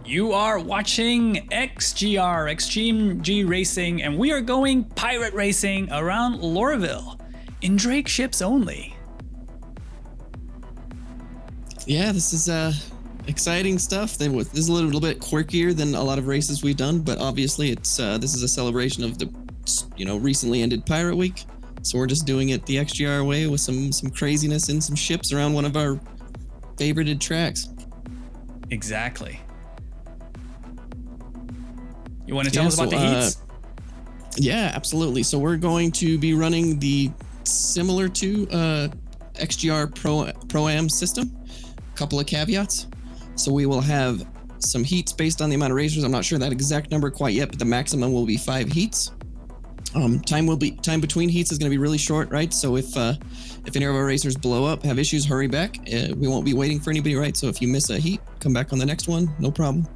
You are watching XGR, Extreme G Racing, and we are going pirate racing around Lorville in Drake ships only. Yeah, this is exciting stuff. This is a little bit quirkier than a lot of races we've done, but obviously it's this is a celebration of the recently ended Pirate Week. So we're just doing it the XGR way with some craziness and some ships around one of our favorited tracks. Exactly. You want to tell us about the heats? Yeah, absolutely. So we're going to be running the similar to XGR Pro-Am system. A couple of caveats. So we will have some heats based on the amount of racers. I'm not sure that exact number quite yet, but the maximum will be 5 heats. Time between heats is going to be really short, right? So if any of our racers blow up, have issues, hurry back. We won't be waiting for anybody, right? So if you miss a heat, come back on the next one, no problem.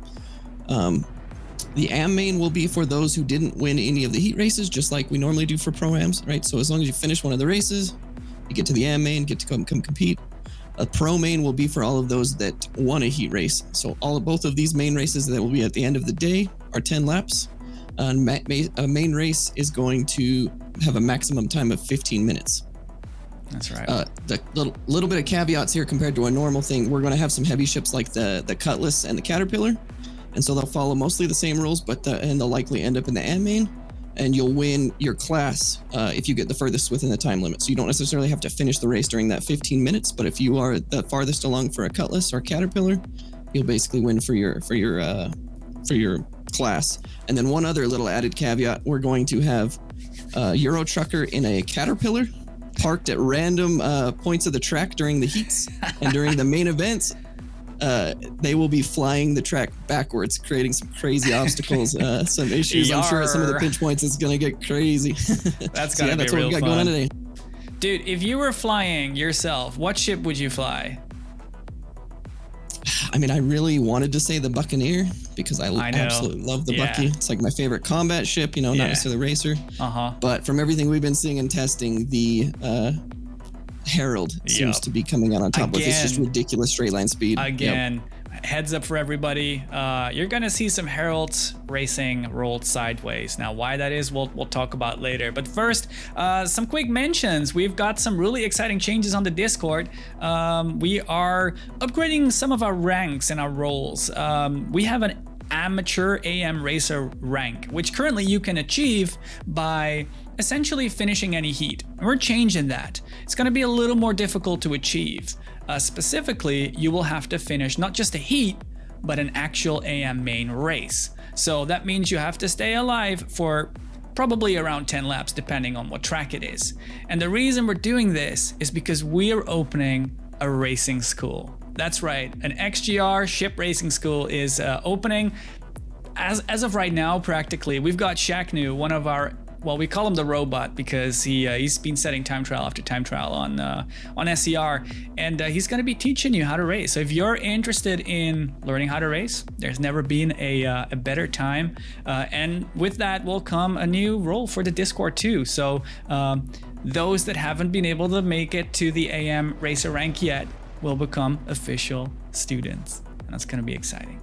The AM main will be for those who didn't win any of the heat races, just like we normally do for Pro-Ams, right? So as long as you finish one of the races, you get to the AM main, get to come compete. A Pro main will be for all of those that won a heat race. So both of these main races that will be at the end of the day are 10 laps. A main race is going to have a maximum time of 15 minutes. That's right. The little bit of caveats here compared to a normal thing. We're going to have some heavy ships like the Cutlass and the Caterpillar. And so they'll follow mostly the same rules, and they'll likely end up in the AM main. And you'll win your class if you get the furthest within the time limit. So you don't necessarily have to finish the race during that 15 minutes. But if you are the farthest along for a Cutlass or Caterpillar, you'll basically win for your class. And then one other little added caveat: we're going to have a Euro trucker in a Caterpillar parked at random points of the track during the heats and during the main events. They will be flying the track backwards, creating some crazy obstacles, some issues. I'm sure at some of the pinch points it's going to get crazy. That's gotta be that's real what we got fun. going on today. Dude, if you were flying yourself, what ship would you fly? I mean, I really wanted to say the Buccaneer because I absolutely love the Bucky. It's like my favorite combat ship, not necessarily racer. But from everything we've been seeing and testing, the Herald seems to be coming out on top with this just ridiculous straight line speed. Heads up for everybody. You're going to see some Heralds racing rolled sideways. Now, why that is, we'll talk about later. But first, some quick mentions. We've got some really exciting changes on the Discord. We are upgrading some of our ranks and our roles. We have an amateur AM racer rank, which currently you can achieve by essentially finishing any heat. We're changing that. It's going to be a little more difficult to achieve. Specifically, you will have to finish not just a heat, but an actual AM main race. So that means you have to stay alive for probably around 10 laps, depending on what track it is. And the reason we're doing this is because we are opening a racing school. That's right, an XGR ship racing school is opening. As of right now, practically, we've got Shaknu, one of our, well, we call him the robot because he's been setting time trial after time trial on SCR, and he's going to be teaching you how to race. So if you're interested in learning how to race, there's never been a better time. And with that will come a new role for the Discord too. So those that haven't been able to make it to the AM racer rank yet will become official students, and that's going to be exciting.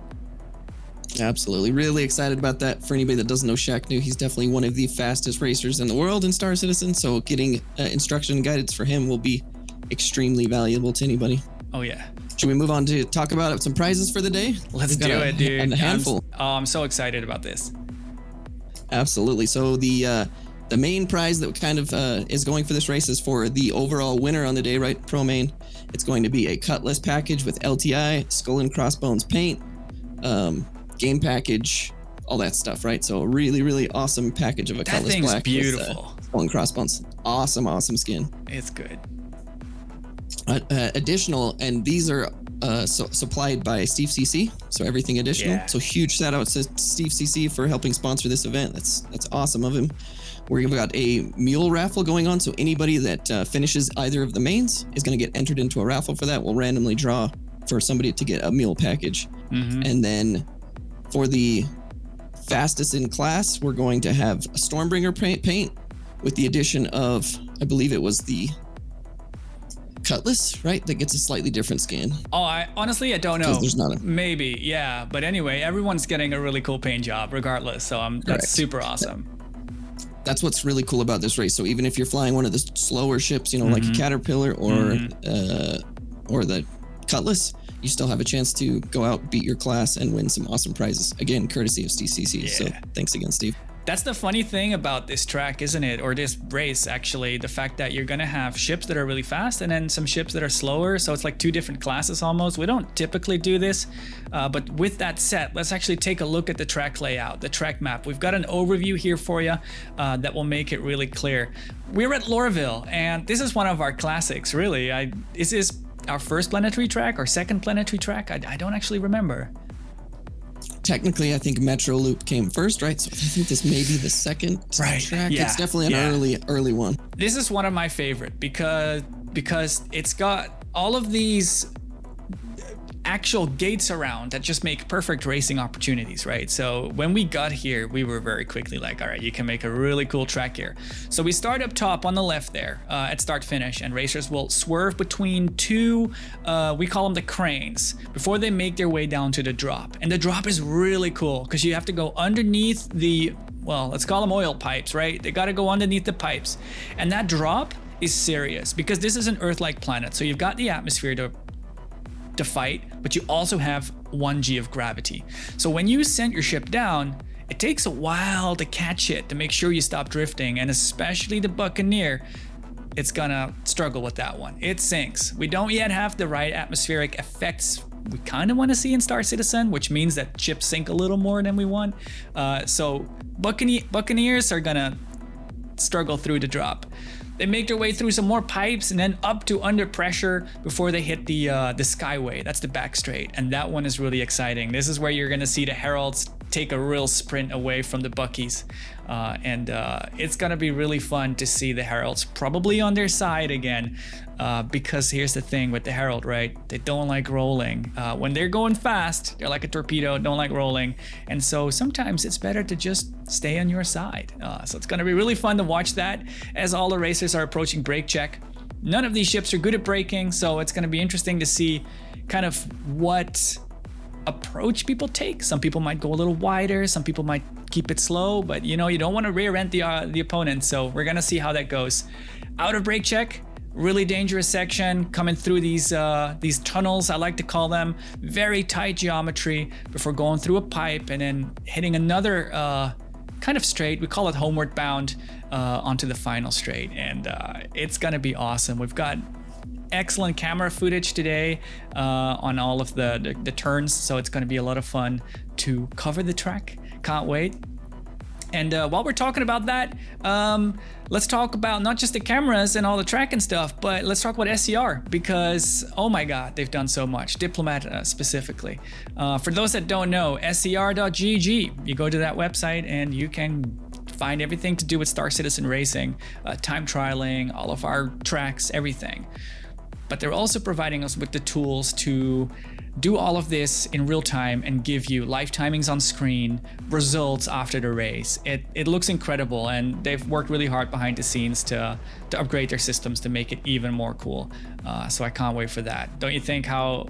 Absolutely. Really excited about that. For anybody that doesn't know Shaknu, he's definitely one of the fastest racers in the world in Star Citizen. So getting instruction and guidance for him will be extremely valuable to anybody. Oh, yeah. Should we move on to talk about some prizes for the day? Let's do it, dude. A handful. I'm so excited about this. Absolutely. So the main prize that kind of is going for this race is for the overall winner on the day, right? Pro main. It's going to be a Cutlass package with LTI, Skull and Crossbones paint, game package, all that stuff, right? So a really, really awesome package of a Cutlass black. That thing's beautiful. Skull and Crossbones. Awesome skin. It's good. Additional, and these are supplied by Steve CC, so everything additional. Yeah. So huge shout out to Steve CC for helping sponsor this event. That's awesome of him. We've got a mule raffle going on, so anybody that finishes either of the mains is going to get entered into a raffle for that. We'll randomly draw for somebody to get a mule package. And then for the fastest in class, we're going to have a Stormbringer paint with the addition of, I believe it was the Cutlass, right? That gets a slightly different skin. Oh, I honestly don't know. There's not a... Maybe, yeah. But anyway, everyone's getting a really cool paint job regardless. So that's super awesome. That's what's really cool about this race. So even if you're flying one of the slower ships, you know, like a Caterpillar or the Cutlass, you still have a chance to go out, beat your class, and win some awesome prizes. Again, courtesy of STCC. Yeah. So thanks again, Steve. That's the funny thing about this track, isn't it? Or this race, actually, the fact that you're going to have ships that are really fast and then some ships that are slower. So it's like two different classes almost. We don't typically do this. But with that said, let's actually take a look at the track layout, the track map. We've got an overview here for you that will make it really clear. We're at Lorville, and this is one of our classics, really. Is this our first planetary track or second planetary track? I don't actually remember. Technically, I think Metro Loop came first, right? So I think this may be the second track. Yeah. It's definitely an early one. This is one of my favorite because it's got all of these actual gates around that just make perfect racing opportunities, right? So when we got here, we were very quickly like, all right, you can make a really cool track here. So we start up top on the left there at start finish, and racers will swerve between two, we call them the cranes, before they make their way down to the drop. And the drop is really cool because you have to go underneath the, well, let's call them oil pipes, right? They got to go underneath the pipes. And that drop is serious because this is an Earth-like planet. So you've got the atmosphere to fight, but you also have 1g of gravity. So when you send your ship down, it takes a while to catch it, to make sure you stop drifting, and especially the Buccaneer, it's gonna struggle with that one. It sinks. We don't yet have the right atmospheric effects we kind of want to see in Star Citizen, which means that ships sink a little more than we want. So Buccaneers are gonna struggle through the drop. They make their way through some more pipes and then up to under pressure before they hit the Skyway. That's the back straight, and that one is really exciting. This is where you're gonna see the Heralds take a real sprint away from the Buckies, and it's gonna be really fun to see the Heralds probably on their side again, because here's the thing with the Herald, right? They don't like rolling. When they're going fast, they're like a torpedo, don't like rolling, and so sometimes it's better to just stay on your side. So it's gonna be really fun to watch that as all the racers are approaching brake check. None of these ships are good at braking, so it's gonna be interesting to see kind of what approach people take. Some people might go a little wider, some people might keep it slow, but you know, you don't want to rear end the opponent, so we're gonna see how that goes. Out of brake check, really dangerous section coming through these tunnels, I like to call them. Very tight geometry before going through a pipe and then hitting another kind of straight, we call it homeward bound, onto the final straight, and it's gonna be awesome. We've got excellent camera footage today on all of the turns, so it's going to be a lot of fun to cover the track. Can't wait. And while we're talking about that, let's talk about not just the cameras and all the track and stuff, but let's talk about SCR, because oh my god, they've done so much. Diplomat specifically. For those that don't know, scr.gg, you go to that website and you can find everything to do with Star Citizen racing, time trialing, all of our tracks, everything. But they're also providing us with the tools to do all of this in real time and give you live timings on screen, results after the race. It looks incredible, and they've worked really hard behind the scenes to upgrade their systems to make it even more cool. So I can't wait for that. Don't you think how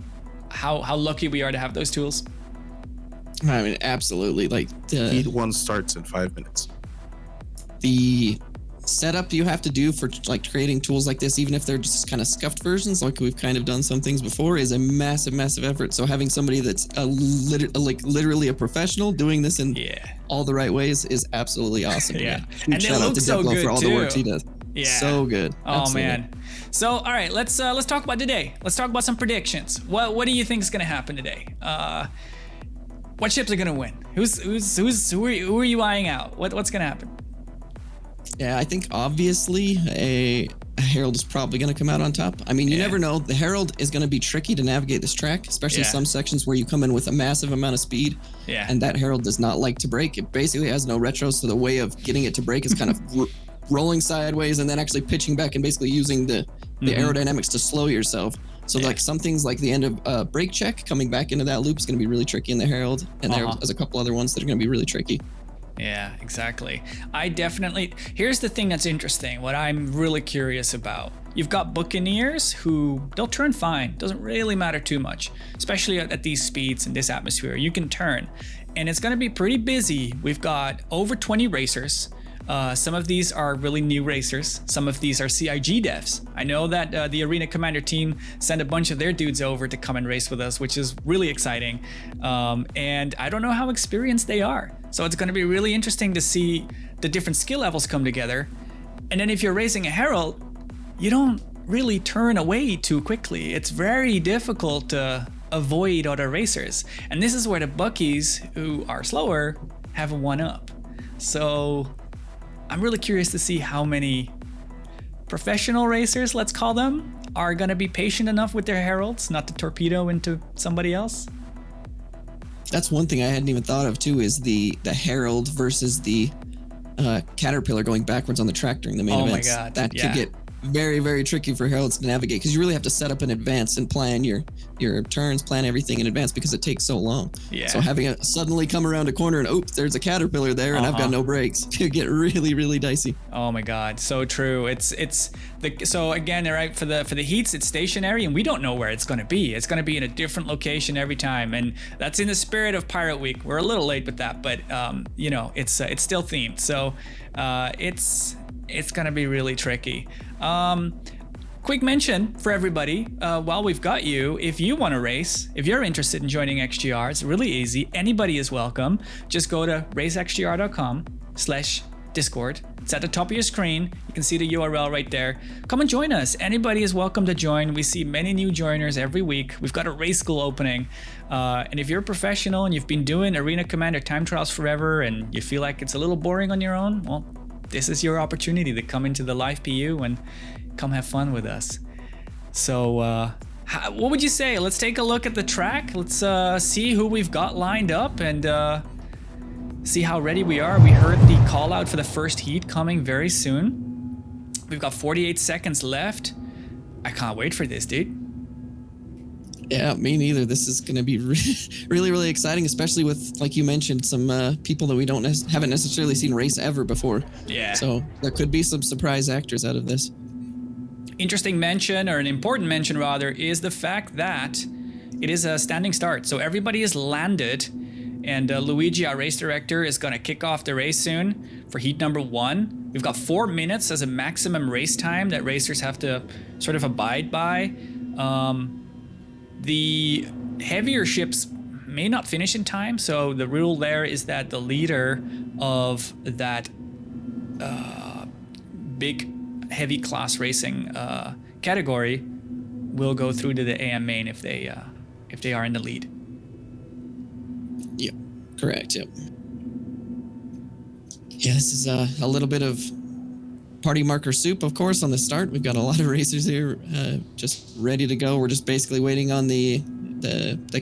lucky we are to have those tools? I mean, absolutely. Like Heat 1 starts in 5 minutes. The setup you have to do for like creating tools like this, even if they're just kind of scuffed versions, like we've kind of done some things before, is a massive effort. So having somebody that's literally a professional doing this in all the right ways is absolutely awesome. Yeah, and shout out to so Diplo good for all too. the work he does. Yeah, so good. Oh absolutely. Man. So all right, let's talk about today. Let's talk about some predictions. What do you think is going to happen today? What ships are going to win? Who are you eyeing out? What's going to happen? Yeah, I think obviously a Herald is probably going to come out on top. I mean, you never know. The Herald is going to be tricky to navigate this track, especially some sections where you come in with a massive amount of speed. Yeah. And that Herald does not like to brake. It basically has no retro, so the way of getting it to brake is kind of rolling sideways and then actually pitching back and basically using the aerodynamics to slow yourself. So like some things like the end of brake check, coming back into that loop is going to be really tricky in the Herald. And there's a couple other ones that are going to be really tricky. Yeah, exactly. Here's the thing that's interesting, what I'm really curious about. You've got Buccaneers who, they'll turn fine. Doesn't really matter too much, especially at these speeds and this atmosphere. You can turn, and it's going to be pretty busy. We've got over 20 racers. Some of these are really new racers. Some of these are CIG devs. I know that the Arena Commander team sent a bunch of their dudes over to come and race with us, which is really exciting. And I don't know how experienced they are. So it's going to be really interesting to see the different skill levels come together. And then if you're racing a Herald, you don't really turn away too quickly. It's very difficult to avoid other racers. And this is where the Buckies, who are slower, have a one-up. So I'm really curious to see how many professional racers, let's call them, are going to be patient enough with their Heralds not to torpedo into somebody else. That's one thing I hadn't even thought of too, is the Herald versus the Caterpillar going backwards on the track during the main events. Oh my God. That could get very, very tricky for Heralds to navigate, because you really have to set up in advance and plan your turns, plan everything in advance, because it takes so long. Yeah. So having it suddenly come around a corner and oops, there's a Caterpillar there, and I've got no brakes, could get really, really dicey. Oh my God, so true. So again, right, for the heats, it's stationary, and we don't know where it's going to be. It's going to be in a different location every time, and that's in the spirit of Pirate Week. We're a little late with that, but you know, it's still themed. So it's going to be really tricky. Quick mention for everybody, while we've got you, if you want to race, if you're interested in joining XGR, it's really easy. Anybody is welcome. Just go to racexgr.com/Discord. It's at the top of your screen. You can see the URL right there. Come and join us. Anybody is welcome to join. We see many new joiners every week. We've got a race school opening. And if you're a professional and you've been doing Arena Commander time trials forever and you feel like it's a little boring on your own, well, this is your opportunity to come into the live PU and come have fun with us. So what would you say? Let's take a look at the track. Let's see who we've got lined up and see how ready we are. We heard the call out for the first heat coming very soon. We've got 48 seconds left. I can't wait for this, dude. Yeah, me neither. This is going to be really, really exciting, especially with, like you mentioned, some people that we haven't necessarily seen race ever before. Yeah. So there could be some surprise actors out of this. Interesting mention, or an important mention rather, is the fact that it is a standing start. So everybody is landed, and Luigi, our race director, is going to kick off the race soon for heat number 1. We've got 4 minutes as a maximum race time that racers have to sort of abide by. The heavier ships may not finish in time, so the rule there is that the leader of that big heavy class racing category will go through to the AM main if they are in the lead. Yep, correct. Yep. Yeah, this is a little bit of party marker soup, of course, on the start. We've got a lot of racers here just ready to go. We're just basically waiting on the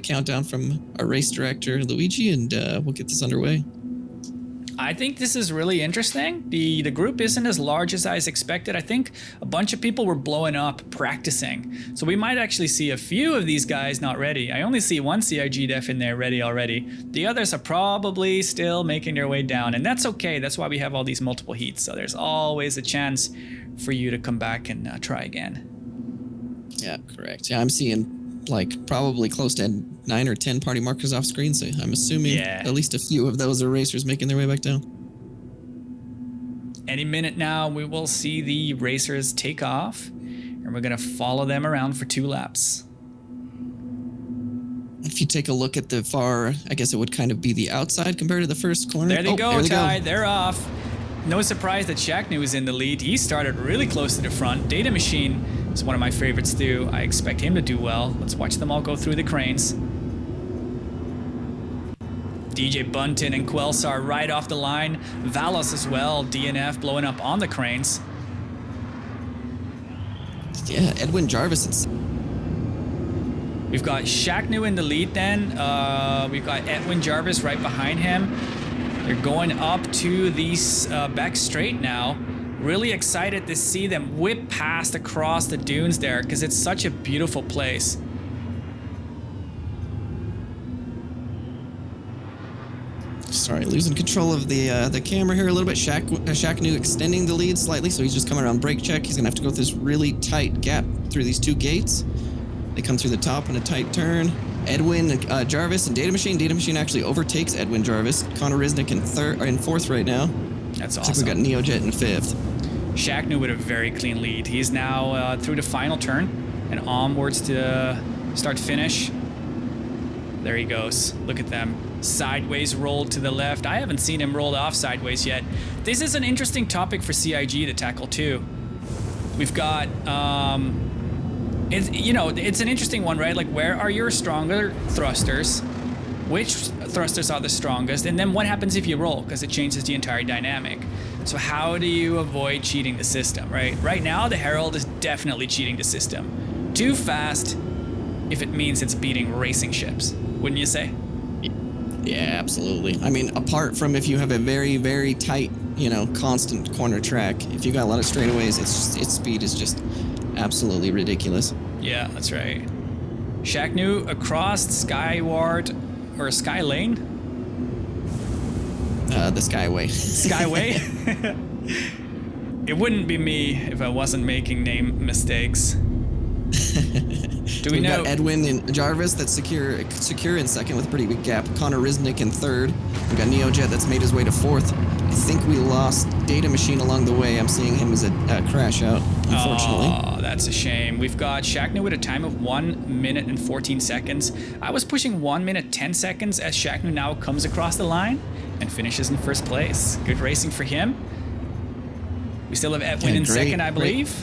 countdown from our race director, Luigi, and we'll get this underway. I think this is really interesting. The group isn't as large as I expected. I think a bunch of people were blowing up practicing. So we might actually see a few of these guys not ready. I only see one CIG def in there ready already. The others are probably still making their way down, and that's okay. That's why we have all these multiple heats. So there's always a chance for you to come back and try again. Yeah, correct. Yeah, I'm seeing like probably close to 9 or 10 party markers off screen, so I'm assuming at least a few of those are racers making their way back down. Any minute now, we will see the racers take off, and we're going to follow them around for 2 laps. If you take a look at the far, I guess it would kind of be the outside compared to the first corner. There they go, Ty. They're off. No surprise that Shaqnu is in the lead. He started really close to the front. Data Machine is one of my favorites too. I expect him to do well. Let's watch them all go through the cranes. DJ Bunton and Quelsar right off the line. Valos as well. DNF blowing up on the cranes. Yeah, Edwin Jarvis. We've got Shaqnu in the lead then. We've got Edwin Jarvis right behind him. They're going up to these back straight now. Really excited to see them whip past across the dunes there because it's such a beautiful place. sorry, losing control of the camera here a little bit. Shaqnu extending the lead slightly, so he's just coming around brake check. He's gonna have to go through this really tight gap through these 2 gates. They come through the top in a tight turn. Edwin, Jarvis, and Data Machine. Data Machine actually overtakes Edwin Jarvis. Connor Riznick in 4th right now. That's Looks awesome. like we got Neojet in 5th. Shaqnu with a very clean lead. He's now through the final turn and onwards to start finish. There he goes. Look at them. Sideways rolled to the left. I haven't seen him roll off sideways yet. This is an interesting topic for CIG to tackle too. We've got, it's an interesting one, right? Like, where are your stronger thrusters? Which thrusters are the strongest? And then what happens if you roll? Because it changes the entire dynamic. So how do you avoid cheating the system, right? Right now, the Herald is definitely cheating the system. Too fast if it means it's beating racing ships, wouldn't you say? Yeah, absolutely. I mean, apart from if you have a very, very tight, constant corner track, if you got a lot of straightaways, its speed is just absolutely ridiculous. Yeah, that's right. Shaqnu across Skyward or Sky Lane? The Skyway. Skyway? It wouldn't be me if I wasn't making name mistakes. Do we know? Got Edwin and Jarvis that's secure in 2nd with a pretty big gap. Connor Riznick in 3rd. We got Neojet that's made his way to 4th. I think we lost Data Machine along the way. I'm seeing him as a crash out, unfortunately. Oh, that's a shame. We've got Shaqnu with a time of 1 minute and 14 seconds. I was pushing 1 minute 10 seconds as Shaqnu now comes across the line and finishes in 1st place. Good racing for him. We still have Edwin in 2nd, I believe.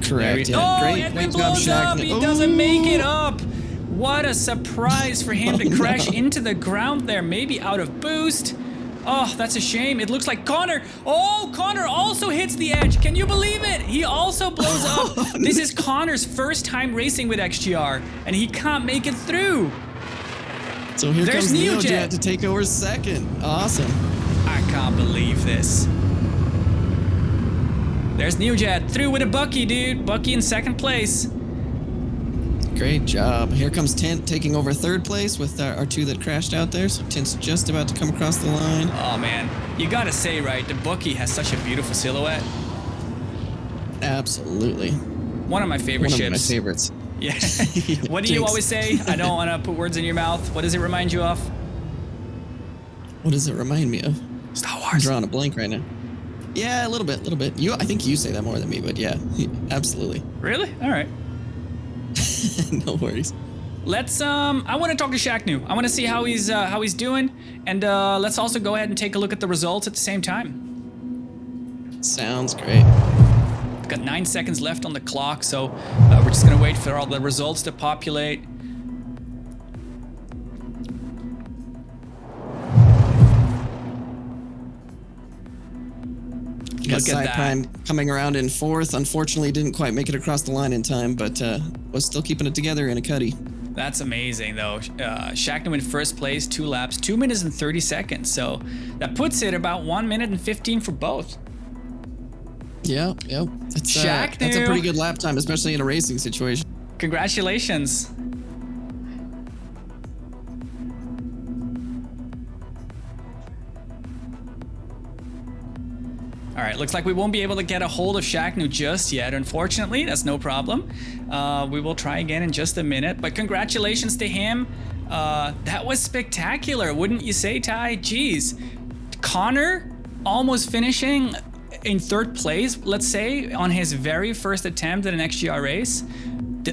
Correct. Yeah. Oh, Great Edwin job, blows up. Shaqnu. He doesn't make it up. What a surprise for him to crash into the ground there, maybe out of boost. Oh, that's a shame. It looks like Connor. Oh, Connor also hits the edge. Can you believe it? He also blows up. This is Connor's first time racing with XGR, and he can't make it through. So here There's comes Neojet Neojet to take over 2nd. Awesome. I can't believe this. There's Neojet through with a Bucky, dude. Bucky in 2nd place. Great job. Here comes Tint taking over 3rd place with our 2 that crashed out there. So Tint's just about to come across the line. Oh, man. You gotta say, right, the Bucky has such a beautiful silhouette. Absolutely. One of my favorite ships. One of my favorites. Yeah. What do you always say? I don't want to put words in your mouth. What does it remind you of? What does it remind me of? Star I'm Wars. drawing a blank right now. Yeah, a little bit. I think you say that more than me, but yeah, absolutely. Really? All right. No worries. Let's I want to talk to Shaqnu. I want to see how he's doing, and let's also go ahead and take a look at the results at the same time. Sounds great. We've got 9 seconds left on the clock, so we're just gonna wait for all the results to populate. Look at that. Prime coming around in 4th. Unfortunately, didn't quite make it across the line in time, but was still keeping it together in a cuddy. That's amazing, though. Shaqnu in 1st place, 2 laps, 2 minutes and 30 seconds. So that puts it about 1 minute and 15 for both. Yeah. That's a pretty good lap time, especially in a racing situation. Congratulations. All right, looks like we won't be able to get a hold of Shaqnu just yet. Unfortunately, that's no problem. We will try again in just a minute, but congratulations to him. That was spectacular, wouldn't you say, Ty? Jeez. Connor almost finishing in 3rd place, let's say, on his very first attempt at an XGR race.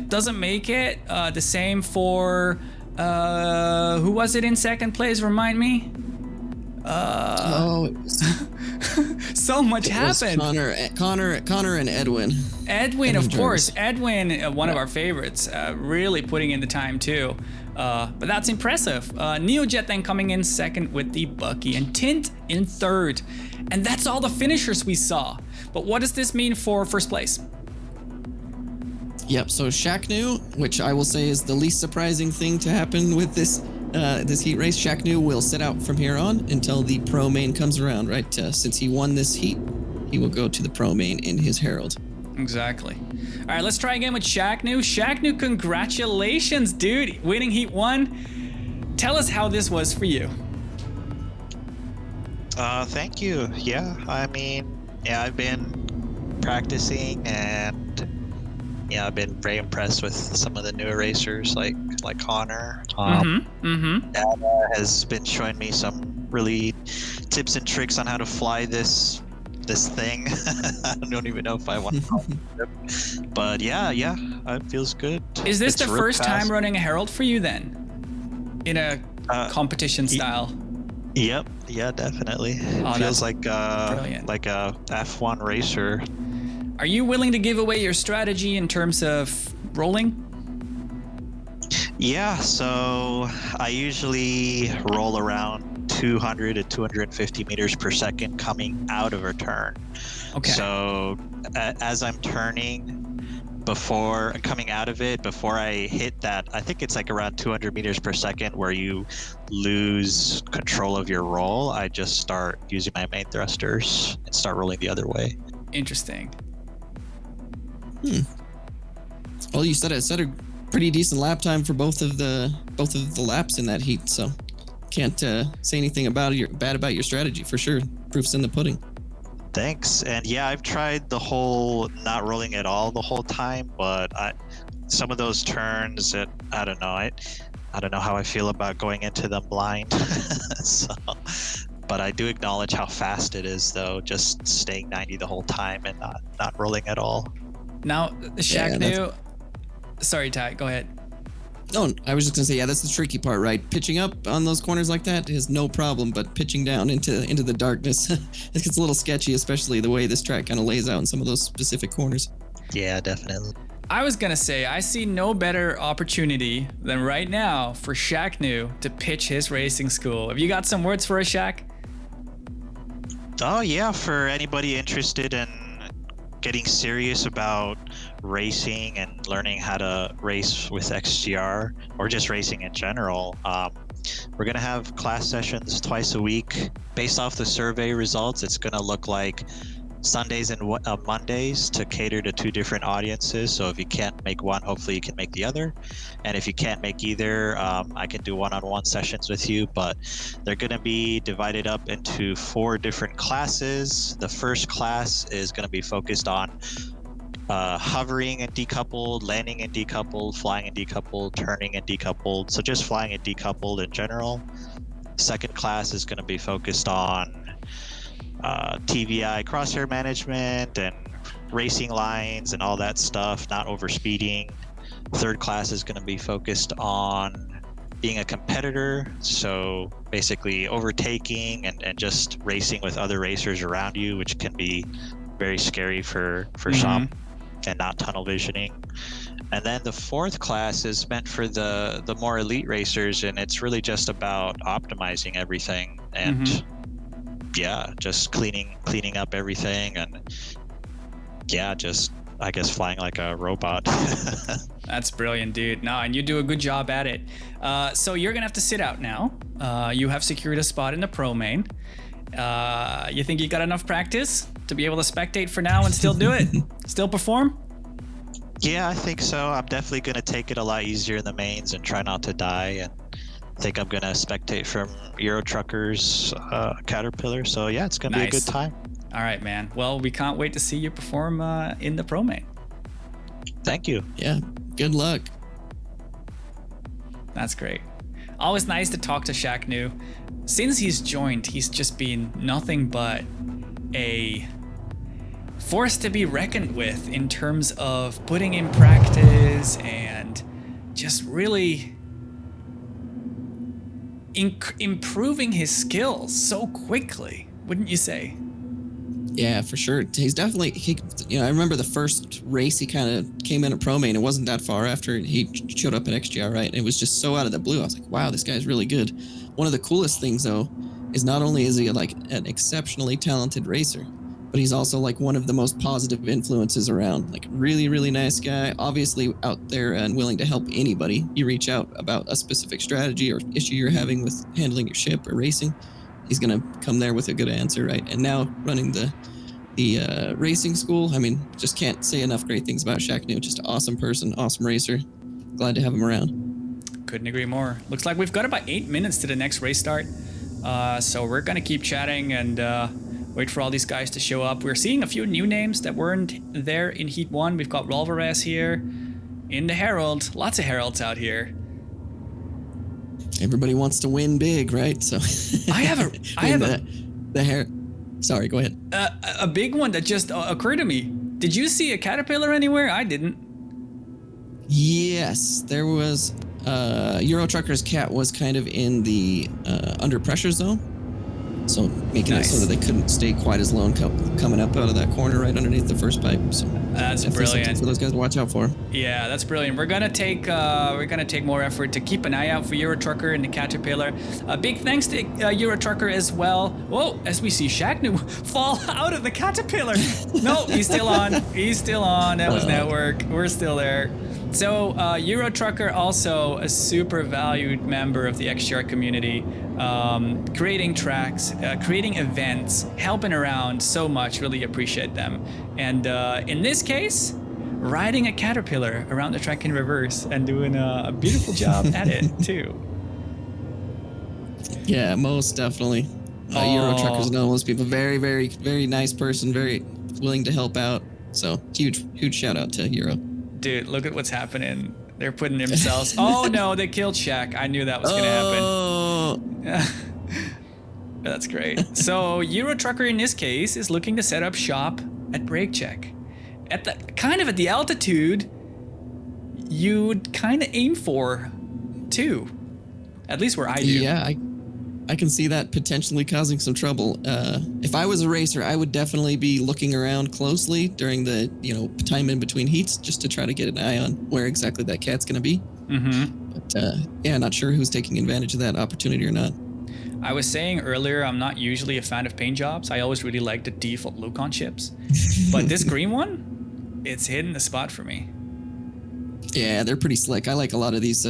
Doesn't make it. The same for, who was it in 2nd place, remind me? So much happened. Connor and Edwin. Edwin, of course. Edwin, one of our favorites, really putting in the time too. But that's impressive. Neojet then coming in 2nd with the Bucky, and Tint in 3rd. And that's all the finishers we saw. But what does this mean for 1st place? Yep, so Shaqnu, which I will say is the least surprising thing to happen with this heat race. Shaqnu will sit out from here on until the pro main comes around, right? Since he won this heat, he will go to the pro main in his Herald. Exactly. All right, let's try again with Shaqnu. Shaqnu, congratulations, dude. Winning heat 1. Tell us how this was for you. Thank you. Yeah, I mean, yeah, I've been practicing, and yeah, I've been very impressed with some of the newer racers like Connor. Dada has been showing me some really tips and tricks on how to fly this thing. I don't even know if I want to call it, but yeah, it feels good. Is this It's the real first time fast. running a Herald for you then? In a competition style? Yep. Yeah, definitely. Oh, Feels that's like brilliant. like a F1 racer. Are you willing to give away your strategy in terms of rolling? Yeah, so I usually roll around 200 to 250 meters per second coming out of a turn. Okay. So as I'm turning, before coming out of it, before I hit that, I think it's like around 200 meters per second where you lose control of your roll, I just start using my main thrusters and start rolling the other way. Interesting. Well, you set a pretty decent lap time for both of the laps in that heat, so can't say anything bad about your strategy for sure. Proof's in the pudding. Thanks. And yeah, I've tried the whole not rolling at all the whole time, but some of those turns that I don't know. I don't know how I feel about going into them blind. So, but I do acknowledge how fast it is, though, just staying 90 the whole time and not rolling at all. Now, Shaq sorry, Ty, go ahead. No, I was just gonna say, yeah, that's the tricky part, right? Pitching up on those corners like that is no problem, but pitching down into the darkness, it gets a little sketchy, especially the way this track kind of lays out in some of those specific corners. Yeah, definitely. I was gonna say, I see no better opportunity than right now for Shaq New to pitch his racing school. Have you got some words for us, Shaq? Oh yeah, for anybody interested in getting serious about racing and learning how to race with XGR or just racing in general, we're going to have class sessions twice a week. Based off the survey results, it's going to look like Sundays and Mondays to cater to two different audiences. So if you can't make one, hopefully you can make the other. And if you can't make either, I can do one-on-one sessions with you, but they're going to be divided up into 4 different classes. The first class is going to be focused on hovering and decoupled, landing and decoupled, flying and decoupled, turning and decoupled. So just flying and decoupled in general. Second class is going to be focused on TVI crosshair management and racing lines and all that stuff, not overspeeding. Third class is going to be focused on being a competitor, so basically overtaking and just racing with other racers around you, which can be very scary for some, and not tunnel visioning. And then the fourth class is meant for the more elite racers, and it's really just about optimizing everything and yeah, just cleaning up everything, and yeah, just I guess flying like a robot. That's brilliant, dude. No, and you do a good job at it. So you're gonna have to sit out now. You have secured a spot in the pro main. You think you got enough practice to be able to spectate for now and still do it? Still perform? Yeah, I think so. I'm definitely gonna take it a lot easier in the mains and try not to die, and I think I'm gonna spectate from Euro Truckers Caterpillar. So yeah, it's gonna be a good time. All right, man. Well, we can't wait to see you perform in the pro main. Thank you. Yeah, good luck. That's great. Always nice to talk to Shaq New. Since he's joined, he's just been nothing but a force to be reckoned with in terms of putting in practice and just really improving his skills so quickly, wouldn't you say? Yeah, for sure. He's definitely, I remember the first race he kind of came in at Pro Main. It wasn't that far after he showed up at XGR, right? It was just so out of the blue. I was like, wow, this guy's really good. One of the coolest things, though, is not only is he like an exceptionally talented racer, but he's also like one of the most positive influences around. Like really, really nice guy, obviously out there and willing to help anybody. You reach out about a specific strategy or issue you're having with handling your ship or racing, he's going to come there with a good answer, right? And now running the racing school, I mean, just can't say enough great things about Shaq New. Just an awesome person, awesome racer. Glad to have him around. Couldn't agree more. Looks like we've got about 8 minutes to the next race start. So we're gonna keep chatting and wait for all these guys to show up. We're seeing a few new names that weren't there in Heat 1. We've got Rolvarez here in the Herald. Lots of Heralds out here. Everybody wants to win big, right? So I have Sorry, go ahead. a big one that just occurred to me. Did you see a caterpillar anywhere? I didn't. Yes, there was. Euro Trucker's cat was kind of in the under pressure zone, so making it so that they couldn't stay quite as low coming up out of that corner right underneath the first pipe. So that's definitely brilliant for those guys to watch out for. Yeah, that's brilliant. We're gonna take more effort to keep an eye out for Euro Trucker and the Caterpillar. Big thanks to Euro Trucker as well. Whoa, as we see Shagnu fall out of the Caterpillar. No, he's still on. He's still on. That was network. We're still there. So Euro Trucker, also a super valued member of the XGR community, creating tracks, creating events, helping around so much. Really appreciate them. And in this case, riding a Caterpillar around the track in reverse and doing a beautiful job at it too. Yeah, most definitely. Euro Trucker's one of those people. Very, very, very nice person. Very willing to help out. So huge shout out to Euro. Dude, look at what's happening. They're putting themselves. Oh no, they killed Shaq. I knew that was gonna happen. That's great. So Euro Trucker in this case is looking to set up shop at Brake Check. At the altitude you'd kind of aim for too. At least where I do. Yeah, I can see that potentially causing some trouble. If I was a racer, I would definitely be looking around closely during the time in between heats just to try to get an eye on where exactly that cat's going to be. Mm-hmm. But yeah, not sure who's taking advantage of that opportunity or not. I was saying earlier, I'm not usually a fan of paint jobs. I always really like the default look on ships. But this green one, it's hitting the spot for me. Yeah, they're pretty slick. I like a lot of these,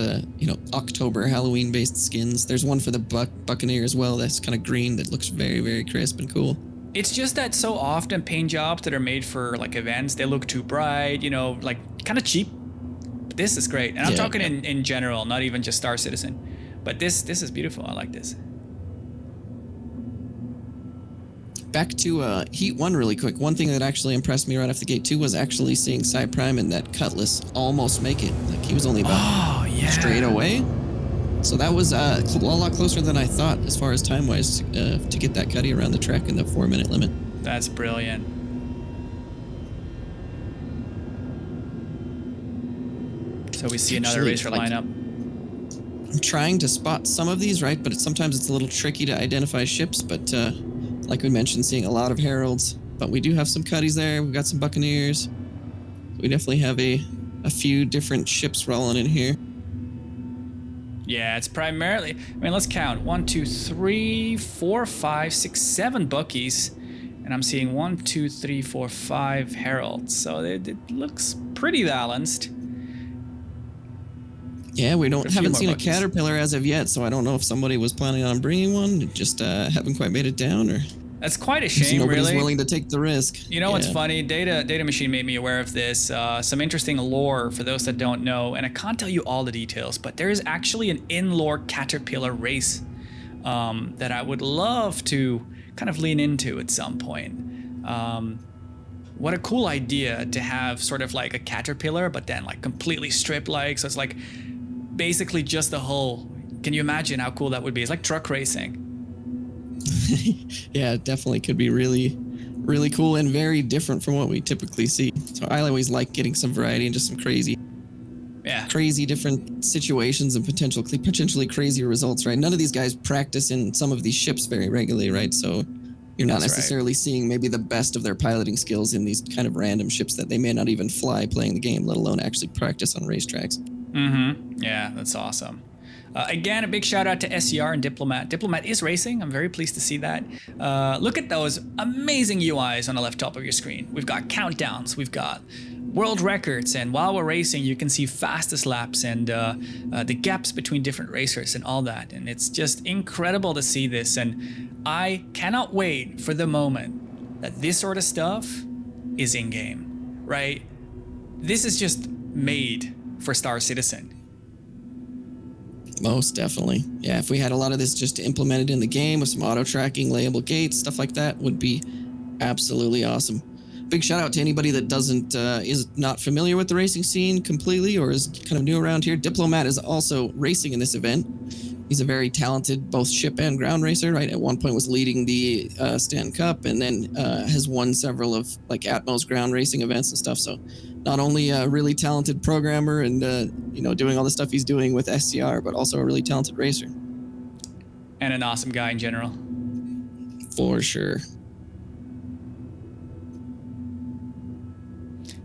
October Halloween-based skins. There's one for the Buccaneer as well. That's kind of green that looks very, very crisp and cool. It's just that so often paint jobs that are made for like events, they look too bright, like kind of cheap. But this is great, and I'm talking in general, not even just Star Citizen. But this is beautiful. I like this. Back to Heat 1 really quick. One thing that actually impressed me right off the gate too was actually seeing Cy Prime and that Cutlass almost make it. Like he was only about straight away. So that was a lot closer than I thought as far as time-wise to get that cutty around the track in the 4-minute limit. That's brilliant. So we see another racer lineup. I'm trying to spot some of these, right? But sometimes it's a little tricky to identify ships, but like we mentioned, seeing a lot of Heralds, but we do have some Cuddies there. We've got some Buccaneers. We definitely have a few different ships rolling in here. Yeah, it's primarily, let's count. 1, 2, 3, 4, 5, 6, 7 Buckies. And I'm seeing 1, 2, 3, 4, 5 Heralds. So it looks pretty balanced. Yeah, we haven't seen a Caterpillar as of yet, so I don't know if somebody was planning on bringing one, just haven't quite made it down, or that's quite a shame. Nobody's really willing to take the risk. You know what's funny? Data Machine made me aware of this. Some interesting lore for those that don't know, and I can't tell you all the details, but there is actually an in-lore Caterpillar race that I would love to kind of lean into at some point. What a cool idea to have sort of like a Caterpillar, but then like completely stripped-like, so it's like basically just a hull. Can you imagine how cool that would be? It's like truck racing. Yeah, it definitely could be really, really cool and very different from what we typically see. So I always like getting some variety and just some crazy different situations and potentially crazy results, right? None of these guys practice in some of these ships very regularly, right? So you're not necessarily seeing maybe the best of their piloting skills in these kind of random ships that they may not even fly playing the game, let alone actually practice on racetracks. Mm-hmm. Yeah, that's awesome. Again, a big shout out to SCR and Diplomat. Diplomat is racing. I'm very pleased to see that. Look at those amazing UIs on the left top of your screen. We've got countdowns, we've got world records, and while we're racing, you can see fastest laps and the gaps between different racers and all that. And it's just incredible to see this. And I cannot wait for the moment that this sort of stuff is in-game, right? This is just made for Star Citizen. Most definitely. Yeah, if we had a lot of this just implemented in the game with some auto tracking, layable gates, stuff like that would be absolutely awesome. Big shout out to anybody that is not familiar with the racing scene completely or is kind of new around here. Diplomat is also racing in this event. He's a very talented both ship and ground racer, right? At one point was leading the Stanton Cup and then has won several of like Atmos ground racing events and stuff. So not only a really talented programmer and, doing all the stuff he's doing with SCR, but also a really talented racer. And an awesome guy in general. For sure.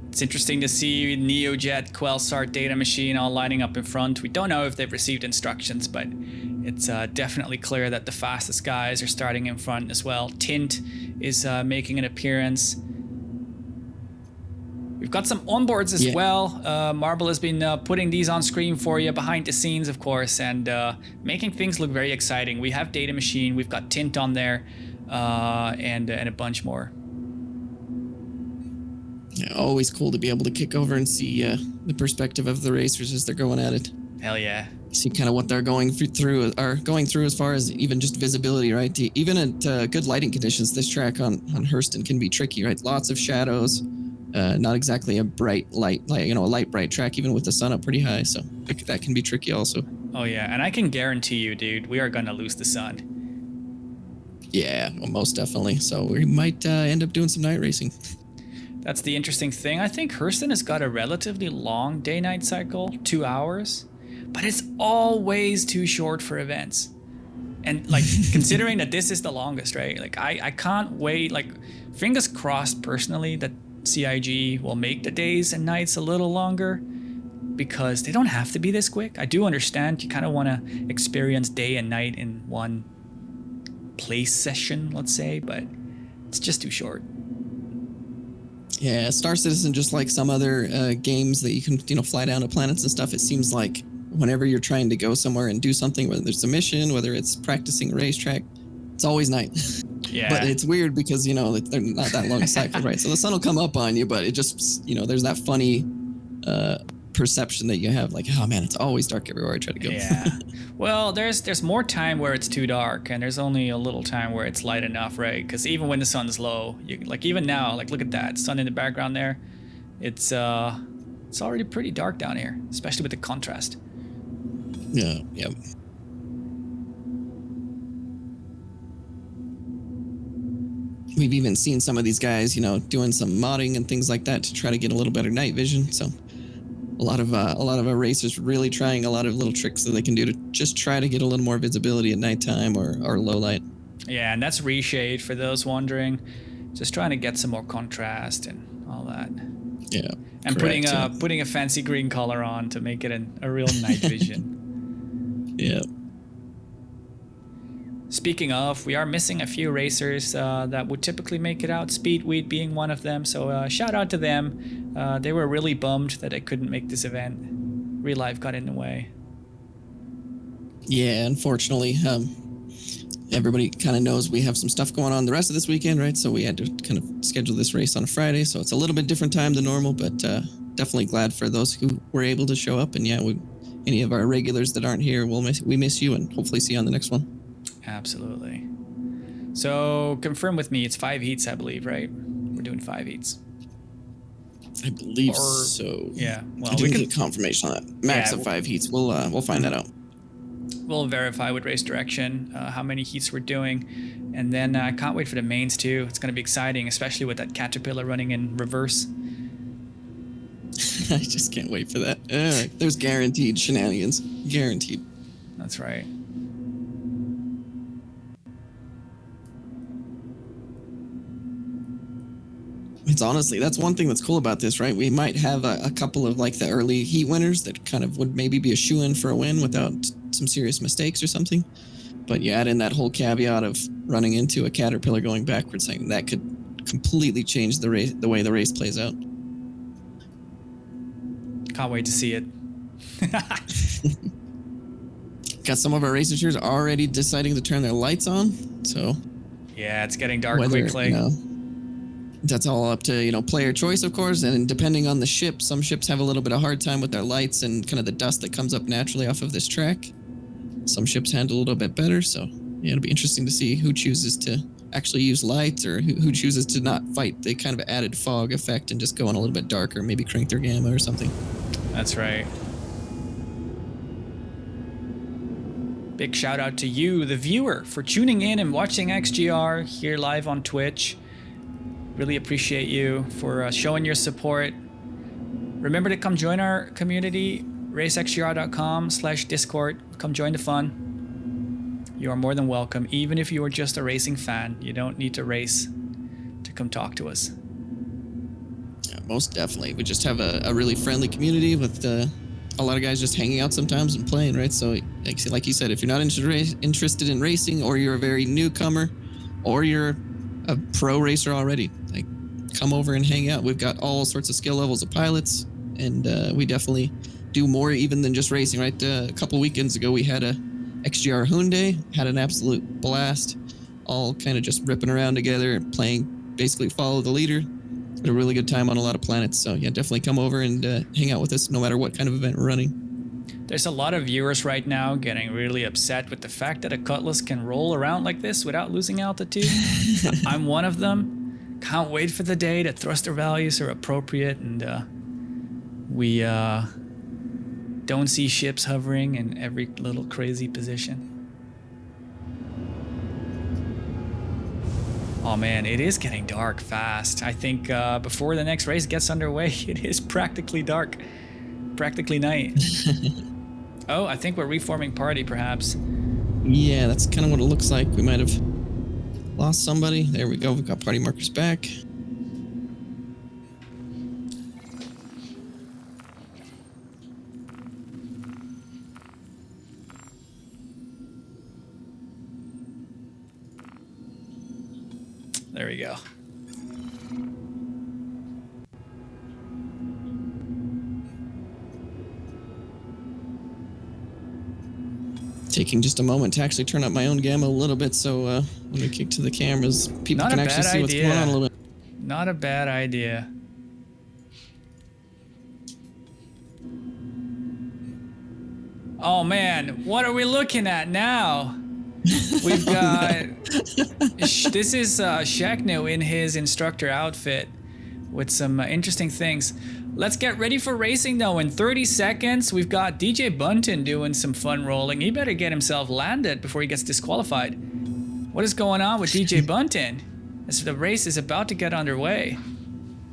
It's interesting to see Neojet, Quelsart, Data Machine all lining up in front. We don't know if they've received instructions, but it's definitely clear that the fastest guys are starting in front as well. Tint is making an appearance. We've got some onboards as well. Marble has been putting these on screen for you behind the scenes, of course, and making things look very exciting. We have Data Machine, we've got Tint on there, and a bunch more. Yeah, always cool to be able to kick over and see the perspective of the racers as they're going at it. Hell yeah. See kind of what they're going through as far as even just visibility, right? Even at good lighting conditions, this track on Hurston can be tricky, right? Lots of shadows, not exactly a bright light, a light bright track, even with the sun up pretty high. So that can be tricky also. Oh yeah, and I can guarantee you, dude, we are gonna lose the sun. Yeah, well, most definitely. So we might end up doing some night racing. That's the interesting thing. I think Hurston has got a relatively long day-night cycle, 2 hours, but it's always too short for events. And like considering that this is the longest, right? Like I can't wait. Like fingers crossed personally that CIG will make the days and nights a little longer because they don't have to be this quick. I do understand you kind of want to experience day and night in one play session, let's say, but it's just too short. Yeah, Star Citizen, just like some other games that you can, fly down to planets and stuff, it seems like whenever you're trying to go somewhere and do something, whether there's a mission, whether it's practicing a racetrack, it's always night. Yeah. But it's weird because, they're not that long a cycle, right? So the sun will come up on you, but it just, there's that funny perception that you have, like, oh man, it's always dark everywhere I try to go. Yeah. Well, there's more time where it's too dark, and there's only a little time where it's light enough, right? Because even when the sun's low, even now, like look at that sun in the background there, it's already pretty dark down here, especially with the contrast. Yeah. We've even seen some of these guys, doing some modding and things like that to try to get a little better night vision. So a lot of our racers really trying a lot of little tricks that they can do to just try to get a little more visibility at nighttime or low light. Yeah, and that's reshade for those wondering. Just trying to get some more contrast and all that. Yeah. And correct, putting a fancy green color on to make it a real night vision. Yeah. Speaking of, we are missing a few racers that would typically make it out, Speedweed being one of them, so shout out to them. They were really bummed that they couldn't make this event. Real life got in the way. Yeah, unfortunately, everybody kind of knows we have some stuff going on the rest of this weekend, right? So we had to kind of schedule this race on a Friday, so it's a little bit different time than normal, but definitely glad for those who were able to show up. And yeah, any of our regulars that aren't here, we miss you and hopefully see you on the next one. Absolutely. So confirm with me, it's 5 heats, I believe, right? We're doing 5 heats. I believe so. Yeah. Well, I didn't get confirmation on that. Max of 5 heats. We'll find that out. We'll verify with Race Direction how many heats we're doing, and then I can't wait for the mains too. It's going to be exciting, especially with that Caterpillar running in reverse. I just can't wait for that. There's guaranteed shenanigans. Guaranteed. That's right. It's honestly, that's one thing that's cool about this, right? We might have a couple of like the early heat winners that kind of would maybe be a shoo-in for a win without some serious mistakes or something. But you add in that whole caveat of running into a Caterpillar going backwards, saying that could completely change the way the race plays out. Can't wait to see it. Got some of our racers here already deciding to turn their lights on, so yeah, it's getting dark quickly. That's all up to, player choice, of course, and depending on the ship, some ships have a little bit of hard time with their lights and kind of the dust that comes up naturally off of this track. Some ships handle a little bit better, so yeah, it'll be interesting to see who chooses to actually use lights or who chooses to not fight the kind of added fog effect and just go on a little bit darker, maybe crank their gamma or something. That's right. Big shout out to you, the viewer, for tuning in and watching XGR here live on Twitch. Really appreciate you for showing your support. Remember to come join our community, racexgr.com/Discord. Come join the fun. You are more than welcome, even if you are just a racing fan. You don't need to race to come talk to us. Yeah, most definitely. We just have a really friendly community with a lot of guys just hanging out sometimes and playing, right? So, like you said, if you're not interested in racing, or you're a very newcomer, or you're a pro racer already, like, come over and hang out. We've got all sorts of skill levels of pilots, and we definitely do more even than just racing, right? A couple weekends ago, we had a XGR Hyundai, had an absolute blast, all kind of just ripping around together and playing, basically follow the leader. Had a really good time on a lot of planets. So yeah, definitely come over and hang out with us no matter what kind of event we're running. There's a lot of viewers right now getting really upset with the fact that a Cutlass can roll around like this without losing altitude. I'm one of them. Can't wait for the day that thruster values are appropriate and we don't see ships hovering in every little crazy position. Oh man, it is getting dark fast. I think before the next race gets underway, it is practically dark. Practically night. Oh, I think we're reforming party, perhaps. Yeah, that's kind of what it looks like. We might have lost somebody. There we go. We've got party markers back. There we go. Taking just a moment to actually turn up my own gamma a little bit, so when we kick to the cameras, people can actually see what's going on a little bit. Not a bad idea. Oh man, what are we looking at now? We've got... this is Shakno in his instructor outfit with some interesting things. Let's get ready for racing though. In 30 seconds, we've got DJ Bunton doing some fun rolling. He better get himself landed before he gets disqualified. What is going on with DJ Bunton? As the race is about to get underway.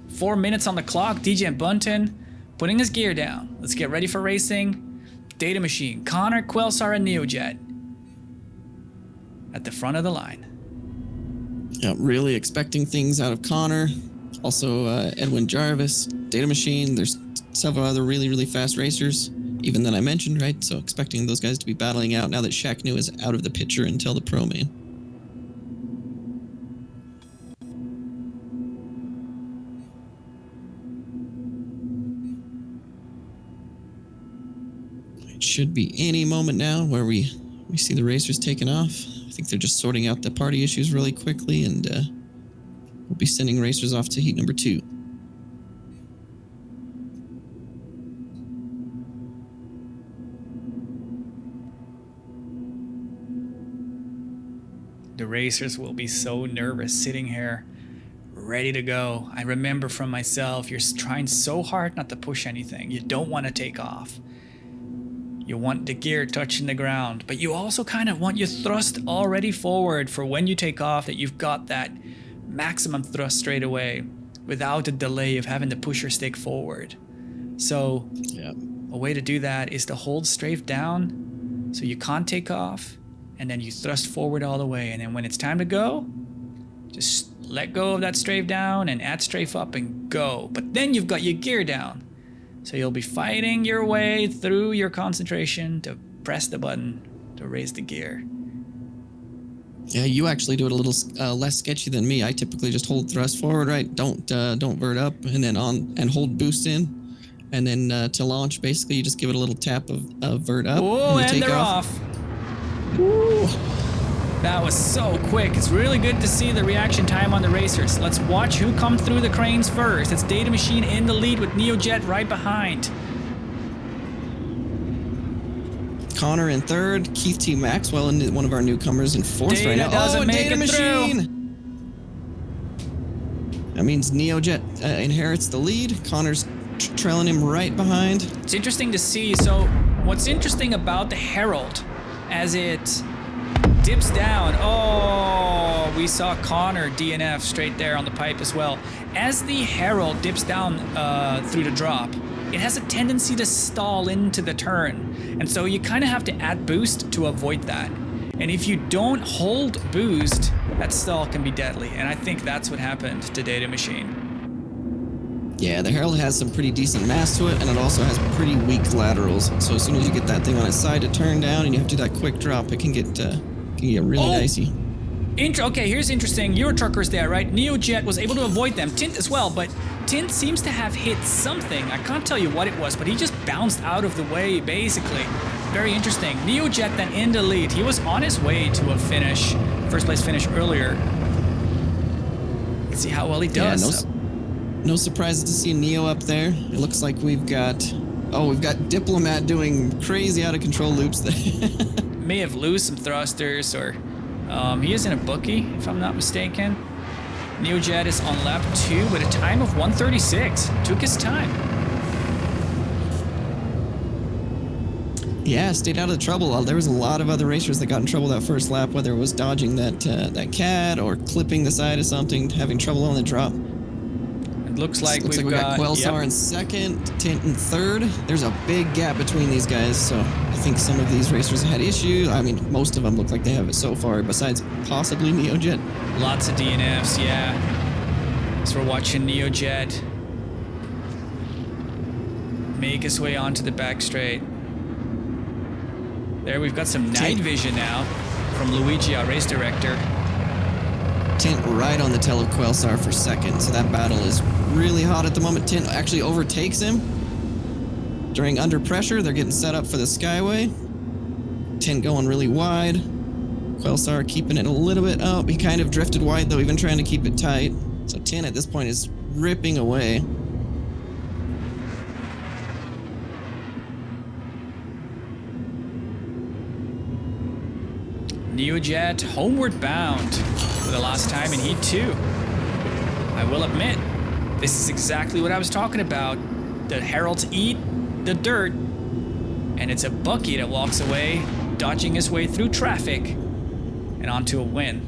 4 minutes on the clock, DJ Bunton putting his gear down. Let's get ready for racing. Data Machine, Connor, Quelsar, and Neojet at the front of the line. Yeah, really expecting things out of Connor. Also, Edwin Jarvis, Data Machine. There's several other really, really fast racers, even that I mentioned, right? So expecting those guys to be battling out now that Shaknu is out of the picture until the Pro Main. It should be any moment now where we see the racers taking off. I think they're just sorting out the party issues really quickly, and we'll be sending racers off to heat number 2. The racers will be so nervous sitting here, ready to go. I remember from myself, you're trying so hard not to push anything. You don't want to take off. You want the gear touching the ground, but you also kind of want your thrust already forward for when you take off, that you've got that maximum thrust straight away without the delay of having to push your stick forward. So a way to do that is to hold strafe down so you can't take off, and then you thrust forward all the way, and then when it's time to go, just let go of that strafe down and add strafe up and go. But then you've got your gear down. So you'll be fighting your way through your concentration to press the button to raise the gear. Yeah, you actually do it a little less sketchy than me. I typically just hold thrust forward, right? Don't vert up, and then on and hold boost in, and then to launch, basically you just give it a little tap of vert up. Whoa, and they're off. Woo. That was so quick. It's really good to see the reaction time on the racers. Let's watch who comes through the cranes first. It's Data Machine in the lead with Neojet right behind. Connor in third. Keith T. Maxwell, and one of our newcomers, in fourth Data right now. doesn't and make Data it through. Machine. That means NeoJet inherits the lead. Connor's trailing him right behind. It's interesting to see. So what's interesting about the Herald as it dips down. Oh, we saw Connor DNF straight there on the pipe as well. As the Herald dips down through the drop, it has a tendency to stall into the turn. And so you kind of have to add boost to avoid that. And if you don't hold boost, that stall can be deadly. And I think that's what happened to Data Machine. Yeah, the Herald has some pretty decent mass to it, and it also has pretty weak laterals. So as soon as you get that thing on its side to turn down, and you have to do that quick drop, it can get really dicey. Okay, here's interesting. Euro Truckers there, right? NeoJet was able to avoid them. Tint as well, but Tint seems to have hit something. I can't tell you what it was, but he just bounced out of the way, basically. Very interesting. NeoJet then in the lead. He was on his way to a finish, first place finish earlier. Let's see how well he does. Yeah, no surprises to see Neo up there. It looks like we've got Diplomat doing crazy out of control loops there. May have lost some thrusters, or he is in a bookie, if I'm not mistaken. NeoJet is on lap 2 with a time of 1:36. Took his time. Yeah, stayed out of trouble. There was a lot of other racers that got in trouble that first lap, whether it was dodging that cat or clipping the side of something, having trouble on the drop. It looks like we got Quelsar in second, Tint in third. There's a big gap between these guys, so I think some of these racers had issues. I mean, most of them look like they have it so far, besides possibly NeoJet. Lots of DNFs, yeah. So we're watching NeoJet make his way onto the back straight. There, we've got some night vision now from Luigi, our race director. Tint right on the tail of Quelsar for second, so that battle is really hot at the moment. Tint actually overtakes him. During under pressure, they're getting set up for the Skyway. Tint going really wide. Quelsar keeping it a little bit up. He kind of drifted wide, though, even trying to keep it tight. So Tint at this point is ripping away. NeoJet homeward bound for the last time in Heat 2. I will admit, this is exactly what I was talking about. The Heralds eat the dirt, and it's a Bucky that walks away, dodging his way through traffic and onto a win.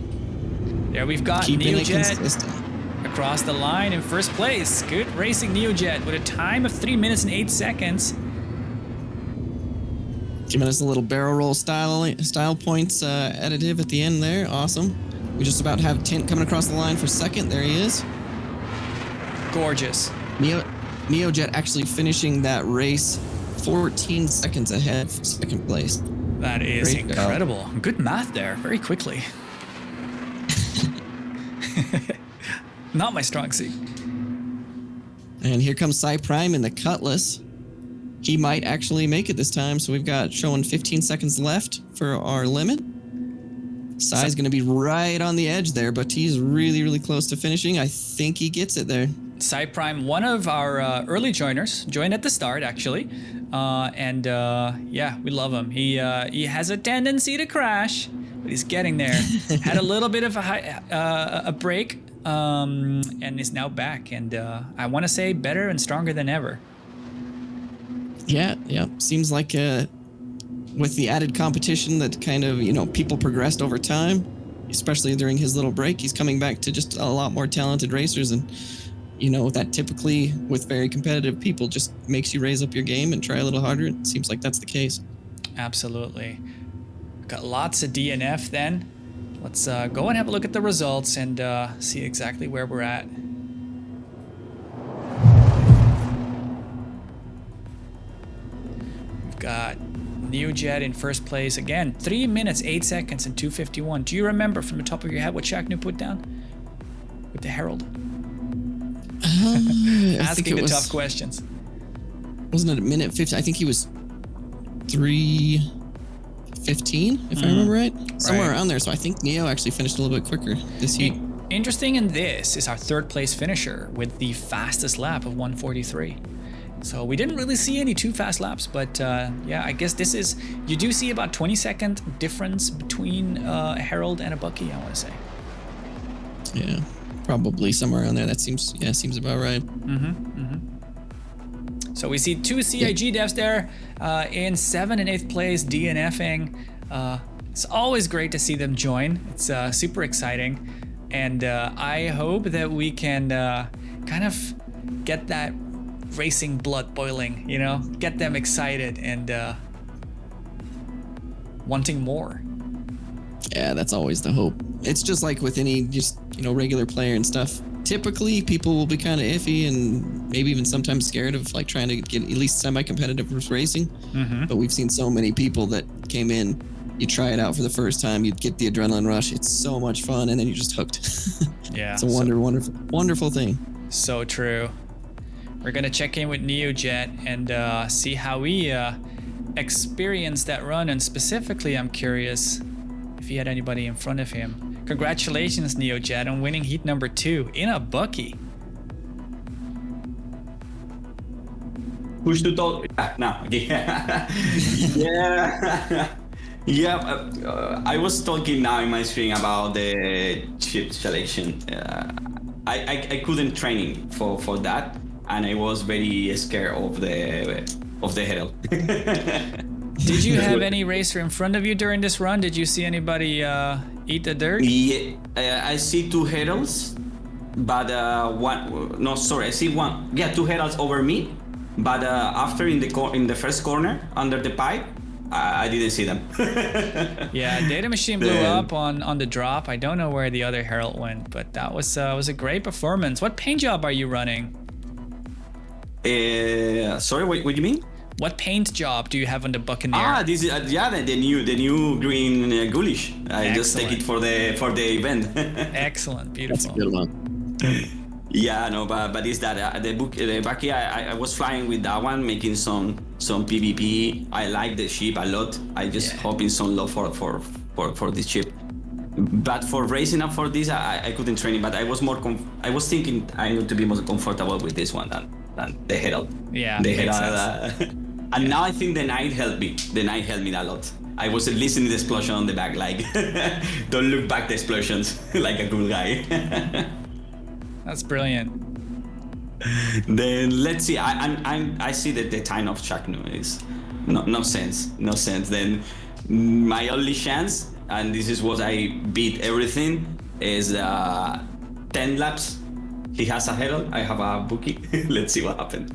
There we've got NeoJet across the line in first place. Good racing, NeoJet, with a time of 3 minutes and 8 seconds. Giving us a little barrel roll style points additive at the end there. Awesome. We just about have Tint coming across the line for second. There he is. Gorgeous. NeoJet actually finishing that race 14 seconds ahead for second place. That is Great incredible. Job. Good math there, very quickly. Not my strong suit. And here comes Cy Prime in the Cutlass. He might actually make it this time, so we've got showing 15 seconds left for our limit. Cy's going to be right on the edge there, but he's really, really close to finishing. I think he gets it there. Cy Prime, one of our early joiners, joined at the start actually, yeah, we love him. He has a tendency to crash, but he's getting there. Had a little bit of a break, and is now back, and I want to say better and stronger than ever. Yeah. Seems like with the added competition that kind of, people progressed over time, especially during his little break, he's coming back to just a lot more talented racers. And, that typically with very competitive people just makes you raise up your game and try a little harder. It seems like that's the case. Absolutely. Got lots of DNF then. Let's go and have a look at the results and see exactly where we're at. Got NeoJet in first place again, 3 minutes 8 seconds and 2:51. Do you remember from the top of your head what Shacknu put down with the Herald? Asking the tough questions. Wasn't it a minute 50? I think he was 3:15, if I remember right. Somewhere around there. So I think Neo actually finished a little bit quicker this heat. Interesting in this is our third place finisher with the fastest lap of 1:43. So we didn't really see any too fast laps, but yeah, I guess this is, you do see about 20-second difference between a Herald and a Bucky, I want to say. Yeah, probably somewhere around there. That seems about right. So we see two CIG devs there in 7th and 8th place, DNFing. It's always great to see them join. It's super exciting. And I hope that we can kind of get that racing blood boiling, you know, get them excited and wanting more. Yeah, that's always the hope. It's just like with any regular player and stuff. Typically, people will be kind of iffy and maybe even sometimes scared of like trying to get at least semi-competitive racing. But we've seen so many people that came in, you try it out for the first time, you get the adrenaline rush. It's so much fun, and then you're just hooked. Yeah, it's a wonderful thing. So true. We're gonna check in with NeoJet and see how we experienced that run, and specifically, I'm curious if he had anybody in front of him. Congratulations, NeoJet, on winning heat number 2 in a Bucky. Push to talk. No, okay. Yeah. Yeah, I was talking now in my stream about the chip selection. I couldn't training for that, and I was very scared of the Herald. Did you have any racer in front of you during this run? Did you see anybody eat the dirt? Yeah, I see 2 Heralds, but one. No, sorry, I see one. Yeah, 2 Heralds over me, but after in the first corner under the pipe, I didn't see them. Yeah, Data Machine blew up on the drop. I don't know where the other Herald went, but that was a great performance. What paint job are you running? Sorry, what do you mean? What paint job do you have on the Buccaneer? This is the new green ghoulish. I just take it for the event. Excellent, beautiful. That's a good one. Yeah, no, but it's that the Bucky. I was flying with that one, making some PvP. I like the ship a lot. I just hoping some love for this ship. But for racing up for this, I couldn't train it. But I was I was thinking I need to be more comfortable with this one than the Herald. Yeah, the Herald. And now I think the Knight helped me. The Knight helped me a lot. I was listening to the explosion on the back, like don't look back the explosions, like a cool guy. That's brilliant. Then let's see. I see that the time of Shaknu is no sense. Then my only chance, and this is what I beat everything, is 10 laps. He has a Herald, I have a Bucky. Let's see what happens.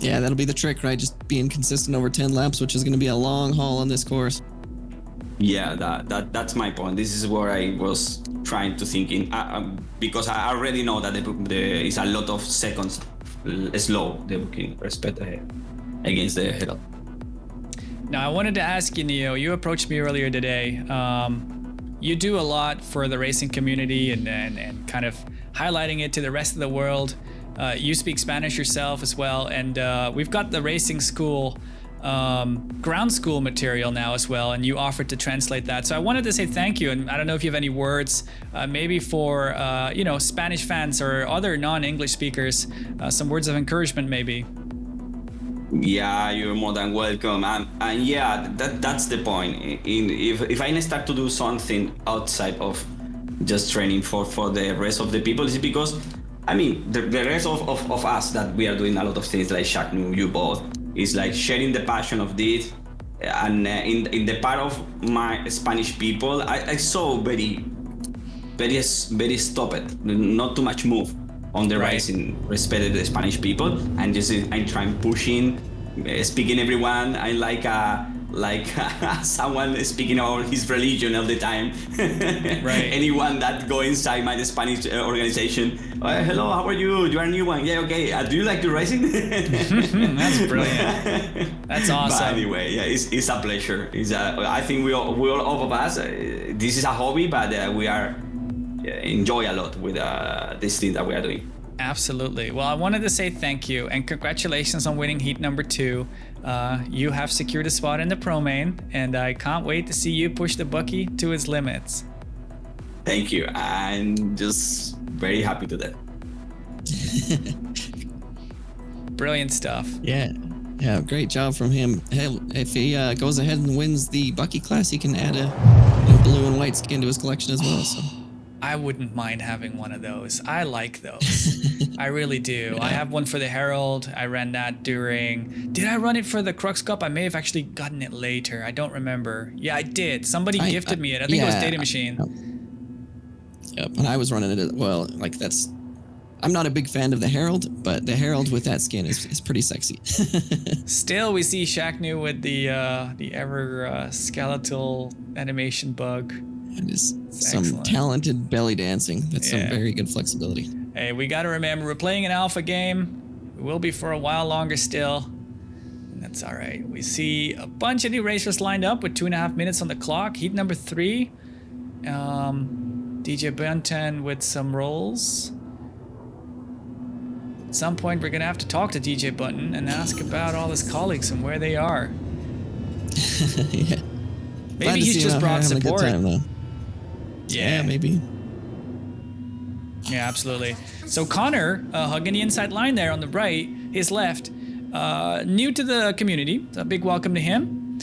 Yeah, that'll be the trick, right? Just being consistent over 10 laps, which is going to be a long haul on this course. Yeah, that's my point. This is where I was trying to thinking because I already know that there is a lot of seconds slow the booking respect against the Herald. Now I wanted to ask you, Neo. You approached me earlier today. You do a lot for the racing community and kind of highlighting it to the rest of the world. You speak Spanish yourself as well, and we've got the racing school. Ground school material now as well, and you offered to translate that. So I wanted to say thank you, and I don't know if you have any words, maybe for Spanish fans or other non-English speakers, some words of encouragement maybe. Yeah, you're more than welcome, and yeah, that's the point. If I start to do something outside of just training for the rest of the people, is because I mean the rest of us that we are doing a lot of things like Shaknu, you both. It's like sharing the passion of this, and in the part of my Spanish people, I saw very stopped, not too much move on the rise in respect of the Spanish people, and just I'm trying pushing, speaking everyone. I like someone speaking about his religion all the time. Right. Anyone that go inside my Spanish organization, hello, how are you? You are a new one. Yeah, okay. Do you like the racing? That's brilliant. That's awesome. But anyway, yeah, it's a pleasure. I think we all of us. This is a hobby, but we are enjoy a lot with this thing that we are doing. Absolutely. Well, I wanted to say thank you and congratulations on winning heat number 2. You have secured a spot in the Pro Main, and I can't wait to see you push the Bucky to its limits. Thank you. I'm just very happy to that. Brilliant stuff. Yeah. Yeah, great job from him. Hell, if he goes ahead and wins the Bucky class, he can add a blue and white skin to his collection as well. So I wouldn't mind having one of those. I like those. I really do. I have one for the Herald. I ran that during... Did I run it for the Crux Cup? I may have actually gotten it later. I don't remember. Yeah, I did. Somebody gifted me it. I think it was Data Machine. Yep, and I was running it as well. Like, that's... I'm not a big fan of the Herald, but the Herald with that skin is pretty sexy. Still, we see Shaqnu with the ever skeletal animation bug. And just some excellent. talented belly dancing. That's some very good flexibility. Hey, we got to remember, we're playing an alpha game. We will be for a while longer still. And that's all right. We see a bunch of new racers lined up with 2.5 minutes on the clock. Heat number 3. DJ Bunton with some rolls. At some point, we're going to have to talk to DJ Bunton and ask about all his colleagues and where they are. Yeah. Maybe he's just brought support. A good time, though. Yeah, maybe. Yeah, absolutely. So Connor, hugging the inside line there on the right, his left, new to the community. A big welcome to him.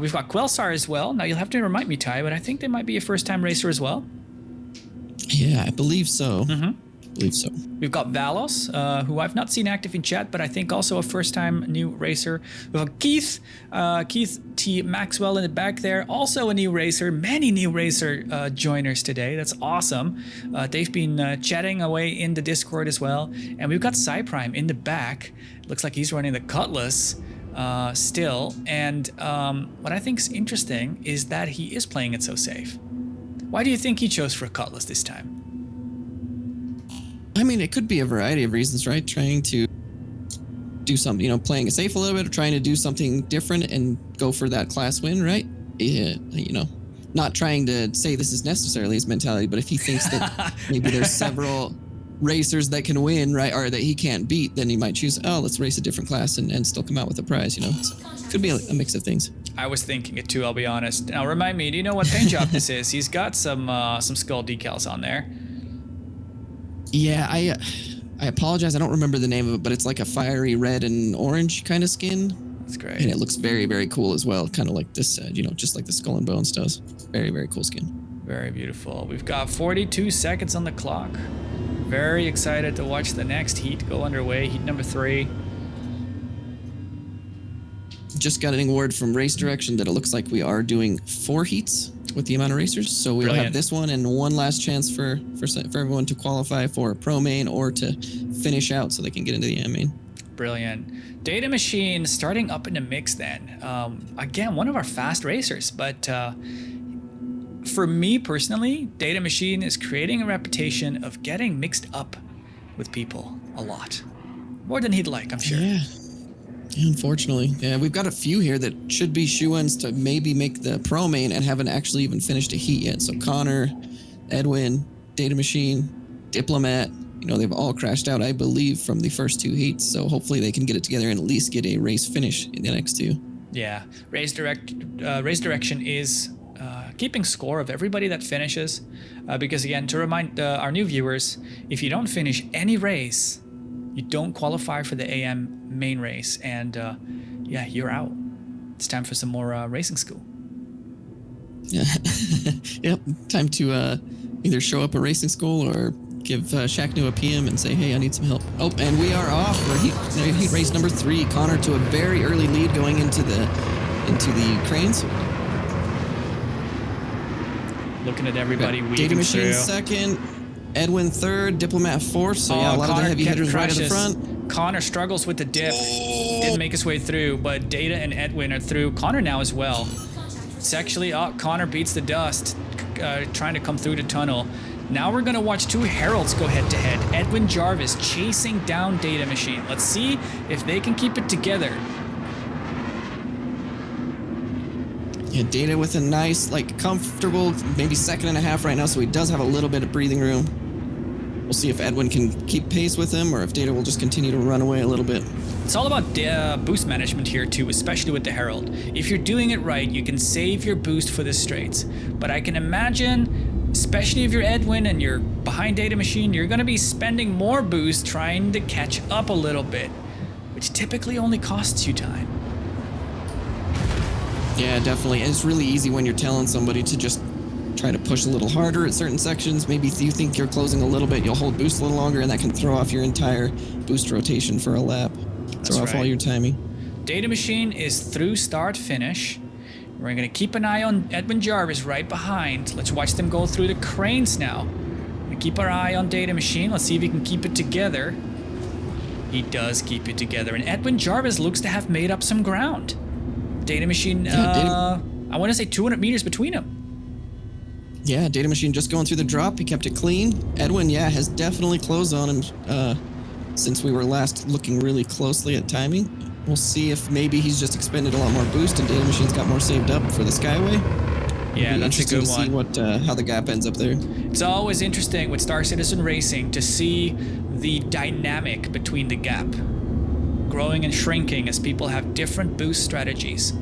We've got Quelsar as well. Now, you'll have to remind me, Ty, but I think they might be a first-time racer as well. Yeah, I believe so. We've got Valos, who I've not seen active in chat, but I think also a first-time new racer. We've got Keith, Keith T. Maxwell in the back there, also a new racer. Many new racer joiners today. That's awesome. They've been chatting away in the Discord as well. And we've got Cyprime in the back. Looks like he's running the Cutlass still. And what I think is interesting is that he is playing it so safe. Why do you think he chose for a Cutlass this time? I mean, it could be a variety of reasons, right? Trying to do something, playing it safe a little bit, or trying to do something different and go for that class win, right? Yeah, not trying to say this is necessarily his mentality, but if he thinks that maybe there's several racers that can win, right, or that he can't beat, then he might choose, let's race a different class and still come out with a prize, So it could be a mix of things. I was thinking it too, I'll be honest. Now, remind me, do you know what paint job this is? He's got some skull decals on there. Yeah, I apologize. I don't remember the name of it, but it's like a fiery red and orange kind of skin. That's great. And it looks very, very cool as well. Kind of like this, just like the Skull and Bones does. Very, very cool skin. Very beautiful. We've got 42 seconds on the clock. Very excited to watch the next heat go underway. Heat number 3. Just got an word from Race Direction that it looks like we are doing 4 heats with the amount of racers. So we'll have this one and one last chance for everyone to qualify for a pro main or to finish out so they can get into the AM main. Brilliant. Data Machine starting up in the mix then. Again, one of our fast racers, but for me personally, Data Machine is creating a reputation of getting mixed up with people a lot. More than he'd like, I'm sure. Yeah. Unfortunately. Yeah, we've got a few here that should be shoe-ins to maybe make the pro main and haven't actually even finished a heat yet. So Connor, Edwin, Data Machine, Diplomat, they've all crashed out, I believe, from the first 2 heats. So hopefully they can get it together and at least get a race finish in the next 2. Yeah, Race Direction is keeping score of everybody that finishes. Because again, to remind our new viewers, if you don't finish any race, you don't qualify for the AM main race, and yeah, you're out. It's time for some more racing school. Yeah. Yep, time to either show up at racing school or give Shaqnu a PM and say, hey, I need some help. Oh, and we are off for heat race number 3. Connor to a very early lead going into the cranes. Looking at everybody weaving Data Machine through. second, Edwin third, Diplomat fourth. So yeah, a lot of the heavy hitters right at the front. Connor struggles with the dip. Didn't make his way through, but Data and Edwin are through. Connor now as well. It's actually, Connor beats the dust, trying to come through the tunnel. Now we're going to watch 2 Heralds go head to head. Edwin Jarvis chasing down Data Machine. Let's see if they can keep it together. Yeah, Data with a nice, comfortable, maybe 2.5 right now, so he does have a little bit of breathing room. We'll see if Edwin can keep pace with him or if Data will just continue to run away a little bit. It's all about boost management here too, especially with the Herald. If you're doing it right, you can save your boost for the straights. But I can imagine, especially if you're Edwin and you're behind Data Machine, you're going to be spending more boost trying to catch up a little bit. which typically only costs you time. Yeah, definitely. And it's really easy when you're telling somebody to just try to push a little harder at certain sections. Maybe if you think you're closing a little bit, you'll hold boost a little longer, and that can throw off your entire boost rotation for a lap. Throw off all your timing. Data machine is through start finish. We're going to keep an eye on Edwin Jarvis right behind. Let's watch them go through the cranes now. We keep our eye on Data Machine. Let's see if he can keep it together. He does keep it together. And Edwin Jarvis looks to have made up some ground. Data Machine, I want to say 200 meters between them. Yeah, Data Machine just going through the drop. He kept it clean. Edwin, has definitely closed on him since we were last looking really closely at timing. We'll see if maybe he's just expended a lot more boost and Data Machine's got more saved up for the Skyway. Yeah, that's a good one. To see how the gap ends up there. It's always interesting with Star Citizen Racing to see the dynamic between the gap, growing and shrinking as people have different boost strategies.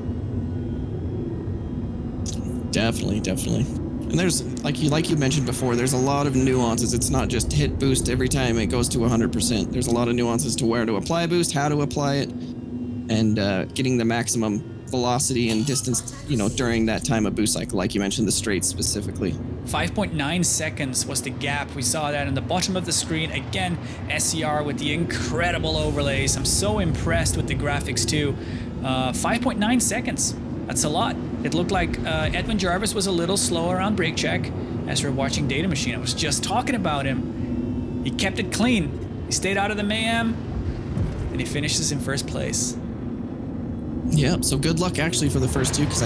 Definitely. And there's, like you mentioned before, there's a lot of nuances. It's not just hit boost every time it goes to 100%. There's a lot of nuances to where to apply boost, how to apply it, and getting the maximum velocity and distance, during that time of boost cycle, like you mentioned, the straight specifically. 5.9 seconds was the gap. We saw that in the bottom of the screen. Again, SCR with the incredible overlays. I'm so impressed with the graphics too. 5.9 seconds. That's a lot. It looked like Edwin Jarvis was a little slower on brake check as we're watching Data Machine. I was just talking about him. He kept it clean. He stayed out of the mayhem, and he finishes in first place. Yeah, so good luck actually for the first two, because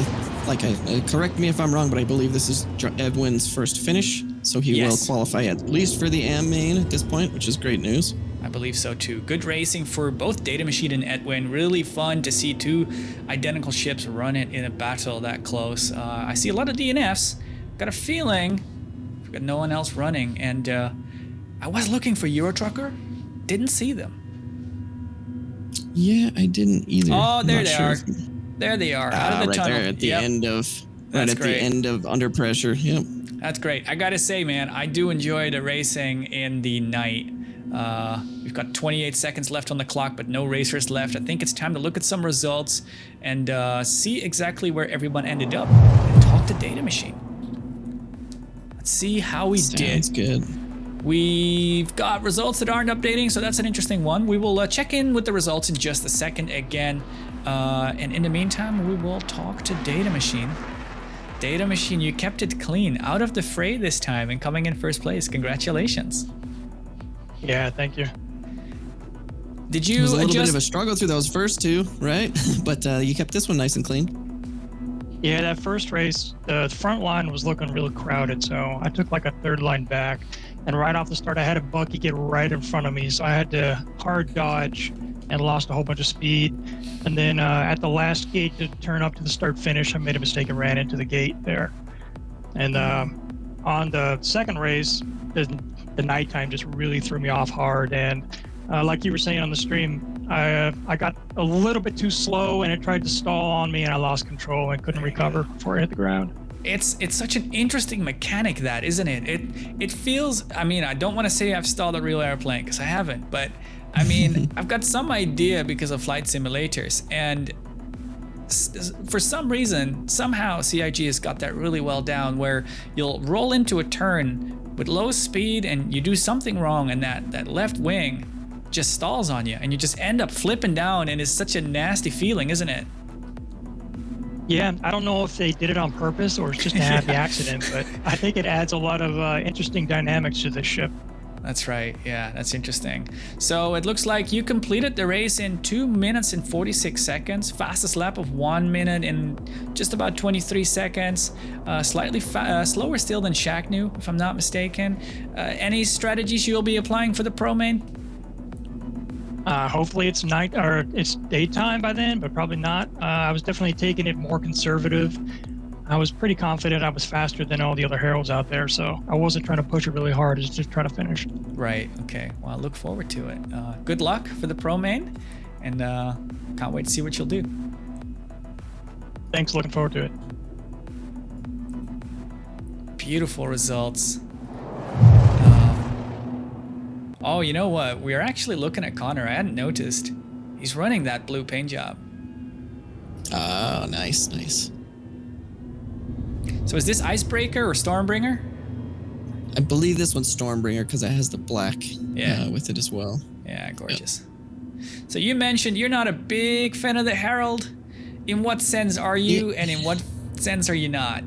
correct me if I'm wrong, but I believe this is Edwin's first finish, so he will qualify at least for the AM main at this point, which is great news. I believe so too. Good racing for both Data Machine and Edwin. Really fun to see two identical ships run it in a battle that close. I see a lot of DNFs. Got a feeling we've got no one else running, and I was looking for Euro Trucker. Didn't see them. Yeah, I didn't either. Oh, there they are. There they are, out of the right tunnel. There at the end of, That's right at the end of Under Pressure. Yep. That's great. I gotta say, man, I do enjoy the racing in the night. We've got 28 seconds left on the clock, but no racers left. I think it's time to look at some results and see exactly where everyone ended up and talk to Data Machine. Let's see how we did. Sounds good. We've got results that aren't updating, so that's an interesting one. We will check in with the results in just a second again. And in the meantime, we will talk to Data Machine. Data Machine, you kept it clean, out of the fray this time and coming in first place. Congratulations. Yeah, thank you. Did you It was a little bit of a struggle through those first two, right? But you kept this one nice and clean. Yeah, that first race, the front line was looking really crowded, so I took like a third line back. And right off the start, I had a Bucky get right in front of me, so I had to hard dodge and lost a whole bunch of speed. And then at the last gate to turn up to the start finish, I made a mistake and ran into the gate there. And on the second race, the nighttime just really threw me off hard. And like you were saying on the stream, I got a little bit too slow and it tried to stall on me and I lost control and couldn't recover before I hit the ground. It's such an interesting mechanic, that, isn't it? It feels, I mean, I don't want to say I've stalled a real airplane because I haven't, but I mean, I've got some idea because of flight simulators, and for some reason, somehow CIG has got that really well down, where you'll roll into a turn with low speed and you do something wrong and that left wing just stalls on you and you just end up flipping down, and it's such a nasty feeling, isn't it? Yeah, I don't know if they did it on purpose or it's just a happy accident, but I think it adds a lot of interesting dynamics to this ship. That's right. Yeah, that's interesting. So it looks like you completed the race in 2 minutes and 46 seconds. Fastest lap of 1 minute in just about 23 seconds. Slightly slower still than Shaqnu, if I'm not mistaken. Any strategies you'll be applying for the Pro Main? Hopefully it's night or it's daytime by then, but probably not. I was definitely taking it more conservative. I was pretty confident I was faster than all the other Heralds out there, so I wasn't trying to push it really hard, just trying to finish. Right, okay. Well, I look forward to it. Good luck for the Pro Main, and can't wait to see what you'll do. Thanks, looking forward to it. Beautiful results. Oh, you know what? We are actually looking at Connor. I hadn't noticed. He's running that blue paint job. Oh, nice, nice. So is this Icebreaker or Stormbringer? I believe this one's Stormbringer because it has the black with it as well. Yeah, gorgeous. So you mentioned you're not a big fan of the Herald. In what sense are you, and in what sense are you not?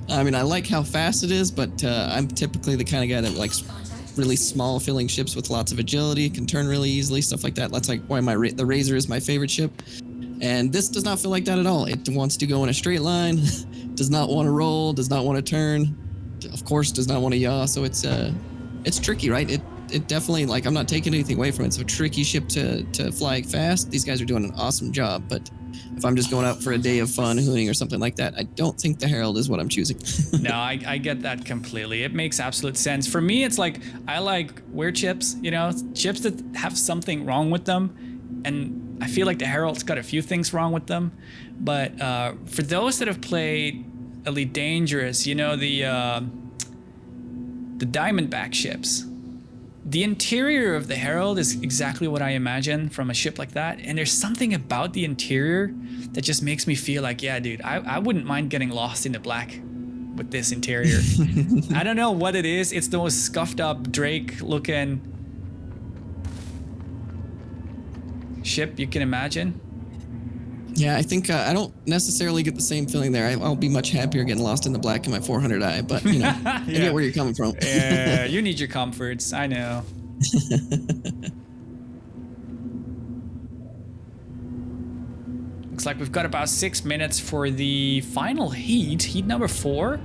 I mean, I like how fast it is, but I'm typically the kind of guy that likes really small filling ships with lots of agility, can turn really easily, stuff like that. That's like why the Razor is my favorite ship. And this does not feel like that at all. It wants to go in a straight line, does not want to roll, does not want to turn, of course does not want to yaw. So it's tricky, right? It definitely, like, I'm not taking anything away from it. It's a tricky ship to fly fast. These guys are doing an awesome job, but if I'm just going out for a day of fun hooning or something like that, I don't think the Herald is what I'm choosing. No, I get that completely. It makes absolute sense. For me, it's like, I like weird chips, you know, chips that have something wrong with them. And I feel like the Herald's got a few things wrong with them. But for those that have played Elite Dangerous, you know, the Diamondback ships, the interior of the Herald is exactly what I imagine from a ship like that. And there's something about the interior that just makes me feel like, yeah, dude, I wouldn't mind getting lost in the black with this interior. I don't know what it is. It's the most scuffed up Drake looking ship you can imagine. Yeah, I think I don't necessarily get the same feeling there. I'll be much happier getting lost in the black in my 400i, but you know, I get where you're coming from. Yeah, you need your comforts. I know. Looks like we've got about 6 minutes for the final heat number 4.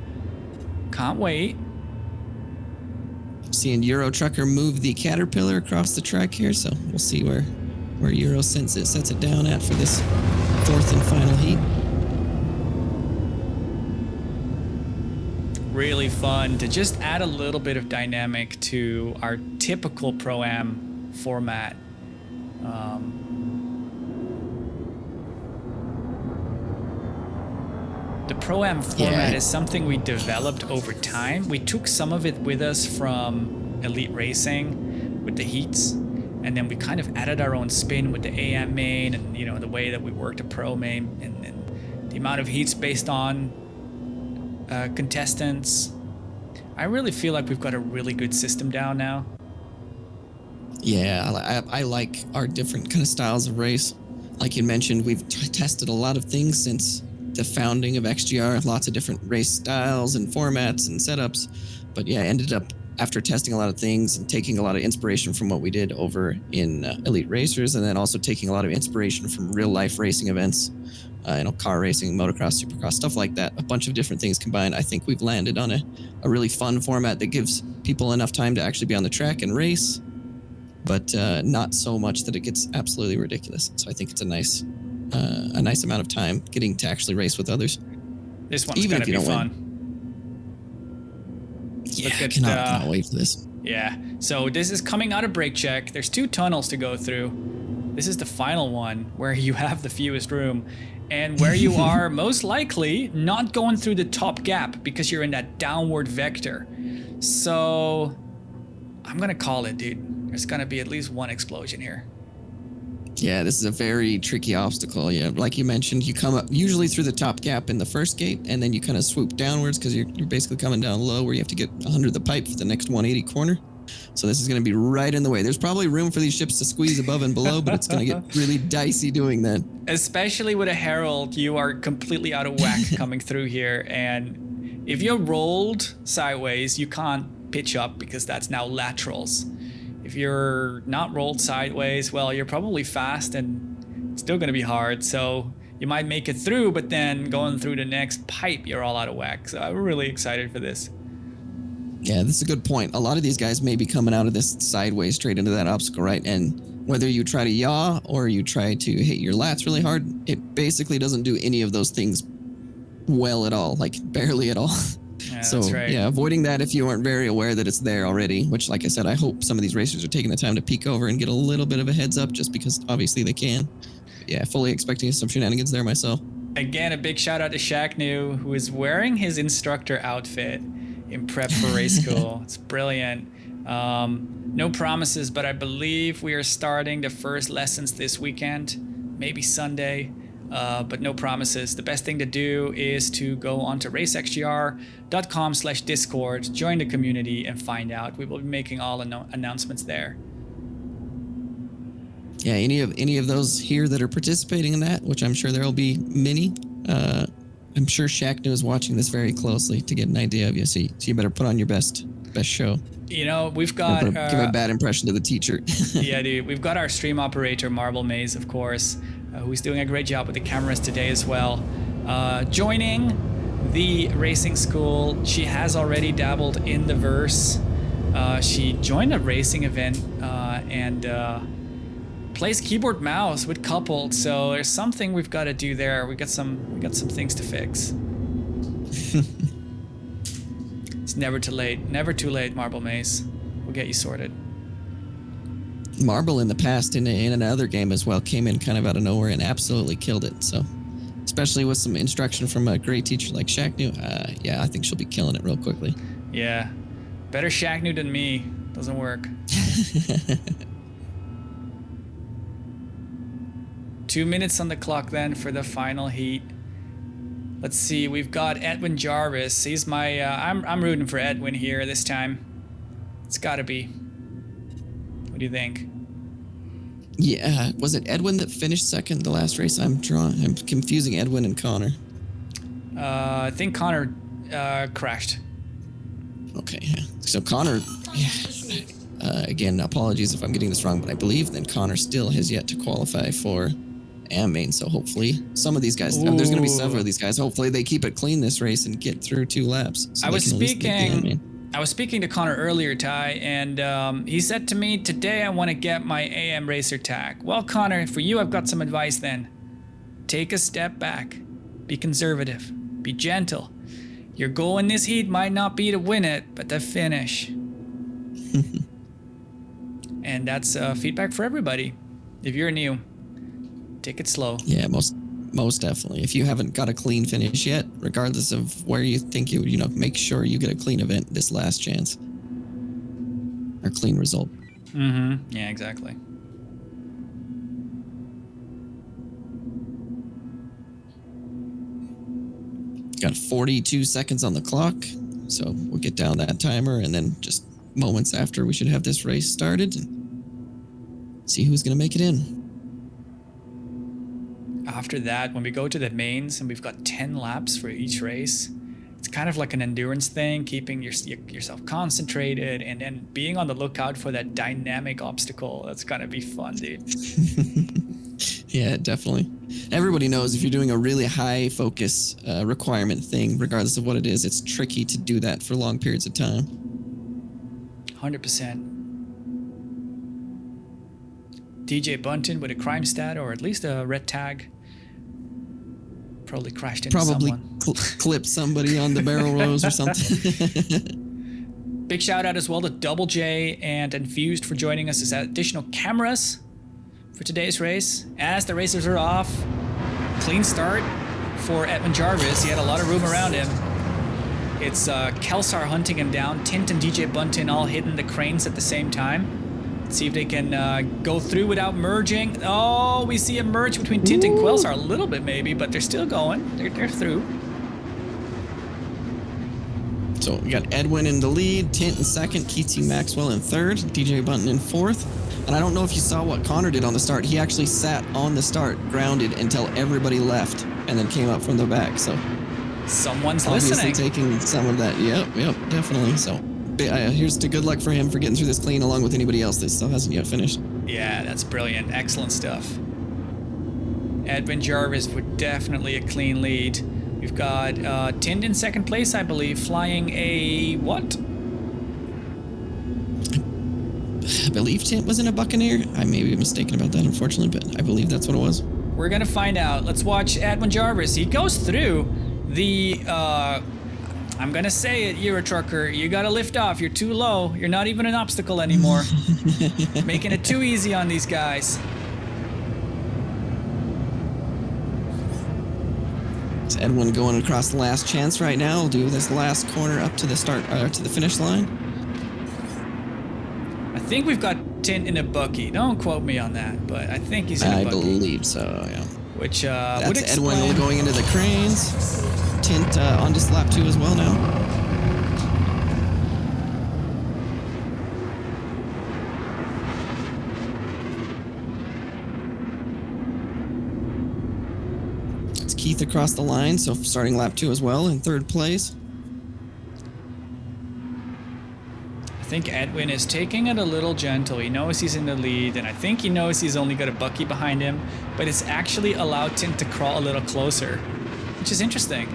Can't wait. Seeing Euro Trucker move the Caterpillar across the track here, so we'll see where Euro sets it down at for this 4th and final heat. Really fun to just add a little bit of dynamic to our typical Pro-Am format. The Pro-Am format is something we developed over time. We took some of it with us from Elite Racing with the heats, and then we kind of added our own spin with the AM main and, you know, the way that we worked a Pro main and the amount of heats based on contestants. I really feel like we've got a really good system down now. Yeah, I like our different kind of styles of race. Like you mentioned, we've tested a lot of things since the founding of XGR, lots of different race styles and formats and setups. But yeah, ended up after testing a lot of things and taking a lot of inspiration from what we did over in Elite Racers, and then also taking a lot of inspiration from real life racing events, you know, car racing, motocross, supercross, stuff like that. A bunch of different things combined. I think we've landed on a really fun format that gives people enough time to actually be on the track and race, but not so much that it gets absolutely ridiculous. So I think it's a nice amount of time getting to actually race with others. This one's going to be fun. Yeah, I cannot wait for this. Yeah, so this is coming out of brake check. There's 2 tunnels to go through. This is the final one where you have the fewest room and where you are most likely not going through the top gap because you're in that downward vector. So I'm going to call it, dude. There's going to be at least one explosion here. Yeah, this is a very tricky obstacle. Yeah, like you mentioned, you come up usually through the top gap in the first gate, and then you kind of swoop downwards because you're basically coming down low where you have to get under the pipe for the next 180 corner. So this is going to be right in the way. There's probably room for these ships to squeeze above and below, but it's going to get really dicey doing that. Especially with a Herald, you are completely out of whack coming through here. And if you're rolled sideways, you can't pitch up because that's now laterals. If you're not rolled sideways, well, you're probably fast and it's still going to be hard. So you might make it through, but then going through the next pipe, you're all out of whack. So I'm really excited for this. Yeah, this is a good point. A lot of these guys may be coming out of this sideways straight into that obstacle, right? And whether you try to yaw or you try to hit your lats really hard, it basically doesn't do any of those things well at all, like barely at all. Yeah, so, that's right. Yeah, avoiding that if you aren't very aware that it's there already, which, like I said, I hope some of these racers are taking the time to peek over and get a little bit of a heads up just because obviously they can. Yeah, fully expecting some shenanigans there myself. Again, a big shout out to Shaq New, who is wearing his instructor outfit in prep for race school. It's brilliant. No promises, but I believe we are starting the first lessons this weekend, maybe Sunday, but no promises. The best thing to do is to go onto racexgr.com/discord, join the community, and find out. We will be making all announcements there. Yeah, any of those here that are participating in that, which I'm sure there will be many. I'm sure Shaqnu is watching this very closely to get an idea of you. So you better put on your best show. You know, we've got... give a bad impression to the teacher. Yeah, dude. We've got our stream operator, Marble Maze, of course, who's doing a great job with the cameras today as well. Joining the racing school. She has already dabbled in the verse. She joined a racing event and plays keyboard mouse with coupled. So there's something we've got to do there. We got some things to fix. It's never too late. Never too late, Marble Maze. We'll get you sorted. Marble in the past in another game as well came in kind of out of nowhere and absolutely killed it. So, especially with some instruction from a great teacher like Shaqnu, yeah, I think she'll be killing it real quickly. Yeah, better Shaqnu than me. Doesn't work. 2 minutes on the clock then for the final heat. Let's see, we've got Edwin Jarvis. He's my, I'm rooting for Edwin here this time. It's gotta be. What do you think? Yeah, was it Edwin that finished second the last race? I'm confusing Edwin and Connor. I think Connor crashed. Okay, yeah. So Connor, yeah. Again, apologies if I'm getting this wrong, but I believe that Connor still has yet to qualify for main. So hopefully some of these guys, there's going to be several of these guys. Hopefully they keep it clean this race and get through 2 laps. So I was speaking to Connor earlier, Ty, and he said to me, today I want to get my AM Racer tag. Well, Connor, for you, I've got some advice then. Take a step back. Be conservative. Be gentle. Your goal in this heat might not be to win it, but to finish. And that's feedback for everybody. If you're new, take it slow. Yeah, most definitely. If you haven't got a clean finish yet, regardless of where you think you know, make sure you get a clean event this last chance. Or clean result. Mm-hmm. Yeah, exactly. Got 42 seconds on the clock. So we'll get down that timer and then just moments after we should have this race started and see who's going to make it in. After that, when we go to the mains and we've got 10 laps for each race, it's kind of like an endurance thing, keeping yourself concentrated and then being on the lookout for that dynamic obstacle. That's gonna be fun, dude. Yeah, definitely. Everybody knows if you're doing a really high focus requirement thing, regardless of what it is, it's tricky to do that for long periods of time. 100%. DJ Bunton with a crime stat or at least a red tag. Probably crashed into someone. Clipped somebody on the barrel rows or something. Big shout out as well to Double J and Infused for joining us as additional cameras for today's race. As the racers are off, clean start for Edwin Jarvis. He had a lot of room around him. It's Kelsar hunting him down. Tint and DJ Bunton all hitting the cranes at the same time. Let's see if they can go through without merging. Oh, we see a merge between Tint and Kelsar a little bit maybe, but they're still going. They're through. So we got Edwin in the lead, Tint in second, Keatsy Maxwell in third, DJ Bunton in fourth. And I don't know if you saw what Connor did on the start. He actually sat on the start, grounded until everybody left, and then came up from the back. So someone's obviously listening. Taking some of that. Yep, definitely. So here's to good luck for him for getting through this clean, along with anybody else that still hasn't yet finished. Yeah, that's brilliant. Excellent stuff. Edwin Jarvis with definitely a clean lead. We've got Tind in second place, I believe, flying a what? I believe Tint was in a Buccaneer. I may be mistaken about that, unfortunately, but I believe that's what it was. We're going to find out. Let's watch Edwin Jarvis. He goes through the... I'm gonna say it, you're a trucker. You gotta lift off. You're too low. You're not even an obstacle anymore. Making it too easy on these guys. It's Edwin going across the last chance right now. We'll do this last corner up to the start, to the finish line. think we've got Tint in a bucky. Don't quote me on that, but I think he's in a I bucky. believe so, yeah. Which would That's explain... Edwin going into the cranes. Tint onto slap 2 as well now. It's Keith across the line, so starting lap 2 as well in 3rd place. I think Edwin is taking it a little gentle. He knows he's in the lead, and I think he knows he's only got a bucky behind him, but it's actually allowed Tint to crawl a little closer, which is interesting.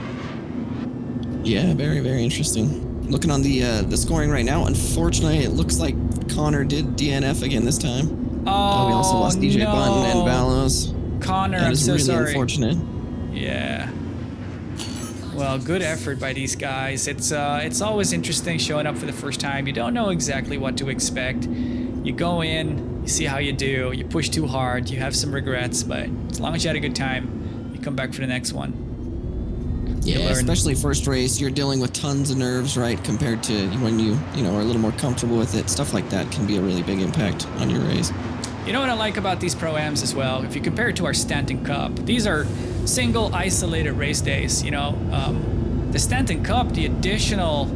Yeah, very, very interesting. Looking on the scoring right now, unfortunately, it looks like Connor did DNF again this time. Oh, we also lost DJ no. Button and Valos. Connor, That I'm is so really sorry. unfortunate. Yeah. Well, good effort by these guys. It's always interesting showing up for the first time. You don't know exactly what to expect. You go in, you see how you do, you push too hard, you have some regrets, but as long as you had a good time, you come back for the next one. You Yeah, learn. especially first race, you're dealing with tons of nerves, right? Compared to when you know, are a little more comfortable with it. Stuff like that can be a really big impact on your race. You know what I like about these Pro-Ams as well? If you compare it to our Stanton Cup, these are single isolated race days, you know. The Stanton Cup, the additional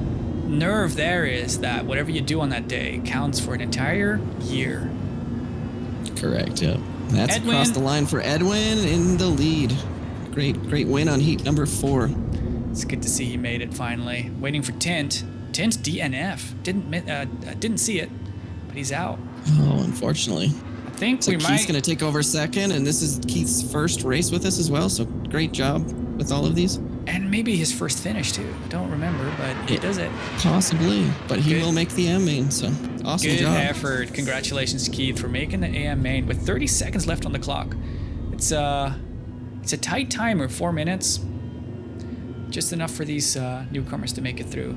nerve there is that whatever you do on that day counts for an entire year. Correct, yeah. That's Edwin. across the line for Edwin in the lead. Great win on heat number 4. It's good to see he made it finally. Waiting for Tint. Tint DNF. Didn't see it, but he's out. Oh, unfortunately. I think So we Keith's might. going to take over second, and this is Keith's first race with us as well, so great job with all of these. And maybe his first finish too. I don't remember, but he does it. Possibly, but he Good. will make the AM main, so awesome Good job. effort. Congratulations to Keith for making the AM main with 30 seconds left on the clock. It's a tight timer, 4 minutes. Just enough for these newcomers to make it through.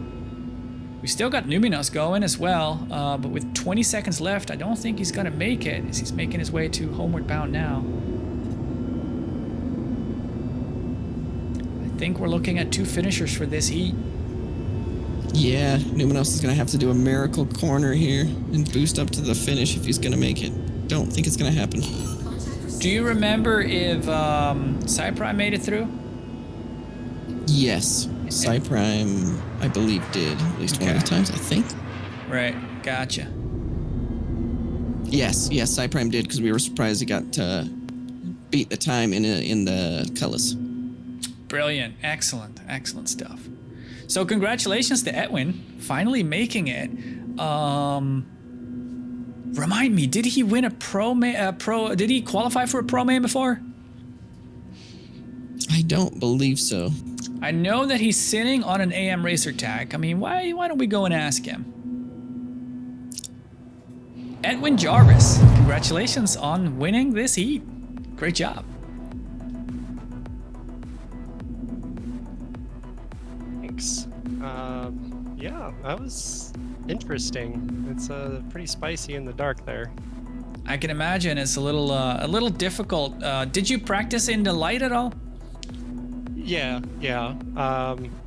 We still got Numinos going as well, but with 20 seconds left, I don't think he's gonna make it as he's making his way to homeward bound now. I think we're looking at 2 finishers for this heat. Yeah, Numinos is going to have to do a miracle corner here and boost up to the finish if he's going to make it. Don't think it's going to happen. Do you remember if Cyprime made it through? Yes, Cyprime, I believe, did at least one of the times, I think. Right, gotcha. Yes, Cyprime did because we were surprised he got to beat the time in the Cullis. Brilliant, excellent stuff. So congratulations to Edwin, finally making it. Remind me, did he win a did he qualify for a pro main before? I don't believe so. I know that he's sitting on an AM Racer tag. I mean, why don't we go and ask him? Edwin Jarvis, congratulations on winning this heat. Great job. Thanks. Yeah, that was interesting. It's pretty spicy in the dark there. I can imagine it's a little difficult. Did you practice in the light at all? Yeah.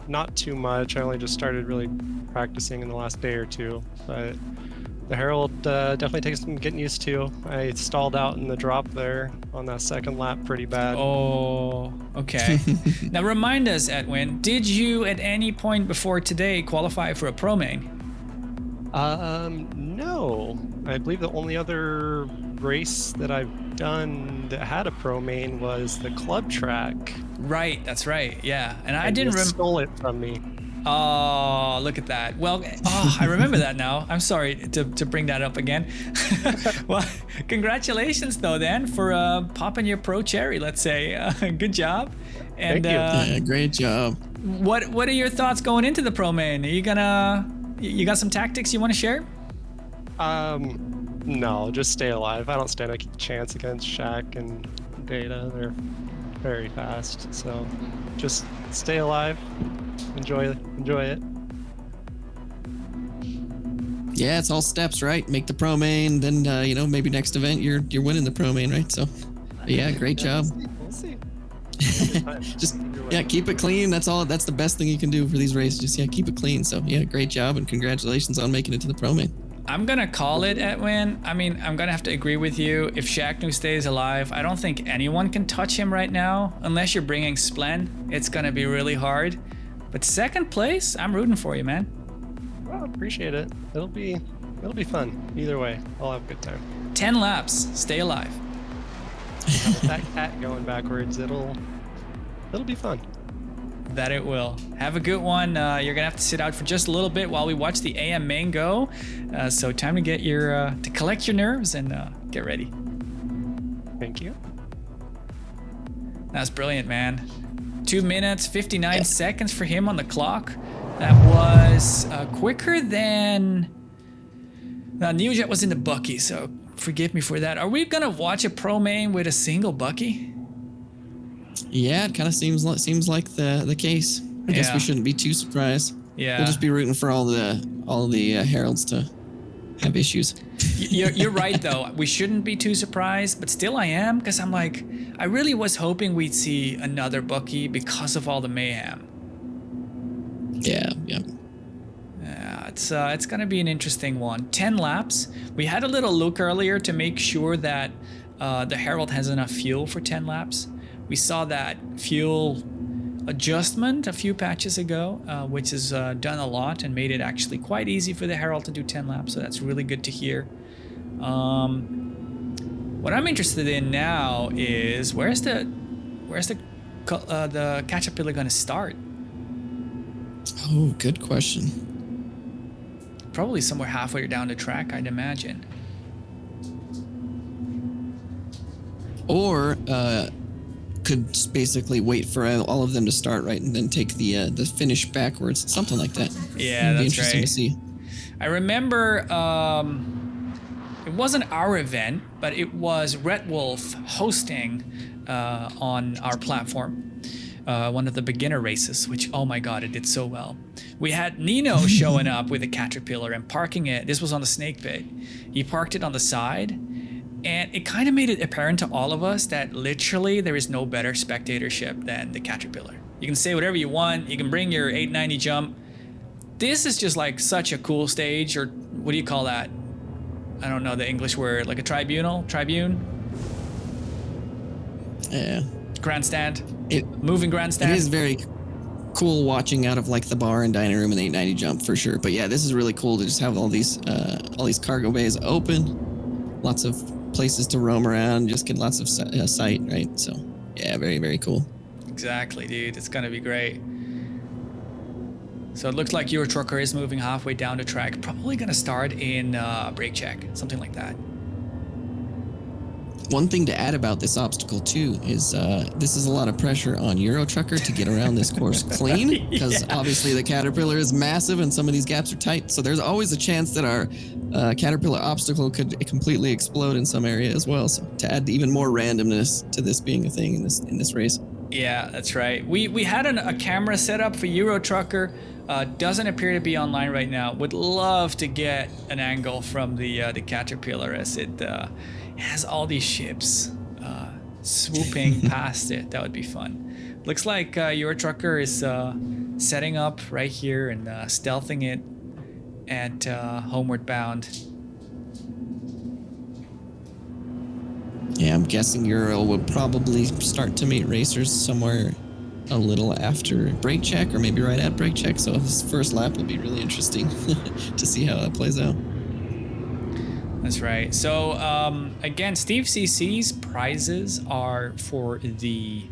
Not too much. I only just started really practicing in the last day or two, but the Herald definitely takes some getting used to. I stalled out in the drop there on that second lap pretty bad. Oh, okay. Now remind us, Edwin, did you at any point before today qualify for a pro main? No. I believe the only other race that I've done that had a pro main was the club track. Right, that's right. Yeah, and I And didn't you stole it from me. Oh, look at that. Well, I remember that now. I'm sorry to bring that up again. Well, congratulations though, then, for popping your pro cherry, let's say. Good job. And Thank you. Yeah, great job. what are your thoughts going into the pro main? Are you you got some tactics you want to share? No, just stay alive. I don't stand a chance against Shaq and Data. They're very fast, so just stay alive. Enjoy it. Yeah, it's all steps, right? Make the pro main, then maybe next event you're winning the pro main, right? So, yeah, great job. We'll see. Just keep it clean. That's all. That's the best thing you can do for these races. Just keep it clean. So yeah, great job and congratulations on making it to the pro main. I'm gonna call it, Edwin. I mean, I'm gonna have to agree with you. If Shaqnu stays alive, I don't think anyone can touch him right now, unless you're bringing Splen. It's gonna be really hard. But second place, I'm rooting for you, man. Well, appreciate it. It'll be fun. Either way, I'll have a good time. 10 laps, stay alive. With that cat going backwards, it'll be fun. That it will. Have a good one. You're gonna have to sit out for just a little bit while we watch the AM main go. So time to get your to collect your nerves and get ready. Thank you. That's brilliant, man. 2 minutes 59 seconds for him on the clock. That was quicker than. Now Neojet was in the Bucky, so forgive me for that. Are we gonna watch a pro main with a single Bucky? Yeah, it kind of seems like the case. I guess Yeah. we shouldn't be too surprised. Yeah. We'll just be rooting for all the heralds to have issues. You're right though. We shouldn't be too surprised, but still I am, because I'm like, I really was hoping we'd see another Bucky because of all the mayhem. Yeah. Yeah, it's gonna be an interesting one. 10 laps. We had a little look earlier to make sure that the Herald has enough fuel for 10 laps. We saw that fuel adjustment a few patches ago, which has done a lot and made it actually quite easy for the Herald to do 10 laps. So that's really good to hear. What I'm interested in now is where's the Caterpillar gonna start? Oh, good question. Probably somewhere halfway down the track, I'd imagine. Or could just basically wait for all of them to start right and then take the finish backwards, something like that. Yeah, It'd be that's interesting right. to see. I remember it wasn't our event, but it was Red Wolf hosting on our platform. One of the beginner races, which, oh my god, it did so well. We had Nino showing up with a Caterpillar and parking it. This was on the snake pit. He parked it on the side, and it kind of made it apparent to all of us that literally there is no better spectatorship than the Caterpillar. You can say whatever you want. You can bring your 890 jump. This is just like such a cool stage, or what do you call that? I don't know the English word, like a tribune? Yeah. Grandstand? It Moving grandstand? is very cool watching out of like the bar and dining room and 890 jump for sure. But yeah, this is really cool to just have all these cargo bays open, lots of places to roam around, just get lots of sight, right? So yeah, very, very cool. Exactly, dude. It's gonna be great. So it looks like your trucker is moving halfway down the track. Probably gonna start in brake check, something like that. One thing to add about this obstacle too is this is a lot of pressure on Euro Trucker to get around this course clean, because obviously the Caterpillar is massive and some of these gaps are tight. So there's always a chance that our Caterpillar obstacle could completely explode in some area as well. So to add even more randomness to this being a thing in this race. Yeah, that's right. We had a camera set up for Euro Trucker. Doesn't appear to be online right now. Would love to get an angle from the Caterpillar as it has all these ships swooping past it. That would be fun. Looks like Euro Trucker is setting up right here and stealthing it at Homeward Bound. Yeah, I'm guessing Euro would probably start to meet racers somewhere a little after brake check, or maybe right at brake check. So this first lap will be really interesting to see how that plays out. That's right. So again, Steve CC's prizes are for the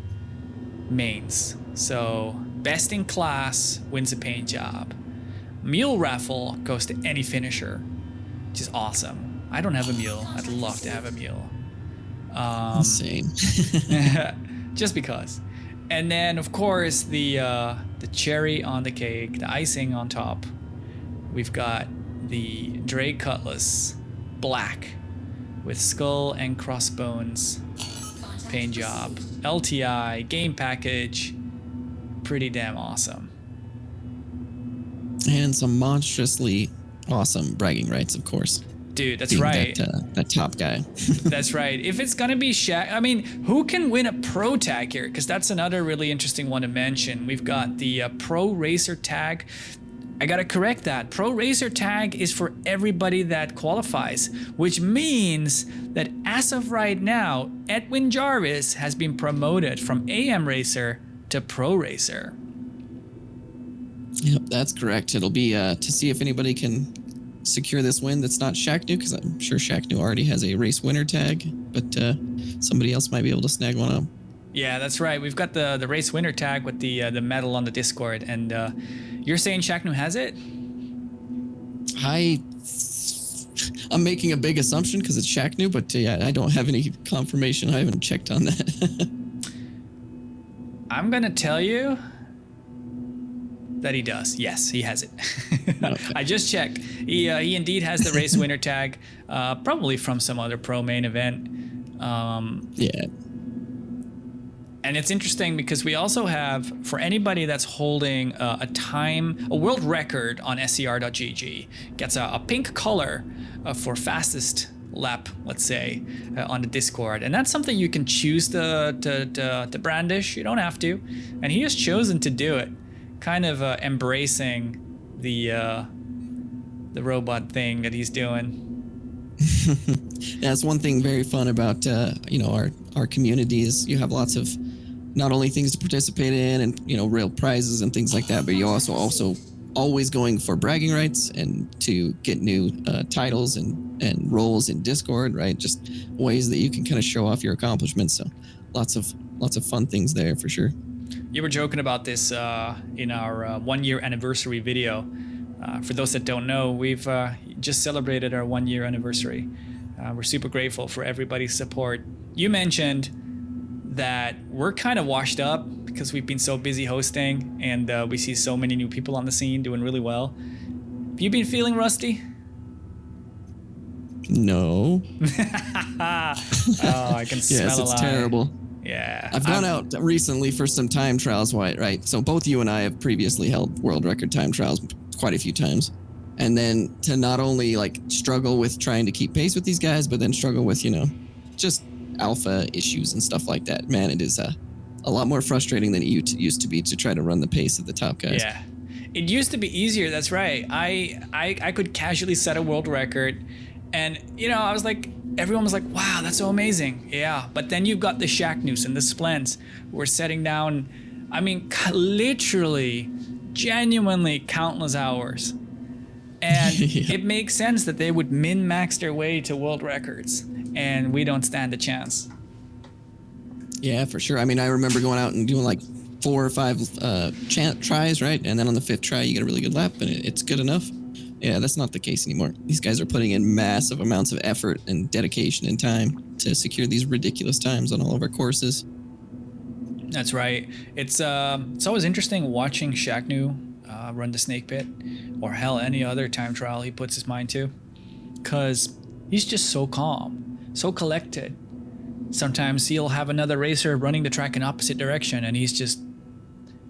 mains. So best in class wins a paint job. Mule raffle goes to any finisher, which is awesome. I don't have a mule. I'd love to have a mule. Insane. Just because. And then of course the cherry on the cake, the icing on top. We've got the Dre Cutlass black with skull and crossbones paint job. LTI game package. Pretty damn awesome. And some monstrously awesome bragging rights, of course. Dude, that's Being right. That top guy. That's right. If it's gonna be Shaq, I mean, who can win a pro tag here? Because that's another really interesting one to mention. We've got the pro racer tag. I gotta correct that. Pro Racer tag is for everybody that qualifies, which means that as of right now, Edwin Jarvis has been promoted from AM Racer to Pro Racer. Yep, that's correct. It'll be to see if anybody can secure this win that's not Shacknu, because I'm sure Shacknu already has a race winner tag, but somebody else might be able to snag one up. Yeah, that's right. We've got the race winner tag with the medal on the Discord, and you're saying Shacknu has it? I'm making a big assumption because it's Shacknu, but yeah, I don't have any confirmation. I haven't checked on that. I'm gonna tell you that he does. Yes, he has it. Okay. I just checked. He indeed has the race winner tag, probably from some other pro main event. Yeah. And it's interesting because we also have, for anybody that's holding a world record on scr.gg, gets a pink color for fastest lap, let's say, on the Discord. And that's something you can choose to brandish. You don't have to. And he has chosen to do it, kind of embracing the robot thing that he's doing. That's one thing very fun about our community is you have lots of not only things to participate in and real prizes and things like that, but you also always going for bragging rights and to get new titles and roles in Discord, right? Just ways that you can kind of show off your accomplishments. So lots of fun things there for sure. You were joking about this in our 1 year anniversary video. For those that don't know, we've just celebrated our 1 year anniversary. We're super grateful for everybody's support. You mentioned that we're kind of washed up because we've been so busy hosting and we see so many new people on the scene doing really well. Have you been feeling rusty? No. Oh, I can smell yes, a it's lie. terrible. Yeah. I've gone out recently for some time trials, right? So both you and I have previously held world record time trials quite a few times. And then to not only struggle with trying to keep pace with these guys, but then struggle with, just alpha issues and stuff like that. Man, it is a lot more frustrating than it used to be to try to run the pace of the top guys. Yeah. It used to be easier, that's right. I could casually set a world record and, I was like, everyone was like, wow, that's so amazing. Yeah, but then you've got the Shacknus and the Splents who are setting down, literally, genuinely countless hours. And Yeah. It makes sense that they would min-max their way to world records, and we don't stand a chance. Yeah, for sure. I remember going out and doing 4 or 5 tries, right? And then on the 5th try, you get a really good lap, and it's good enough. Yeah, that's not the case anymore. These guys are putting in massive amounts of effort and dedication and time to secure these ridiculous times on all of our courses. That's right. It's always interesting watching Shacknu run the Snake Pit, or hell, any other time trial he puts his mind to, because he's just so calm, so collected. Sometimes he'll have another racer running the track in opposite direction, and he's just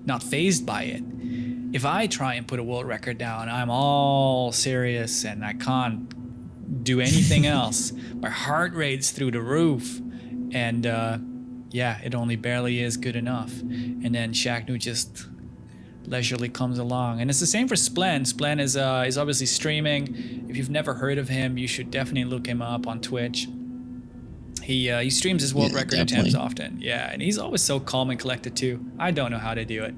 not fazed by it. If I try and put a world record down, I'm all serious and I can't do anything else. My heart rate's through the roof, and it only barely is good enough. And then Shacknu just leisurely comes along, and it's the same for Splen. Splen is obviously streaming. If you've never heard of him, you should definitely look him up on Twitch. He streams his world record attempts often. Yeah, and he's always so calm and collected too. I don't know how to do it.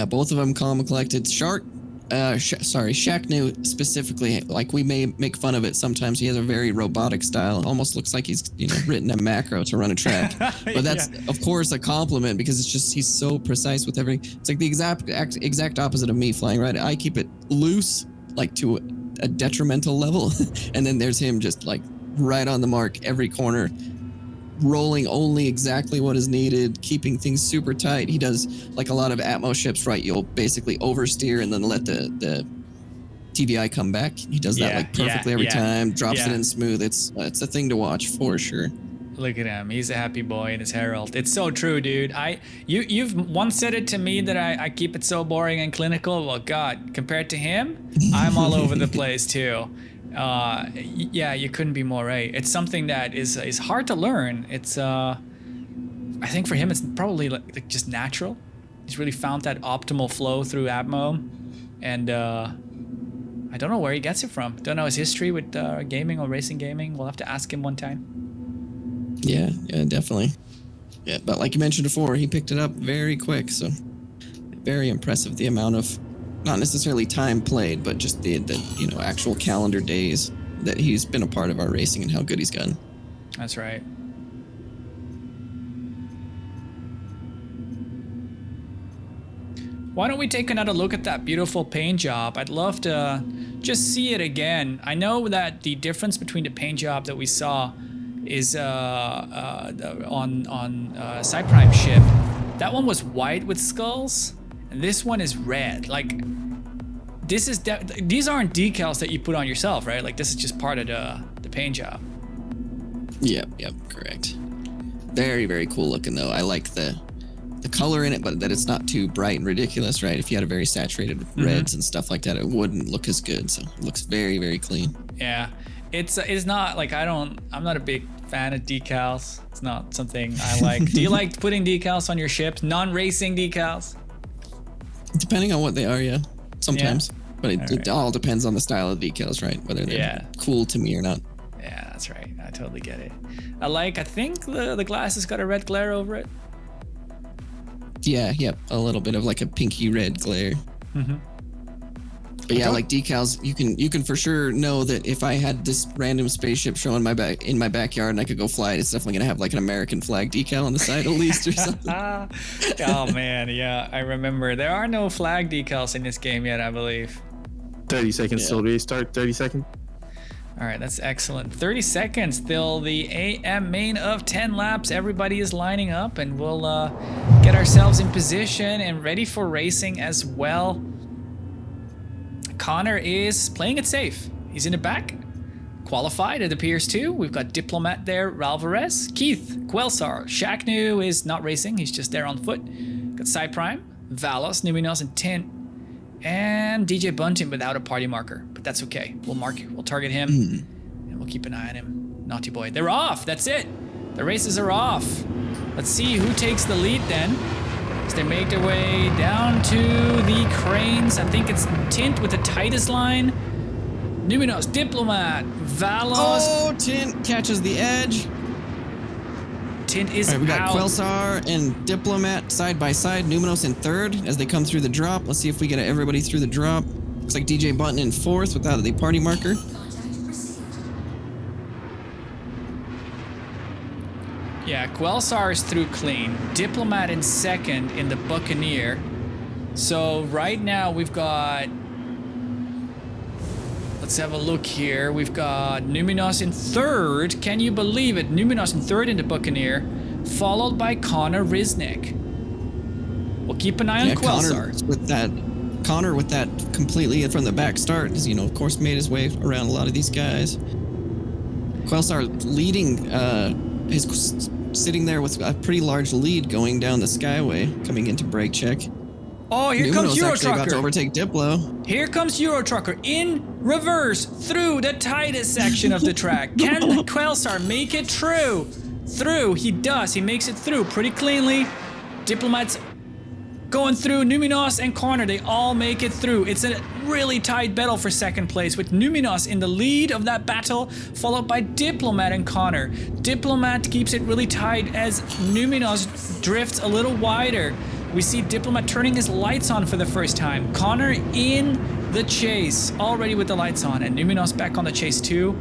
Both of them calm and collected. Shacknu specifically, we may make fun of it sometimes. He has a very robotic style. It almost looks like he's written a macro to run a track. But that's of course a compliment, because it's just he's so precise with everything. It's like the exact opposite of me flying, right? I keep it loose, to a detrimental level, and then there's him just right on the mark every corner, rolling only exactly what is needed, keeping things super tight. He does a lot of Atmo ships, right? You'll basically oversteer and then let the TVI come back. He does that perfectly every time, drops it in smooth. It's a thing to watch for sure. Look at him. He's a happy boy in his Herald. It's so true, dude. You've once said it to me that I keep it so boring and clinical. Well, God, compared to him, I'm all over the place too. You couldn't be more right. It's something that is hard to learn. It's I think for him it's probably just natural. He's really found that optimal flow through Atmo, And I don't know where he gets it from. Don't know his history with gaming or racing gaming. We'll have to ask him one time. Yeah, definitely. Yeah, but like you mentioned before, he picked it up very quick, so very impressive the amount of, not necessarily time played, but just the actual calendar days that he's been a part of our racing and how good he's gotten. That's right. Why don't we take another look at that beautiful paint job? I'd love to just see it again. I know that the difference between the paint job that we saw is on Cyprime ship. That one was white with skulls, and this one is red. Like, this is these aren't decals that you put on yourself, right? Like, this is just part of the paint job. Yep, correct. Very, very cool looking though. I like the color in it, but that it's not too bright and ridiculous, right? If you had a very saturated reds and stuff like that, it wouldn't look as good. So it looks very, very clean. Yeah, it's not like I'm not a big fan of decals. It's not something I like. Do you like putting decals on your ships? Non-racing decals? Depending on what they are, yeah. Sometimes. Yeah. But it all depends on the style of decals, right? Whether they're cool to me or not. Yeah, that's right. I totally get it. I think the glass has got a red glare over it. Yeah, a little bit of like a pinky red glare. But yeah, like decals, you can for sure know that if I had this random spaceship showing in my backyard and I could go fly it, it's definitely gonna have like an American flag decal on the side at least or something. Oh man, yeah, I remember. There are no flag decals in this game yet, I believe. 30 seconds till restart. 30 seconds. All right, that's excellent. 30 seconds till the AM main of 10 laps. Everybody is lining up, and we'll get ourselves in position and ready for racing as well. Connor is playing it safe. He's in the back. Qualified, it appears too. We've got Diplomat there, Ralvarez, Keith, Quelsar. Shaqnu is not racing. He's just there on foot. Got Cyprime, Valos, Numinos, and Tint. And DJ Bunting without a party marker, but that's okay. We'll target him, and we'll keep an eye on him. Naughty boy. They're off. That's it. The races are off. Let's see who takes the lead then. As they make their way down to the cranes. I think it's Tint with the tightest line. Numinos, Diplomat, Valos. Oh, Tint catches the edge. Tint is we got out. Quelsar and Diplomat side by side. Numinos in third as they come through the drop. Let's see if we get everybody through the drop. Looks like DJ Button in fourth without the party marker. Yeah, Quelsar is through clean. Diplomat in second in the Buccaneer. So right now we've got... Let's have a look here. We've got Numinos in third. Can you believe it? Numinos in third in the Buccaneer, followed by Connor Riznik. We'll keep an eye on Quelsar. Connor with that completely from the back start has, of course, made his way around a lot of these guys. Quelsar leading, is sitting there with a pretty large lead going down the Skyway, coming into brake check. Oh, here comes Euro Trucker. About to overtake Diplo. Here comes Euro Trucker in reverse through the tightest section of the track. Can Quelsar make it through? He does. He makes it through pretty cleanly. Diplomat's going through. Numinos and Connor, they all make it through. It's a really tight battle for second place with Numinos in the lead of that battle, followed by Diplomat and Connor. Diplomat keeps it really tight as Numinos drifts a little wider. We see Diplomat turning his lights on for the first time. Connor in the chase, already with the lights on, and Numinos back on the chase too,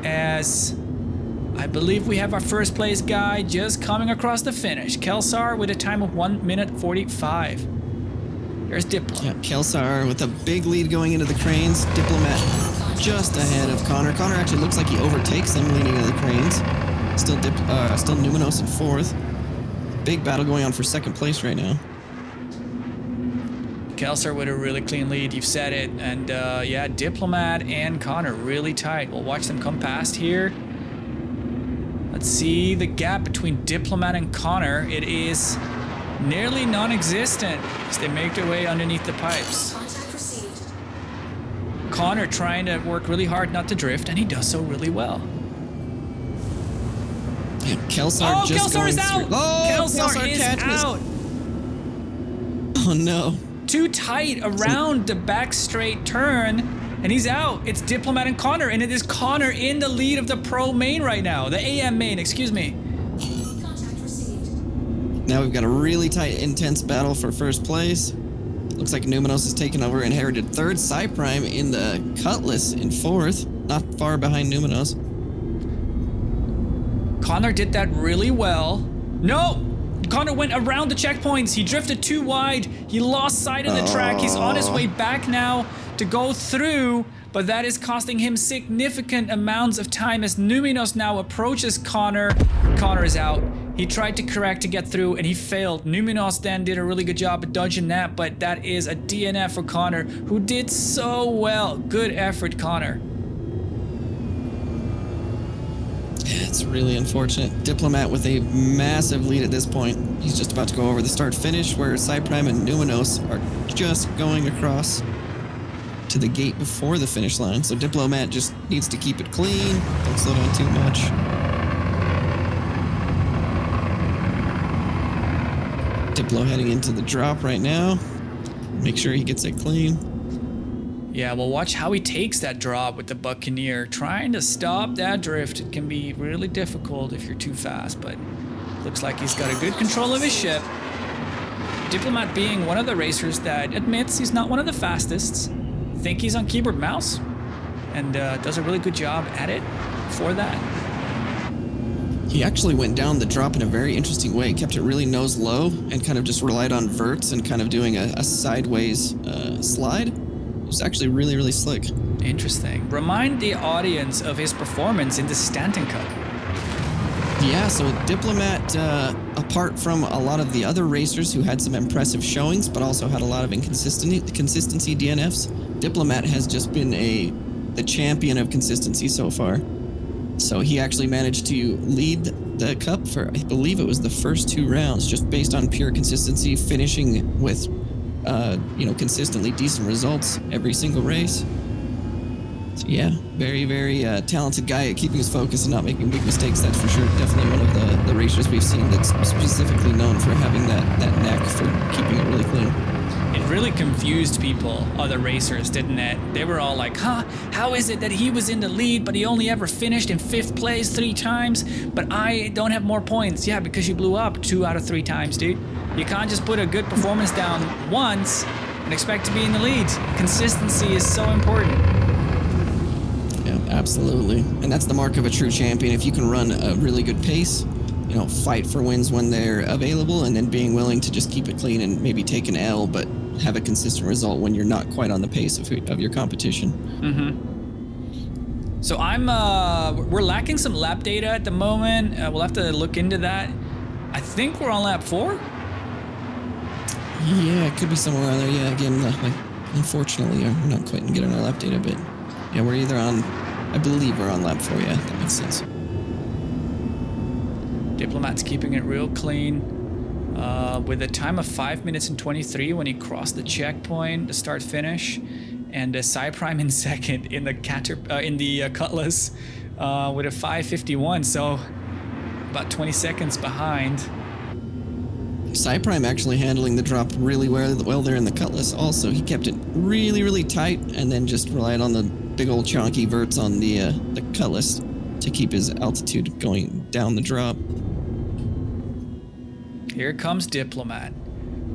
as I believe we have our first place guy just coming across the finish. Quelsar with a time of 1 minute 45. There's Diplomat. Yeah, Quelsar with a big lead going into the cranes. Diplomat just ahead of Connor. Connor actually looks like he overtakes him leading into the cranes. Still Numinos in fourth. Big battle going on for second place right now. Quelsar with a really clean lead, you've said it. And yeah, Diplomat and Connor really tight. We'll watch them come past here. Let's see the gap between Diplomat and Connor. It is nearly non-existent as they make their way underneath the pipes. Connor trying to work really hard not to drift, and he does so really well. Yeah, Quelsar just Quelsar is out! Oh, Quelsar is catches. out! Oh no. too tight around the back straight turn, and he's out. It's Diplomat and Connor, and it is Connor in the lead of the pro main right now. The AM main, excuse me. Now we've got a really tight, intense battle for first place. Looks like Numenos has taken over inherited third. Cyprime in the Cutlass in fourth, not far behind Numenos. Connor did that really well. No! Connor went around the checkpoints. He drifted too wide. He lost sight of the track. He's on his way back now to go through, but that is costing him significant amounts of time as Numenos now approaches Connor. Connor is out. He tried to correct to get through and he failed. Numenos then did a really good job at dodging that, but that is a DNF for Connor, who did so well. Good effort, Connor. It's really unfortunate. Diplomat with a massive lead at this point. He's just about to go over the start-finish, where Cyprime and Numenos are just going across to the gate before the finish line. So Diplomat just needs to keep it clean. Don't slow down too much. Diplo heading into the drop right now. Make sure he gets it clean. Yeah, well, watch how he takes that drop with the Buccaneer. Trying to stop that drift, it can be really difficult if you're too fast, but looks like he's got a good control of his ship. Diplomat being one of the racers that admits he's not one of the fastest. Think he's on keyboard mouse and does a really good job at it for that. He actually went down the drop in a very interesting way, kept it really nose low and kind of just relied on verts and kind of doing a sideways slide. It was actually really, really slick. Interesting. Remind the audience of his performance in the Stanton Cup. Yeah, so Diplomat, apart from a lot of the other racers who had some impressive showings, but also had a lot of consistency DNFs, Diplomat has just been the champion of consistency so far. So he actually managed to lead the cup for, I believe it was the first 2 rounds, just based on pure consistency, finishing with consistently decent results every single race. So yeah, very, very talented guy at keeping his focus and not making big mistakes, that's for sure. Definitely one of the racers we've seen that's specifically known for having that knack for keeping it really clean. It really confused people, other racers, didn't it? They were all like, how is it that he was in the lead, but he only ever finished in 5th place 3 times, but I don't have more points? Yeah, because you blew up 2 out of 3 times, dude. You can't just put a good performance down once and expect to be in the lead. Consistency is so important. Yeah, absolutely. And that's the mark of a true champion. If you can run a really good pace, fight for wins when they're available, and then being willing to just keep it clean and maybe take an L, but have a consistent result when you're not quite on the pace of your competition. Mm-hmm. So we're lacking some lap data at the moment. We'll have to look into that. I think we're on lap 4. Yeah, it could be somewhere around there. Yeah, again, unfortunately, we're not quite getting our lap data, but yeah, we're either on, I believe we're on lap 4. Yeah, that makes sense. Diplomat's keeping it real clean. With a time of 5 minutes and 23 when he crossed the checkpoint, the start finish, and Cyprime in second in the Cutlass with a 5:51, so about 20 seconds behind. Cyprime actually handling the drop really well there in the Cutlass. Also, he kept it really, really tight, and then just relied on the big old chonky verts on the Cutlass to keep his altitude going down the drop. Here comes Diplomat.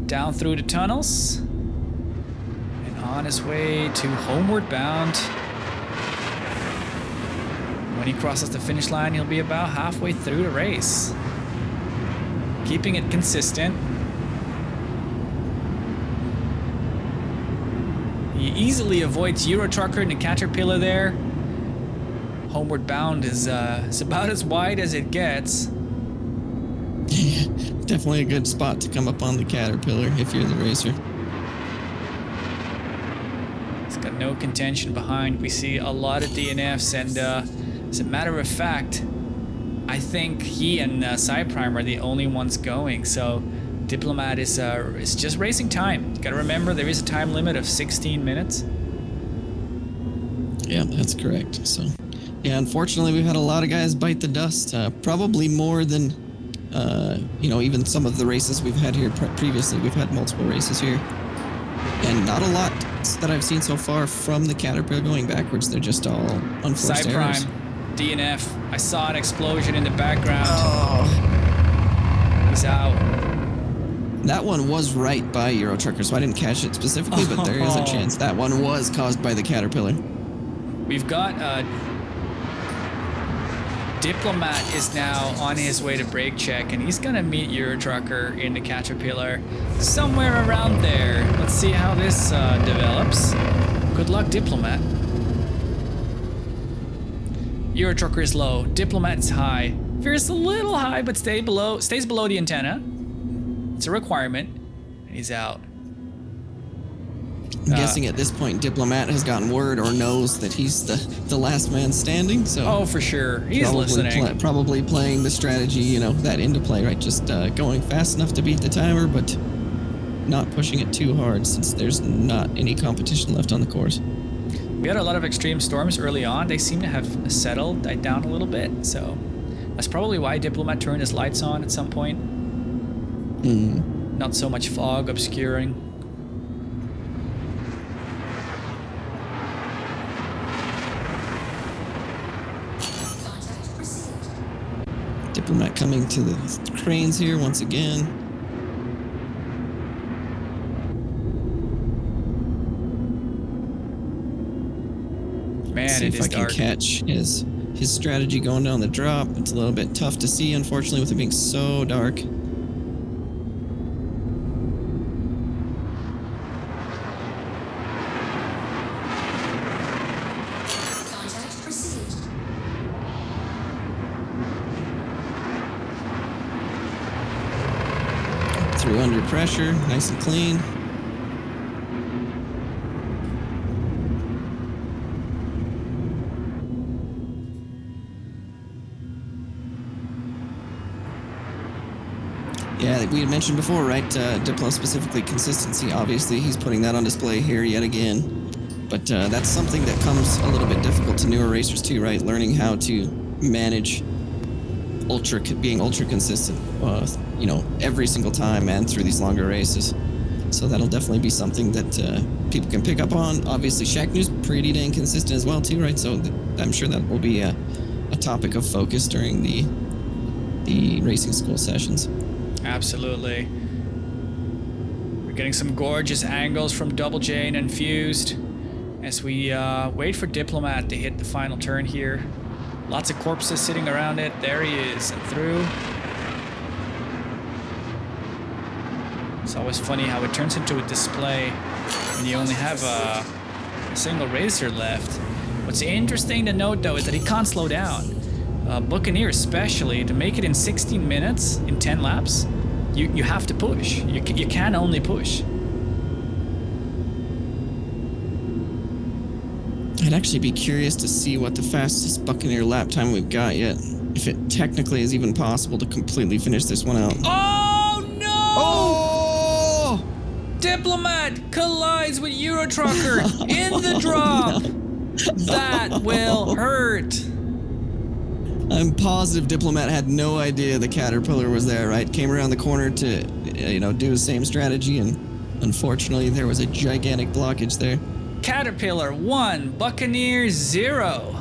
Down through the tunnels. And on his way to homeward bound. When he crosses the finish line, he'll be about halfway through the race. Keeping it consistent. He easily avoids Euro Trucker and the Caterpillar there. Homeward bound is about as wide as it gets. Definitely a good spot to come up on the Caterpillar if you're the racer. It's got no contention behind. We see a lot of DNFs, and as a matter of fact, I think he and Cyprime are the only ones going. So Diplomat is just racing time. You gotta remember there is a time limit of 16 minutes. Yeah, that's correct. So, yeah, unfortunately, we've had a lot of guys bite the dust. Probably more than even some of the races we've had here previously. We've had multiple races here. And not a lot that I've seen so far from the Caterpillar going backwards. They're just all unforced Side errors. prime, DNF. I saw an explosion in the background. Oh. He's out. That one was right by Euro Trucker, so I didn't catch it specifically, but there is a chance that one was caused by the Caterpillar. We've got Diplomat is now on his way to brake check, and he's gonna meet Euro Trucker in the Caterpillar somewhere around there. Let's see how this develops. Good luck, Diplomat. Euro Trucker is low. Diplomat's high. Veer's a little high, but stays below the antenna. It's a requirement. And he's out. I'm guessing at this point, Diplomat has gotten word or knows that he's the last man standing. So Oh, for sure. He's listening. Probably playing the strategy, that into play, right? Just going fast enough to beat the timer, but not pushing it too hard since there's not any competition left on the course. We had a lot of extreme storms early on. They seem to have settled, died down a little bit. So that's probably why Diplomat turned his lights on at some point. Not so much fog obscuring. Diplomat coming to the cranes here once again. Man, See it if is I can dark. catch his strategy going down the drop. It's a little bit tough to see, unfortunately, with it being so dark. Through under pressure, nice and clean. Yeah, we had mentioned before, right? Diplo specifically consistency. Obviously, he's putting that on display here yet again. But that's something that comes a little bit difficult to newer racers too, right? Learning how to manage being ultra consistent, every single time and through these longer races. So that'll definitely be something that people can pick up on. Obviously, Shacknew's pretty dang consistent as well too, right? So I'm sure that will be a topic of focus during the racing school sessions. Absolutely. We're getting some gorgeous angles from Double J and Infused as we wait for Diplomat to hit the final turn here. Lots of corpses sitting around it. There he is, and through. It's always funny how it turns into a display when you only have a single racer left. What's interesting to note, though, is that he can't slow down. Buccaneer especially, to make it in 16 minutes, in 10 laps, you have to push. You can only push. I'd actually be curious to see what the fastest Buccaneer lap time we've got yet. If it technically is even possible to completely finish this one out. Oh no! Oh! Diplomat collides with Euro Trucker in the drop. That will hurt. I'm positive Diplomat had no idea the Caterpillar was there, right? Came around the corner to, do the same strategy, and unfortunately there was a gigantic blockage there. Caterpillar 1, Buccaneer 0.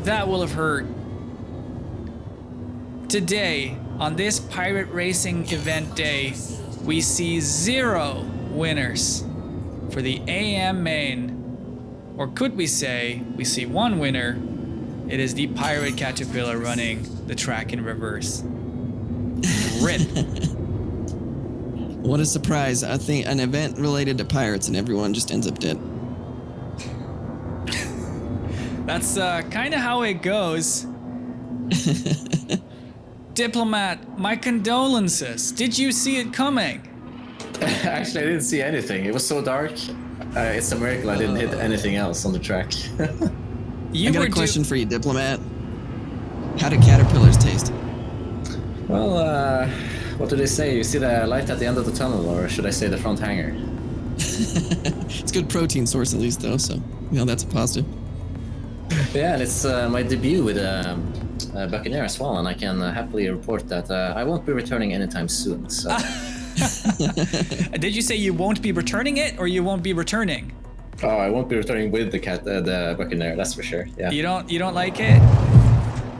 That will have hurt. Today, on this pirate racing event day, we see 0 winners for the AM main. Or could we say we see 1 winner? It is the pirate Caterpillar running the track in reverse. RIP. What a surprise. I think an event related to pirates and everyone just ends up dead. That's kind of how it goes. Diplomat, my condolences. Did you see it coming? Actually, I didn't see anything. It was so dark. It's a miracle I didn't hit anything else on the track. I got a question for you, Diplomat. How do caterpillars taste? Well, what do they say? You see the light at the end of the tunnel, or should I say the front hanger? It's a good protein source at least, though, so that's a positive. Yeah, and it's my debut with Buccaneer as well, and I can happily report that I won't be returning anytime soon. So Did you say you won't be returning it, or you won't be returning? Oh, I won't be returning with the Buccaneer, that's for sure. Yeah. You don't like it?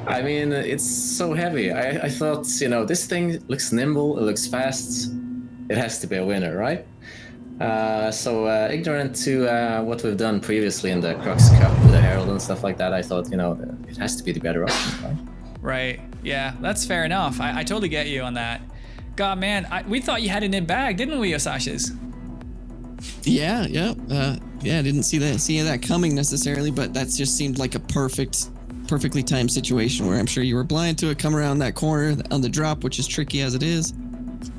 I mean, it's so heavy. I thought, you know, this thing looks nimble, it looks fast. It has to be a winner, right? So ignorant to what we've done previously in the Crux Cup with the Herald and stuff like that, I thought, you know, it has to be the better option, right? Right. Yeah, that's fair enough. I totally get you on that. God, man, we thought you had it in bag, didn't we, Osashis? Yeah. I didn't see that coming necessarily, but that just seemed like a perfectly timed situation where I'm sure you were blind to it, come around that corner on the drop, which is tricky as it is.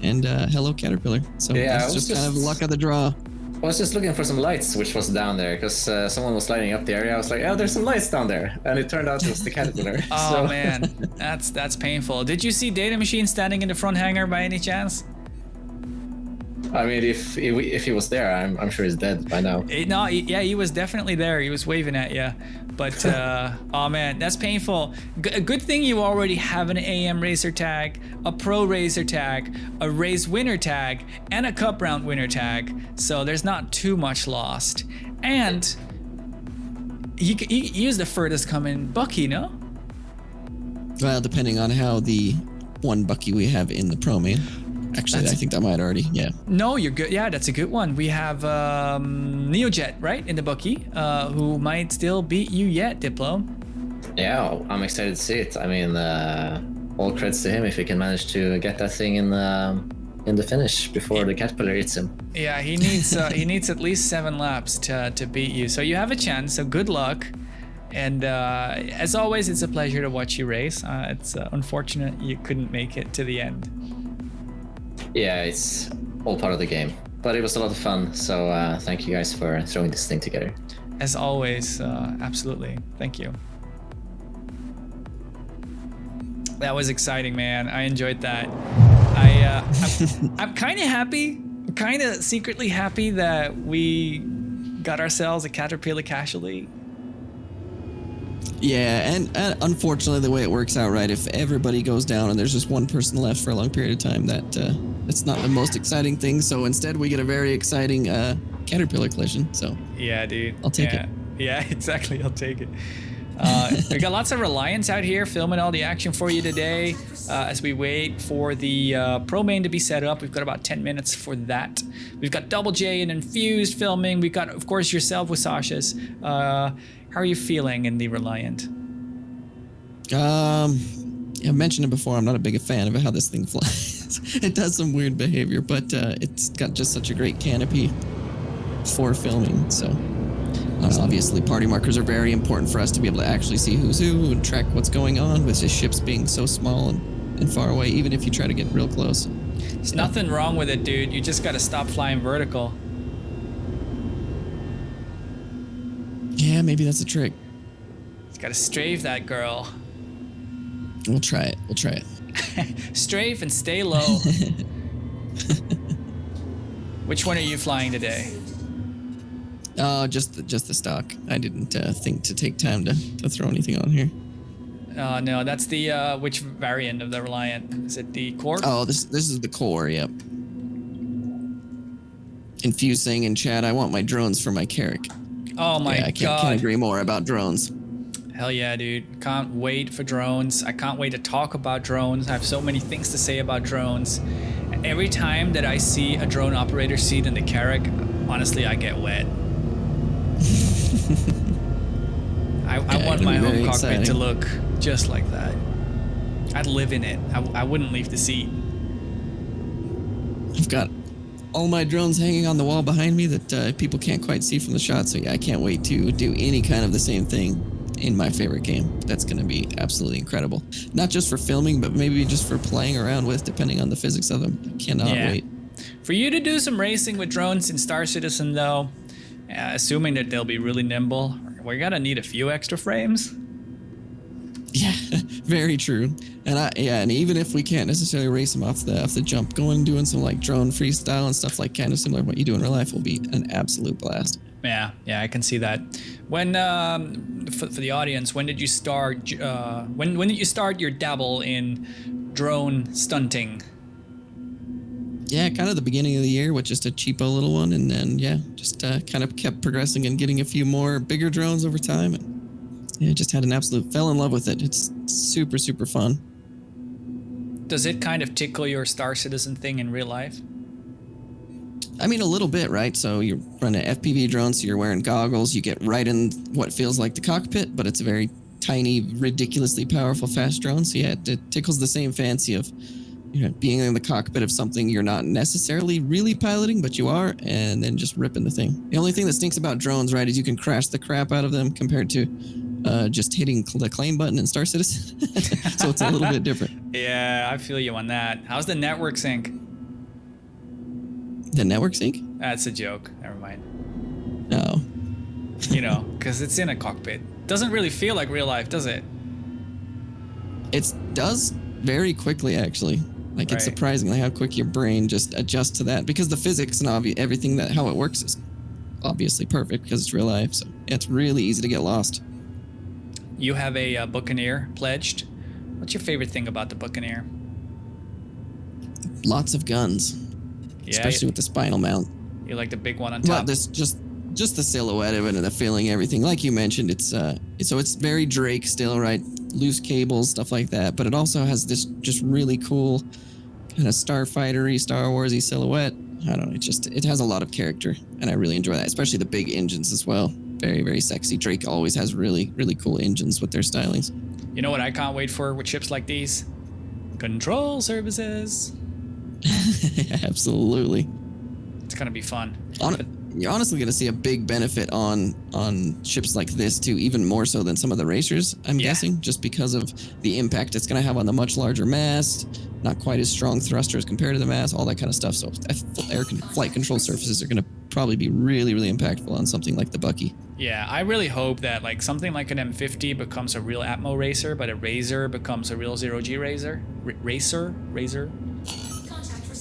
And hello, Caterpillar. So yeah, it's just kind of luck of the draw. I was just looking for some lights, which was down there, because someone was lighting up the area. I was like, oh, there's some lights down there. And it turned out it was the Caterpillar. Oh, so. Man, that's painful. Did you see Data Machine standing in the front hangar by any chance? I mean, if he was there, I'm sure he's dead by now. He was definitely there. He was waving at you. But, oh man, that's painful. Good thing you already have an AM Racer tag, a Pro Racer tag, a Race Winner tag, and a Cup Round Winner tag. So there's not too much lost. And he was the furthest coming Bucky, no? Well, depending on how the one Bucky we have in the Pro Main. Actually, I think that might already, yeah. No, you're good. Yeah, that's a good one. We have Neojet, right, in the Bucky, who might still beat you yet, Diplo. Yeah, I'm excited to see it. I mean, all credits to him if he can manage to get that thing in the finish before the Caterpillar eats him. Yeah, he needs at least 7 laps to beat you. So you have a chance. So good luck. And as always, it's a pleasure to watch you race. It's unfortunate you couldn't make it to the end. Yeah, it's all part of the game, but it was a lot of fun. So thank you guys for throwing this thing together. As always, absolutely. Thank you. That was exciting, man. I enjoyed that. I'm kind of happy, kind of secretly happy that we got ourselves a Caterpillar casualty. Yeah, and unfortunately, the way it works out, right? If everybody goes down and there's just one person left for a long period of time, that's not the most exciting thing. So instead, we get a very exciting Caterpillar collision. So yeah, dude, I'll take it. Yeah, exactly. I'll take it. We got lots of Reliance out here filming all the action for you today as we wait for the Pro Main to be set up. We've got about 10 minutes for that. We've got Double J and Infused filming. We've got, of course, yourself with Sasha's. How are you feeling in the Reliant? I mentioned it before. I'm not a big fan of how this thing flies. It does some weird behavior, but it's got just such a great canopy for filming. So obviously, party markers are very important for us to be able to actually see who's who and track what's going on with the ships being so small and far away, even if you try to get real close. There's nothing wrong with it, dude. You just got to stop flying vertical. Yeah, maybe that's a trick. Just got to strafe that girl. We'll try it. Strafe and stay low. Which one are you flying today? Oh, just the stock. I didn't think to take time to throw anything on here. No, that's the which variant of the Reliant? Is it the core? Oh, this is the core. Yep. Infuse saying in chat, I want my drones for my Carrack. Oh my I can't agree more about drones. Hell yeah, dude. Can't wait for drones. I can't wait to talk about drones. I have so many things to say about drones. Every time that I see a drone operator seat in the Carrack, honestly, I get wet. I want my home cockpit to look just like that. I'd live in it. I wouldn't leave the seat. I've got all my drones hanging on the wall behind me that people can't quite see from the shot. So yeah, I can't wait to do any kind of the same thing in my favorite game. That's going to be absolutely incredible. Not just for filming, but maybe just for playing around with, depending on the physics of them. I cannot wait. For you to do some racing with drones in Star Citizen, though, assuming that they'll be really nimble, we're going to need a few extra frames. Yeah, very true. And even if we can't necessarily race them off the jump, going and doing some like drone freestyle and stuff like kind of similar to what you do in real life will be an absolute blast. Yeah, I can see that. When for the audience, when did you start? When did you start your dabble in drone stunting? Yeah, kind of the beginning of the year with just a cheapo little one, and then just kind of kept progressing and getting a few more bigger drones over time. And yeah, just had an absolute fell in love with it. It's super, super fun. Does it kind of tickle your Star Citizen thing in real life? I mean, a little bit, right? So you run an FPV drone, so you're wearing goggles. You get right in what feels like the cockpit, but it's a very tiny, ridiculously powerful, fast drone. So yeah, it tickles the same fancy of being in the cockpit of something you're not necessarily really piloting, but you are, and then just ripping the thing. The only thing that stinks about drones, right, is you can crash the crap out of them compared to just hitting the claim button in Star Citizen. So it's a little bit different. Yeah, I feel you on that. How's the network sync? The network sync? That's a joke. Never mind. No. Because it's in a cockpit. Doesn't really feel like real life, does it? It does very quickly, actually. Like, it's surprisingly how quick your brain just adjusts to that, because the physics and everything how it works is obviously perfect because it's real life. So it's really easy to get lost. You have a Buccaneer pledged. What's your favorite thing about the Buccaneer? Lots of guns, especially with the spinal mount. You like the big one on top? Well, this just the silhouette of it and the feeling, everything. Like you mentioned, it's very Drake still, right? Loose cables, stuff like that. But it also has this just really cool kind of starfighter-y, Star Wars-y silhouette. I don't know. It has a lot of character, and I really enjoy that, especially the big engines as well. Very, very sexy. Drake always has really, really cool engines with their stylings. You know what I can't wait for with ships like these? Control services. Absolutely. It's gonna be fun. You're honestly going to see a big benefit on ships like this too, even more so than some of the racers, I'm guessing, just because of the impact it's going to have on the much larger mast, not quite as strong thrusters compared to the mast, all that kind of stuff. So flight control surfaces are going to probably be really, really impactful on something like the Bucky. Yeah, I really hope that something like an M50 becomes a real Atmo racer, but a Razor becomes a real zero-G racer. Razor.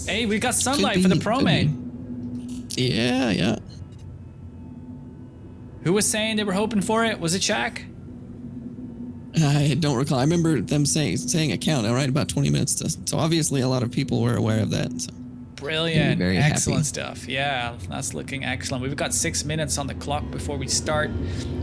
Hey, we got sunlight for the Pro main. Yeah. Who was saying they were hoping for it? Was it Shaq? I don't recall. I remember them saying a count, all right, about 20 minutes. So obviously a lot of people were aware of that. So. Brilliant. Very excellent happy. Stuff. Yeah, that's looking excellent. We've got 6 minutes on the clock before we start.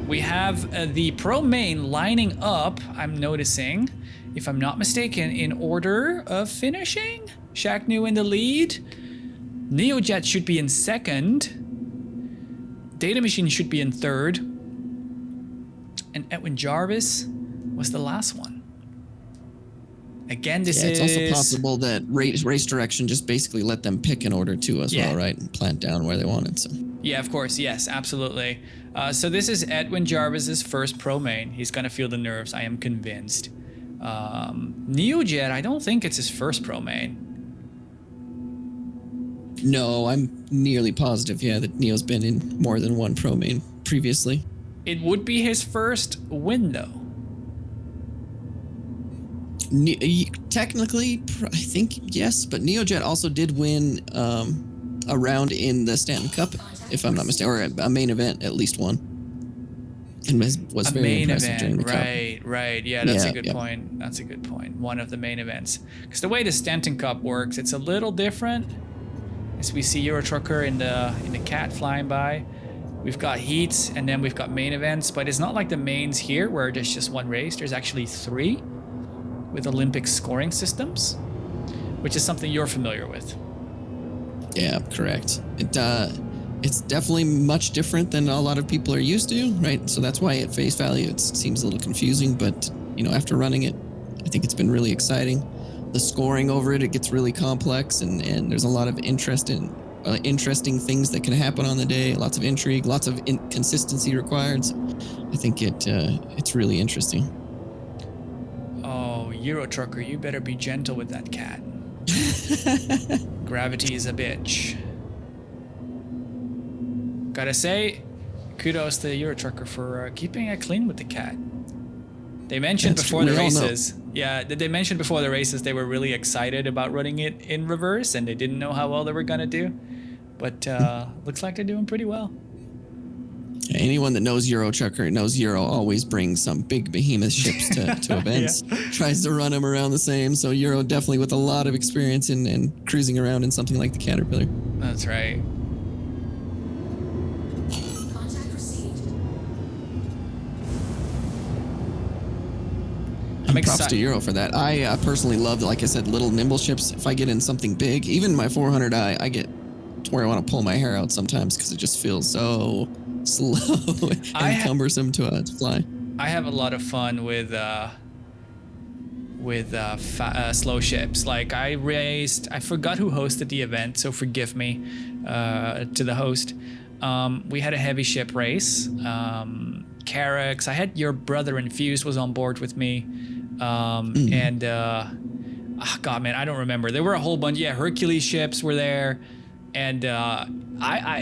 We have the Pro main lining up, I'm noticing, if I'm not mistaken, in order of finishing. Shaq New in the lead. Neojet should be in second. Data Machine should be in third. And Edwin Jarvis was the last one. Again, this is... It's also possible that race direction just basically let them pick an order too as well, right? And plant down where they wanted, so... Yeah, of course. Yes, absolutely. So this is Edwin Jarvis's first Pro main. He's going to feel the nerves, I am convinced. Neojet, I don't think it's his first Pro main. No, I'm nearly positive, that Neo's been in more than one Pro main previously. It would be his first win, though. Technically, I think yes, but Neojet also did win a round in the Stanton Cup, if I'm not mistaken, or a main event, at least one. And was very impressive during the Cup. Right. Yeah, that's a good point. That's a good point. One of the main events. Because the way the Stanton Cup works, it's a little different. As we see Euro Trucker in the cat flying by. We've got heats and then we've got main events, but it's not like the mains here where there's just one race. There's actually 3 with Olympic scoring systems, which is something you're familiar with. Yeah, correct. It's definitely much different than a lot of people are used to, right? So that's why at face value it seems a little confusing, but after running it, I think it's been really exciting. The scoring over it gets really complex, and there's a lot of interesting things that can happen on the day. Lots of intrigue, lots of consistency required. So I think it's really interesting. Oh, Euro Trucker, you better be gentle with that cat. Gravity is a bitch. Gotta say, kudos to Euro Trucker for keeping it clean with the cat. They mentioned before the races. Yeah, they mentioned before the races they were really excited about running it in reverse, and they didn't know how well they were gonna do. But looks like they're doing pretty well. Anyone that knows Euro Trucker knows Euro always brings some big behemoth ships to events. Tries to run them around the same. So Euro definitely with a lot of experience in cruising around in something like the Caterpillar. That's right. Contact received. I'm Props to excited. Euro for that. I personally love, like I said, little nimble ships. If I get in something big, even my 400i, I get to where I want to pull my hair out sometimes because it just feels so slow and cumbersome to fly. I have a lot of fun with slow ships. Like I forgot who hosted the event, so forgive me to the host. We had a heavy ship race. Carrax, I had your brother Infused was on board with me. And God, man, I don't remember. There were a whole bunch. Yeah, Hercules ships were there. And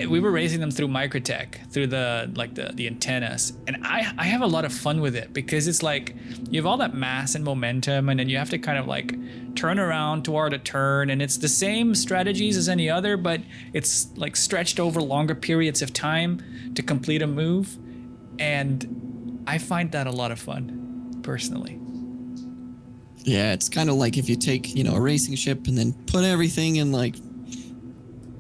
we were racing them through Microtech, through the antennas, and I have a lot of fun with it because it's like you have all that mass and momentum, and then you have to kind of like turn around toward a turn, and it's the same strategies as any other, but it's like stretched over longer periods of time to complete a move, and I find that a lot of fun, personally. Yeah, it's kind of like if you take a racing ship and then put everything in like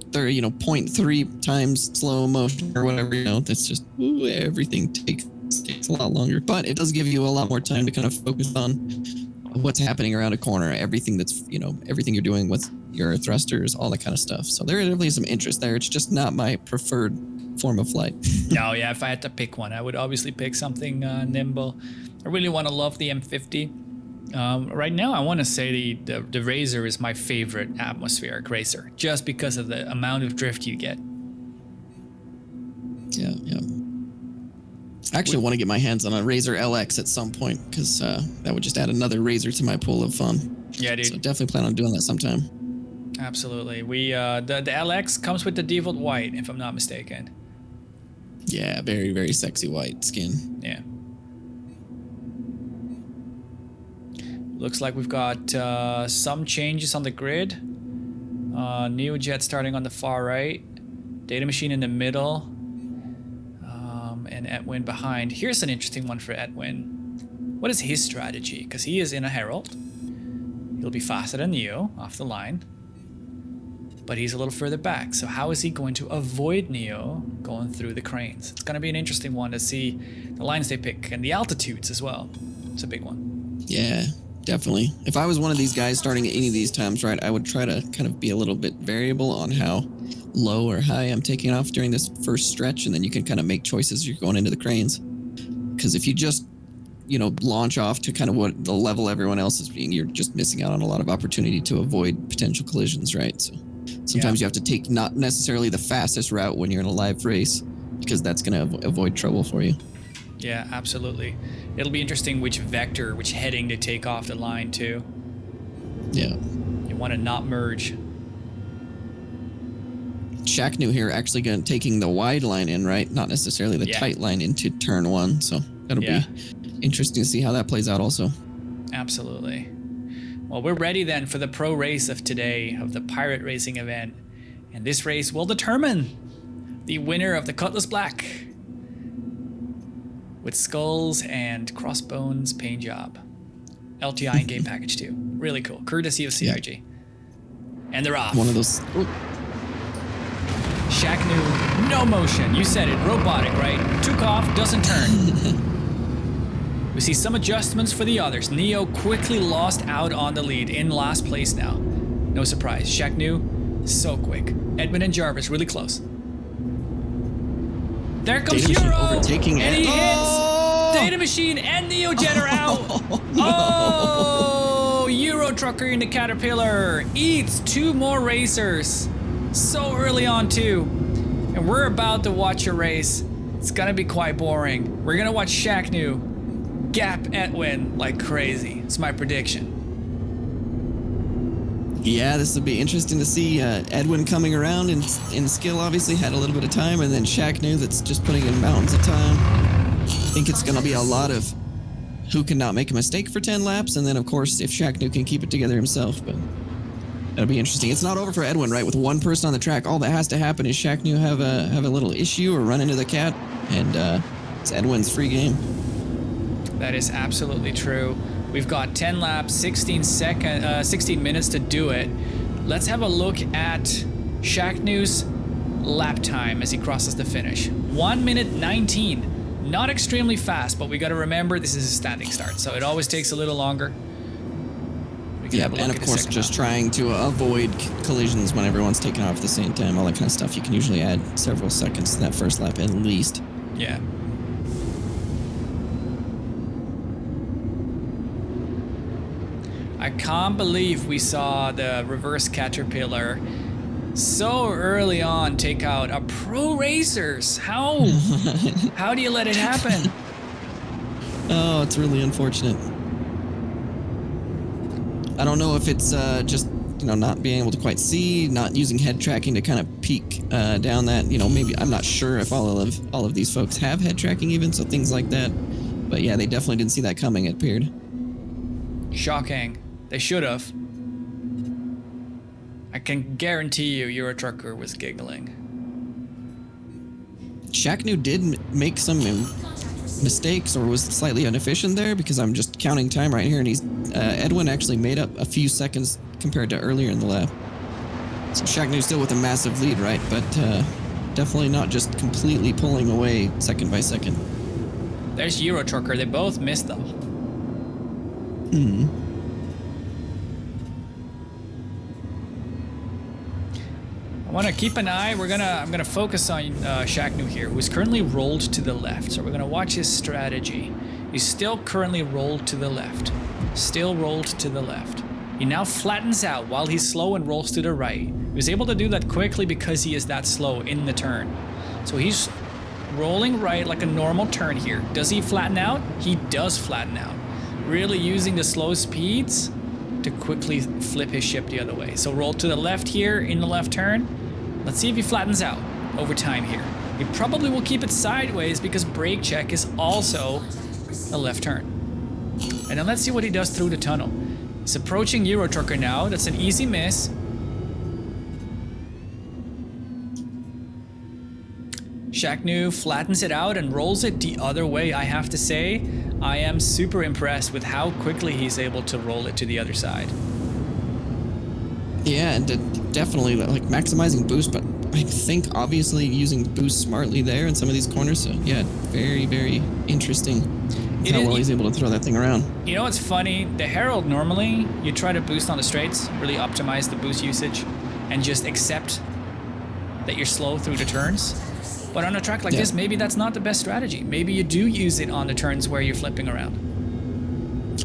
0.3 times slow motion or whatever, that's just everything takes a lot longer, but it does give you a lot more time to kind of focus on what's happening around a corner, everything that's everything you're doing with your thrusters, all that kind of stuff. So there definitely is some interest there. It's just not my preferred form of flight. No, yeah, if I had to pick one, I would obviously pick something nimble. I really want to love the M50. Right now, I want to say the Razor is my favorite atmospheric racer, just because of the amount of drift you get. Yeah. I actually want to get my hands on a Razor LX at some point, because that would just add another Razor to my pool of fun. Yeah, dude. So definitely plan on doing that sometime. Absolutely. We the LX comes with the default white, if I'm not mistaken. Yeah, very, very sexy white skin. Yeah. Looks like we've got some changes on the grid. Neojet starting on the far right. Data Machine in the middle. And Edwin behind. Here's an interesting one for Edwin. What is his strategy? Because he is in a Herald. He'll be faster than Neo off the line. But he's a little further back. So how is he going to avoid Neo going through the cranes? It's going to be an interesting one to see the lines they pick and the altitudes as well. It's a big one. Yeah. Definitely. If I was one of these guys starting at any of these times, right, I would try to kind of be a little bit variable on how low or high I'm taking off during this first stretch, and then you can kind of make choices as you're going into the cranes. Because if you just, launch off to kind of what the level everyone else is being, you're just missing out on a lot of opportunity to avoid potential collisions, right? So sometimes you have to take not necessarily the fastest route when you're in a live race, because that's going to avoid trouble for you. Yeah, absolutely. It'll be interesting which heading to take off the line too. Yeah. You want to not merge. Shacknew here actually taking the wide line in, right? Not necessarily the tight line into turn one. So that'll be interesting to see how that plays out also. Absolutely. Well, we're ready then for the pro race of today, of the pirate racing event. And this race will determine the winner of the Cutlass Black, with skulls and crossbones paint job. LTI and game package too. Really cool. Courtesy of CIG. And they're off. One of those. Shacknew, no motion. You said it. Robotic, right? Took off, doesn't turn. We see some adjustments for the others. Neo quickly lost out on the lead, in last place now. No surprise. Shacknew, so quick. Edmund and Jarvis really close. There comes Data Euro, overtaking and he hits Data Machine and Neojet are out. Oh, Euro Trucker in the Caterpillar eats two more racers so early on too. And we're about to watch a race. It's gonna be quite boring. We're gonna watch Shacknew gap Edwin like crazy. It's my prediction. Yeah, this will be interesting to see. Edwin coming around in skill, obviously, had a little bit of time, and then Shacknew that's just putting in mountains of time. I think it's going to be a lot of who can not make a mistake for 10 laps, and then, of course, if Shacknew can keep it together himself. But That'll be interesting. It's not over for Edwin, right? With one person on the track, all that has to happen is Shaqnu have a little issue or run into the cat, and it's Edwin's free game. That is absolutely true. We've got 10 laps, 16 minutes to do it. Let's have a look at Shaqnu's lap time as he crosses the finish. 1 minute 19. Not extremely fast, but we got to remember this is a standing start, so it always takes a little longer. Yeah, and of course, just trying to avoid collisions when everyone's taking off at the same time, all that kind of stuff. You can usually add several seconds to that first lap at least. Yeah. I can't believe we saw the reverse Caterpillar so early on take out a pro racers. How? How do you let it happen? Oh, it's really unfortunate. I don't know if it's just, not being able to quite see, not using head tracking to kind of peek down that, maybe, I'm not sure if all of these folks have head tracking even, so things like that. But yeah, they definitely didn't see that coming, it appeared. Shocking. They should have. I can guarantee you Euro Trucker was giggling. Shaqnu did make some mistakes or was slightly inefficient there because I'm just counting time right here, and Edwin actually made up a few seconds compared to earlier in the lap. So Shaqnu's still with a massive lead, right? But definitely not just completely pulling away second by second. There's Euro Trucker. They both missed though. I want to keep an eye. I'm gonna focus on Shaqnu here, who is currently rolled to the left. So we're gonna watch his strategy. He's still currently rolled to the left. Still rolled to the left. He now flattens out while he's slow and rolls to the right. He was able to do that quickly because he is that slow in the turn. So he's rolling right like a normal turn here. Does he flatten out? He does flatten out. Really using the slow speeds to quickly flip his ship the other way. So roll to the left here in the left turn. Let's see if he flattens out over time here. He probably will keep it sideways because brake check is also a left turn. And then let's see what he does through the tunnel. He's approaching Euro Trucker now. That's an easy miss. Shaqnu flattens it out and rolls it the other way. I have to say, I am super impressed with how quickly he's able to roll it to the other side. Yeah, and definitely like maximizing boost, but I think obviously using boost smartly there in some of these corners. So yeah, very, very interesting how well he's able to throw that thing around. You know what's funny? The Herald, normally you try to boost on the straights, really optimize the boost usage, and just accept that you're slow through the turns. But on a track like this, maybe that's not the best strategy. Maybe you do use it on the turns where you're flipping around.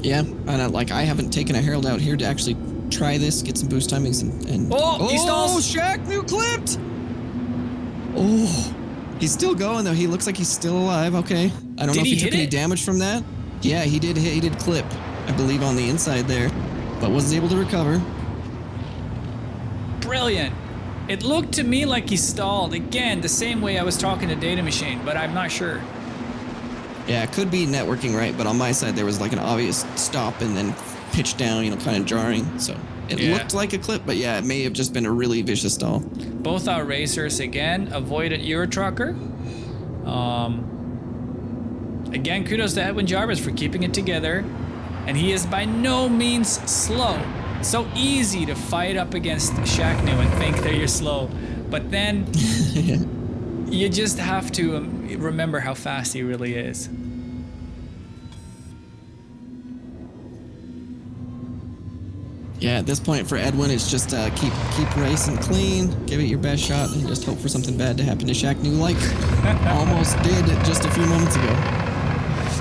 Yeah, and I haven't taken a Herald out here to actually try this, get some boost timings, and he stalls! Oh, Shaqnu clipped! Oh, he's still going though. He looks like he's still alive. Okay, I don't know if he took any damage from that. Yeah, he did hit. He did clip, I believe, on the inside there, but wasn't able to recover. Brilliant. It looked to me like he stalled. Again, the same way I was talking to Data Machine, but I'm not sure. Yeah, it could be networking, right? But on my side, there was like an obvious stop and then pitch down, kind of jarring. So it looked like a clip, but yeah, it may have just been a really vicious stall. Both our racers, again, avoided Euro Trucker. Again, kudos to Edwin Jarvis for keeping it together. And he is by no means slow. So easy to fight up against Shaqnu and think that you're slow, but then you just have to remember how fast he really is. Yeah, at this point for Edwin, it's just keep racing clean, give it your best shot, and just hope for something bad to happen to Shaqnu, like almost did just a few moments ago.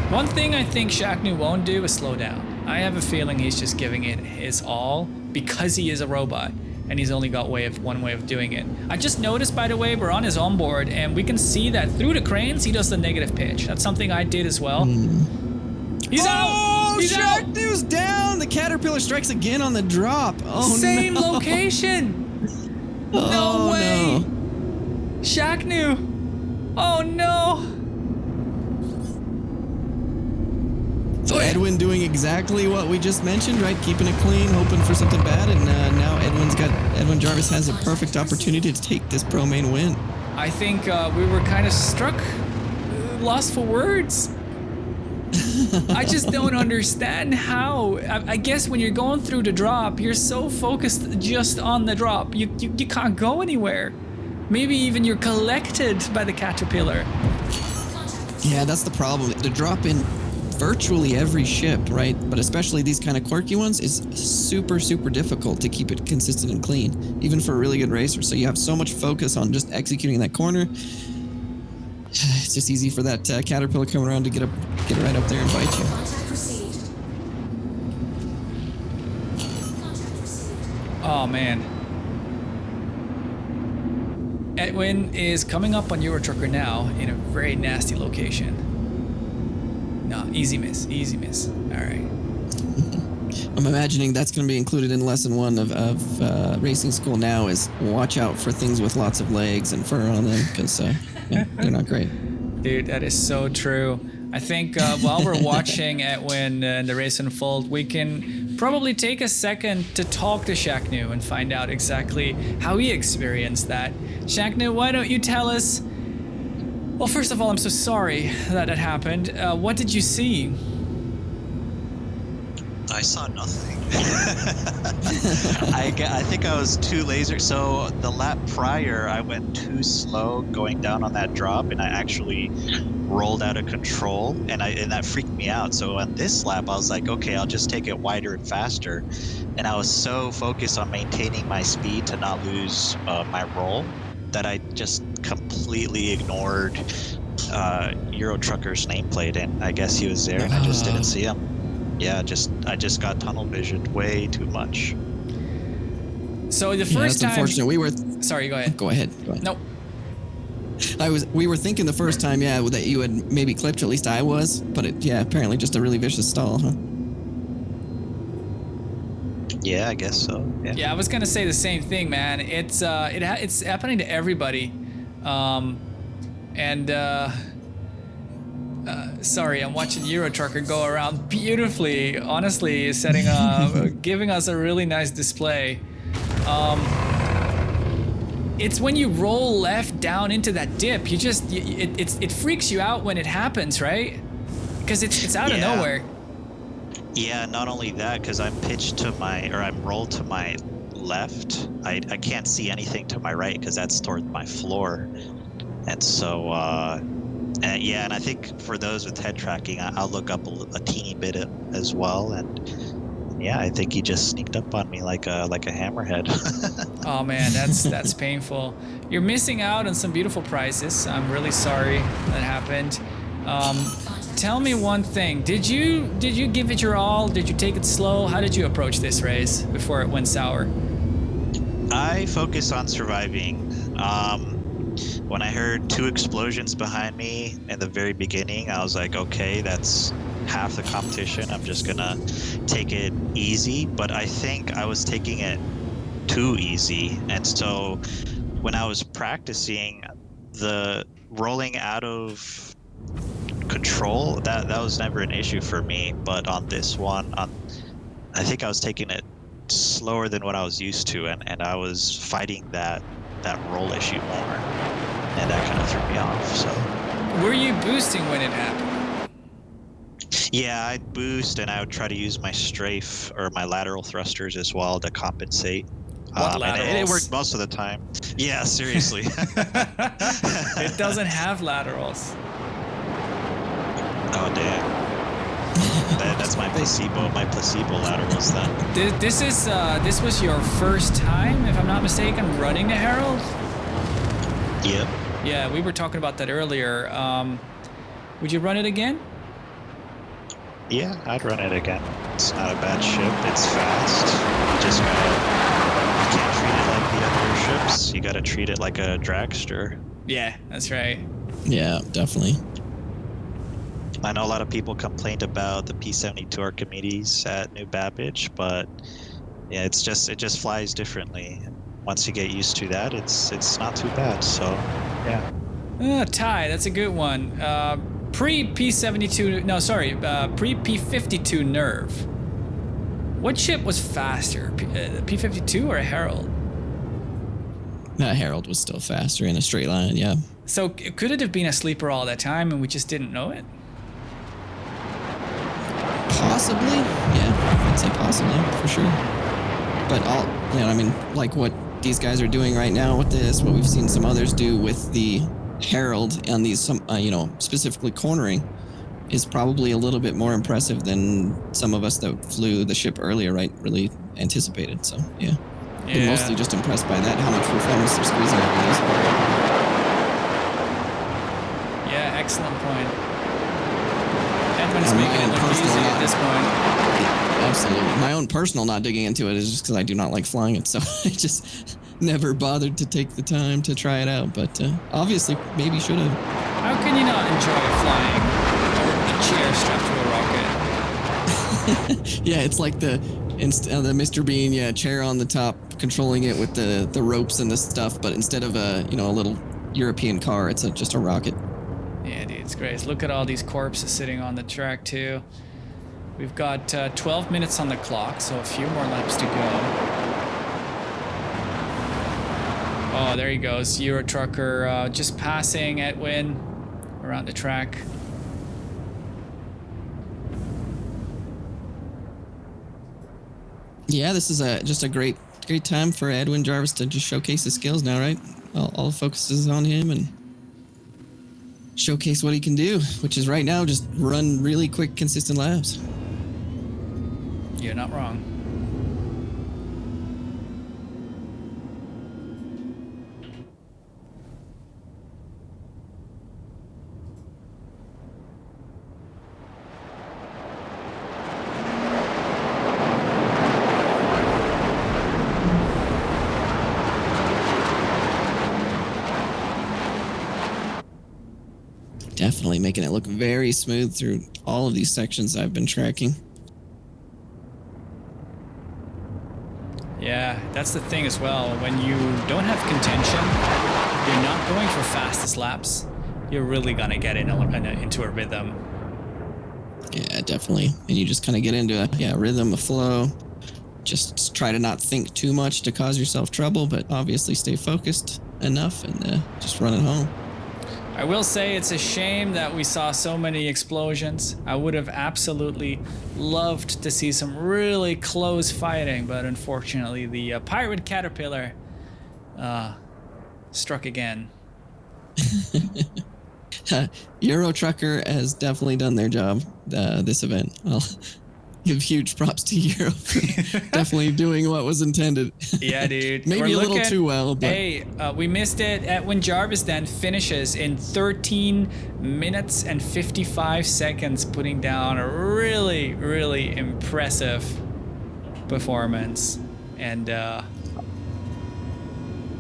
One thing I think Shaqnu won't do is slow down. I have a feeling he's just giving it his all because he is a robot and he's only got one way of doing it. I just noticed, by the way, we're on his onboard and we can see that through the cranes he does the negative pitch. That's something I did as well. He's out! He's out! Shaqnu's down! The Caterpillar strikes again on the drop. Oh, Same no. location! Oh, no way! No. Shaqnu! Oh no! So Edwin doing exactly what we just mentioned, right? Keeping it clean, hoping for something bad, and now Edwin Jarvis has a perfect opportunity to take this pro main win. I think we were kind of struck, lost for words. I just don't understand how. I guess when you're going through the drop, you're so focused just on the drop. You can't go anywhere. Maybe even you're collected by the caterpillar. Yeah, that's the problem. The drop in virtually every ship, right? But especially these kind of quirky ones is super, super difficult to keep it consistent and clean, even for a really good racer. So you have so much focus on just executing that corner. It's just easy for that caterpillar coming around to get right up there and bite you. Contact received. Contact received. Oh man. Edwin is coming up on Euro Trucker now in a very nasty location. No, easy miss, easy miss. All right. I'm imagining that's going to be included in lesson 1 of racing school now is watch out for things with lots of legs and fur on them because they're not great. Dude, that is so true. I think while we're watching Edwin and the race unfold, we can probably take a second to talk to Shaqnu and find out exactly how he experienced that. Shaqnu, why don't you tell us? Well, first of all, I'm so sorry that it happened. What did you see? I saw nothing. I think I was too laser. So the lap prior, I went too slow going down on that drop, and I actually rolled out of control, and that freaked me out. So on this lap, I was like, okay, I'll just take it wider and faster. And I was so focused on maintaining my speed to not lose my roll that I just completely ignored Euro Trucker's nameplate, and I guess he was there, and I just didn't see him. Yeah, I just got tunnel visioned way too much. So the first that's time. Unfortunate. We were. Sorry, go ahead. Go ahead. Nope. We were thinking the first time, that you had maybe clipped. At least I was, but apparently just a really vicious stall, huh? Yeah, I guess so. Yeah, I was gonna say the same thing, man. It's happening to everybody, sorry, I'm watching Euro Trucker go around beautifully. Honestly, setting giving us a really nice display. It's when you roll left down into that dip, it freaks you out when it happens, right? Because it's out of nowhere. Yeah, not only that, because I'm rolled to my left. I can't see anything to my right because that's toward my floor. And so, and I think for those with head tracking, I'll look up a teeny bit as well. And yeah, I think he just sneaked up on me like a hammerhead. Oh man, that's painful. You're missing out on some beautiful prizes. I'm really sorry that happened. Tell me one thing. Did you give it your all? Did you take it slow? How did you approach this race before it went sour? I focus on surviving. When I heard 2 explosions behind me in the very beginning, I was like, okay, that's half the competition. I'm just gonna take it easy. But I think I was taking it too easy. And so when I was practicing, the rolling out of control, that was never an issue for me. But on this one, I think I was taking it slower than what I was used to, and I was fighting that roll issue more, and that kind of threw me off. So were you boosting when it happened? Yeah, I'd boost, and I would try to use my strafe or my lateral thrusters as well to compensate. What and it worked most of the time. Yeah, seriously. It doesn't have laterals. Oh damn. That's my placebo laterals then. This was your first time, if I'm not mistaken, running the Herald? Yep. Yeah, we were talking about that earlier. Would you run it again? Yeah, I'd run it again. It's not a bad ship. It's fast. You can't treat it like the other ships. You gotta treat it like a dragster. Yeah, that's right. Yeah, definitely. I know a lot of people complained about the P-72 Archimedes at New Babbage, but yeah, it just flies differently. Once you get used to that, it's not too bad. So yeah. Ty, that's a good one. pre-P72, no, sorry, pre-P52 Nerve. What ship was faster, P52 or Herald? Harold was still faster in a straight line, yeah. So could it have been a sleeper all that time and we just didn't know it? Possibly, yeah, I'd say possibly, for sure. But I mean, like what these guys are doing right now with this, what we've seen some others do with the Herald and these, specifically cornering, is probably a little bit more impressive than some of us that flew the ship earlier, right, really anticipated. So, yeah. Been mostly just impressed by that, how much performance they're squeezing out of these. Yeah, excellent point. Edwin's making it look easy at this point. Yeah, absolutely. My own personal not digging into it is just because I do not like flying it, so I just never bothered to take the time to try it out, but obviously maybe should have. How can you not enjoy flying a chair strapped to a rocket? Yeah, it's like the Mr. Bean, chair on the top, controlling it with the ropes and the stuff, but instead of a little European car, it's just a rocket. Yeah, dude, it's great. Look at all these corpses sitting on the track too. We've got 12 minutes on the clock, so a few more laps to go. Oh, there he goes, Euro Trucker, just passing Edwin around the track. Yeah, this is just a great time for Edwin Jarvis to just showcase his skills now, right? All the focus is on him and showcase what he can do, which is right now just run really quick, consistent laps. You're not wrong. Definitely making it look very smooth through all of these sections I've been tracking. Yeah, that's the thing as well. When you don't have contention, you're not going for fastest laps. You're really gonna get into a rhythm. Yeah, definitely. And you just kind of get into a rhythm, a flow. Just try to not think too much to cause yourself trouble, but obviously stay focused enough and just run it home. I will say it's a shame that we saw so many explosions. I would have absolutely loved to see some really close fighting, but unfortunately the pirate caterpillar struck again. Euro Trucker has definitely done their job this event. I'll give huge props to Euro for definitely doing what was intended. Yeah, dude. Maybe a little too well, but hey, we missed it. Edwin Jarvis then finishes in 13 minutes and 55 seconds, putting down a really, really impressive performance and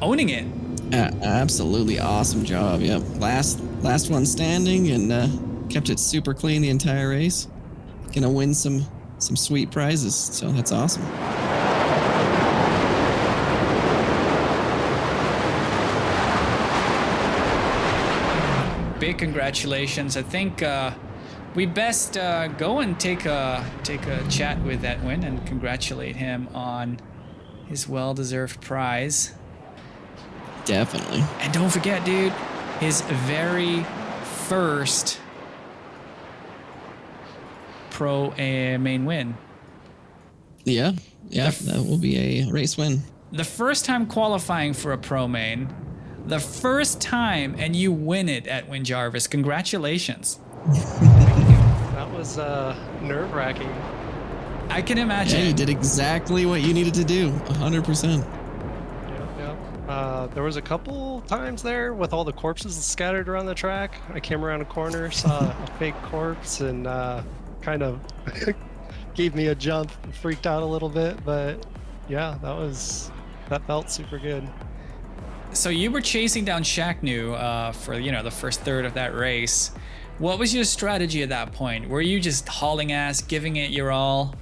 owning it. Absolutely awesome job. Yep. Last one standing and kept it super clean the entire race. Gonna win some sweet prizes, so that's awesome. Big congratulations. I think we best go and take a chat with Edwin and congratulate him on his well-deserved prize. Definitely. And don't forget, dude, his very first pro main win. Yeah, that will be a race win. The first time qualifying for a pro main, the first time, and you win it, Edwin Jarvis. Congratulations. That was nerve-wracking. I can imagine. Yeah, you did exactly what you needed to do, 100%. There was a couple times there with all the corpses scattered around the track. I came around a corner, saw a fake corpse, and kind of gave me a jump, freaked out a little bit, but yeah, that felt super good. So you were chasing down Shaqnu for the first third of that race. What was your strategy at that point? Were you just hauling ass, giving it your all?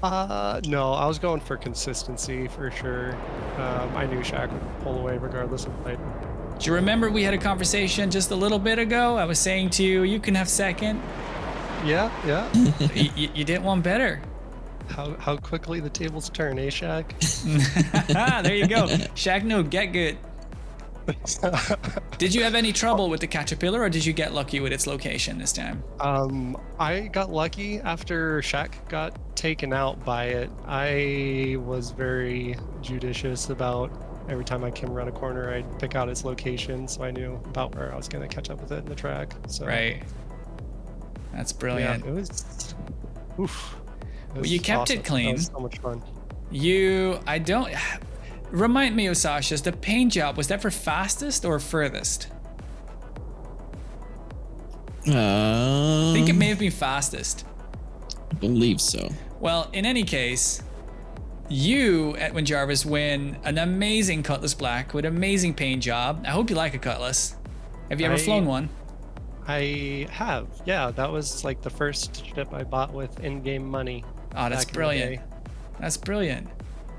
No, I was going for consistency for sure. I knew Shaq would pull away regardless if I Do you remember we had a conversation just a little bit ago? I was saying to you, you can have second. Yeah. You did one better. How quickly the tables turn, eh, Shaq? There you go. Shaq, no, get good. Did you have any trouble with the caterpillar, or did you get lucky with its location this time? I got lucky after Shaq got taken out by it. I was very judicious about every time I came around a corner, I'd pick out its location so I knew about where I was going to catch up with it in the track. So, Right. That's brilliant. Yeah, it was. Oof. Well, you kept it clean. That was so much fun. I don't. Remind me, Osashius, the paint job, was that for fastest or furthest? I think it may have been fastest. I believe so. Well, in any case, you, Edwin Jarvis, win an amazing Cutlass Black with amazing paint job. I hope you like a Cutlass. Have you ever flown one? I have. Yeah, that was like the first ship I bought with in-game money. Oh, that's brilliant. That's brilliant.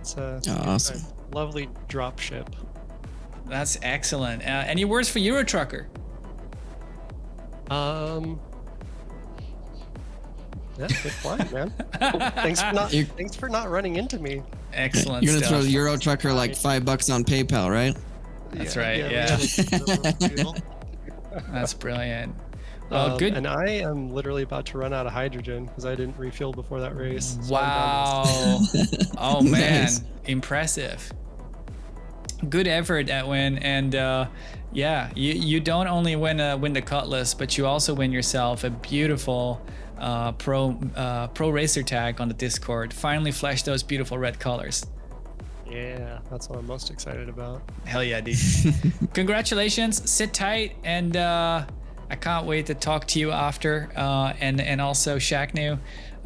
It's a Awesome. lovely drop ship. That's excellent. Any words for Euro Trucker? Yeah, good flying, man. Thanks for not running into me. Excellent. You're gonna stuff. throw Euro Trucker like $5 on PayPal, right? That's right. we Yeah. had a little deal. That's brilliant. Well, good. And I am literally about to run out of hydrogen because I didn't refuel before that race. So I'm Wow. Oh man, Nice. impressive. Good effort, Edwin. And yeah, you don't only win the Cutlass, but you also win yourself a beautiful pro racer tag on the Discord. Finally flashed those beautiful red colors. Yeah, that's what I'm most excited about. Hell yeah, dude. Congratulations. Sit tight, and I can't wait to talk to you after, and also Shaq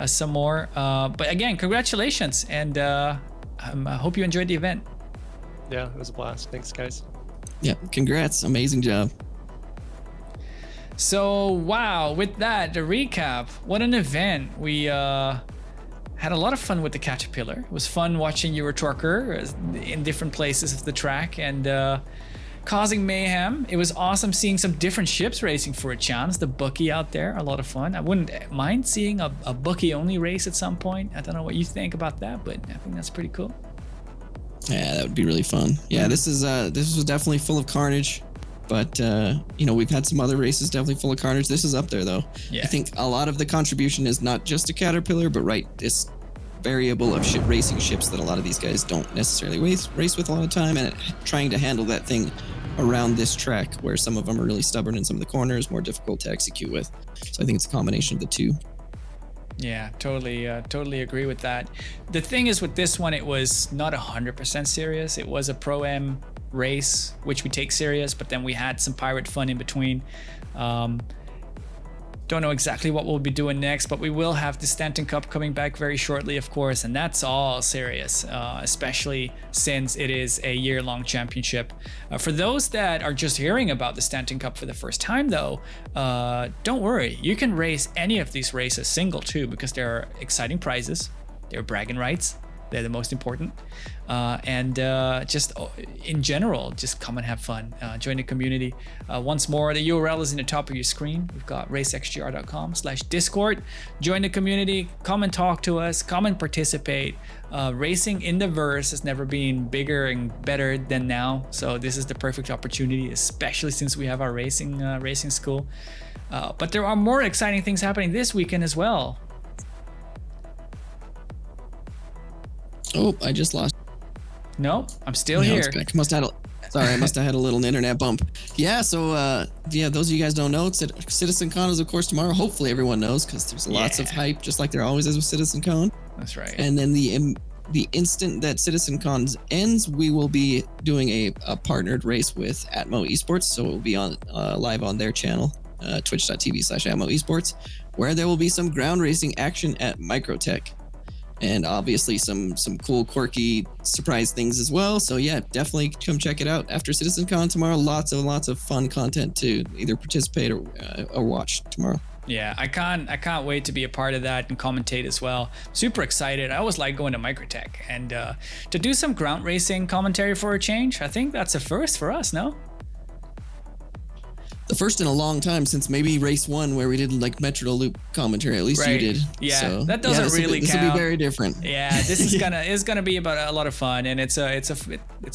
some more. But again, congratulations, and I hope you enjoyed the event. Yeah, it was a blast. Thanks, guys. Yeah, congrats. Amazing job. So wow, with that, the recap, what an event. We had a lot of fun with the Caterpillar. It was fun watching Euro Trucker in different places of the track and causing mayhem. It was awesome seeing some different ships racing for a chance. The Bucky out there, a lot of fun. I wouldn't mind seeing a Bucky only race at some point. I don't know what you think about that, but I think that's pretty cool. Yeah, that would be really fun. Yeah, this was definitely full of carnage, but we've had some other races definitely full of carnage. This is up there though. Yeah. I think a lot of the contribution is not just a Caterpillar, but this variable of racing ships that a lot of these guys don't necessarily race with a lot of time, and trying to handle that thing around this track where some of them are really stubborn and some of the corners more difficult to execute with. So I think it's a combination of the two. Yeah, totally agree with that. The thing is with this one, it was not 100% serious. It was a Pro-Am race, which we take serious, but then we had some pirate fun in between. Don't know exactly what we'll be doing next, but we will have the Stanton Cup coming back very shortly, of course, and that's all serious, especially since it is a year-long championship. For those that are just hearing about the Stanton Cup for the first time, though, don't worry. You can race any of these races single, too, because there are exciting prizes. There are bragging rights. They're the most important. And just in general, just come and have fun. Join the community. Once more, the URL is in the top of your screen. We've got racexgr.com/discord. Join the community. Come and talk to us. Come and participate. Racing in the verse has never been bigger and better than now. So this is the perfect opportunity, especially since we have our racing school. But there are more exciting things happening this weekend as well. Oh, I just lost. No, I'm still Yeah, here. it's back. I must have had a little internet bump. Yeah, so those of you guys don't know, CitizenCon is of course tomorrow. Hopefully everyone knows, because there's lots of hype, just like there always is with CitizenCon. That's right. And then the instant that CitizenCon ends, we will be doing a partnered race with Atmo Esports. So it will be on live on their channel, twitch.tv/Atmo Esports, where there will be some ground racing action at Microtech. And obviously some cool, quirky surprise things as well. So yeah, definitely come check it out after CitizenCon tomorrow. Lots of fun content to either participate or watch tomorrow. Yeah, I can't wait to be a part of that and commentate as well. Super excited. I always like going to Microtech and to do some ground racing commentary for a change. I think that's a first for us, no? the first in a long time since maybe race 1 where we did like Metro Loop commentary. At least you did. Yeah, so, that doesn't really this count. will be very different. Yeah, this is gonna be about a lot of fun, and it's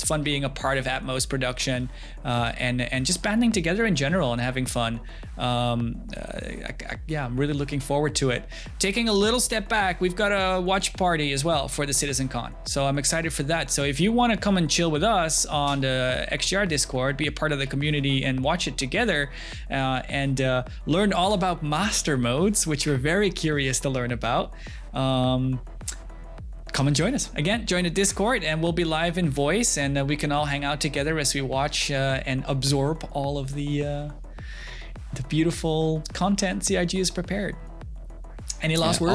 fun being a part of Atmos production, and just banding together in general and having fun. Yeah, I'm really looking forward to it. Taking a little step back, we've got a watch party as well for the CitizenCon, so I'm excited for that. So if you want to come and chill with us on the XGR Discord, be a part of the community and watch it together, and learn all about master modes, which we're very curious to learn about. Come and join us. Again, join the Discord and we'll be live in voice, and we can all hang out together as we watch and absorb all of the beautiful content CIG has prepared. Any last words?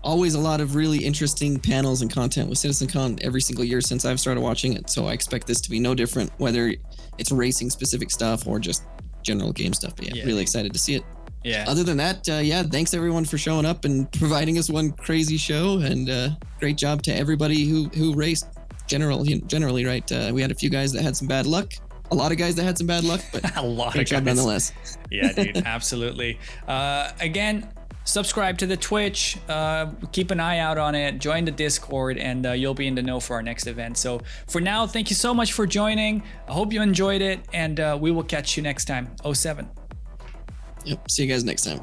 Always a lot of really interesting panels and content with CitizenCon every single year since I've started watching it. So I expect this to be no different, whether it's racing specific stuff or just general game stuff. But yeah, really excited to see it. Yeah. Other than that, thanks everyone for showing up and providing us one crazy show, and great job to everybody who raced. Generally, right? We had a few guys that had some bad luck. A lot of guys that had some bad luck, but a lot great of job guys. nonetheless. Yeah, dude, absolutely. Again, subscribe to the Twitch, keep an eye out on it, join the Discord, and you'll be in the know for our next event. So for now, thank you so much for joining. I hope you enjoyed it, and we will catch you next time. 07. Yep. See you guys next time.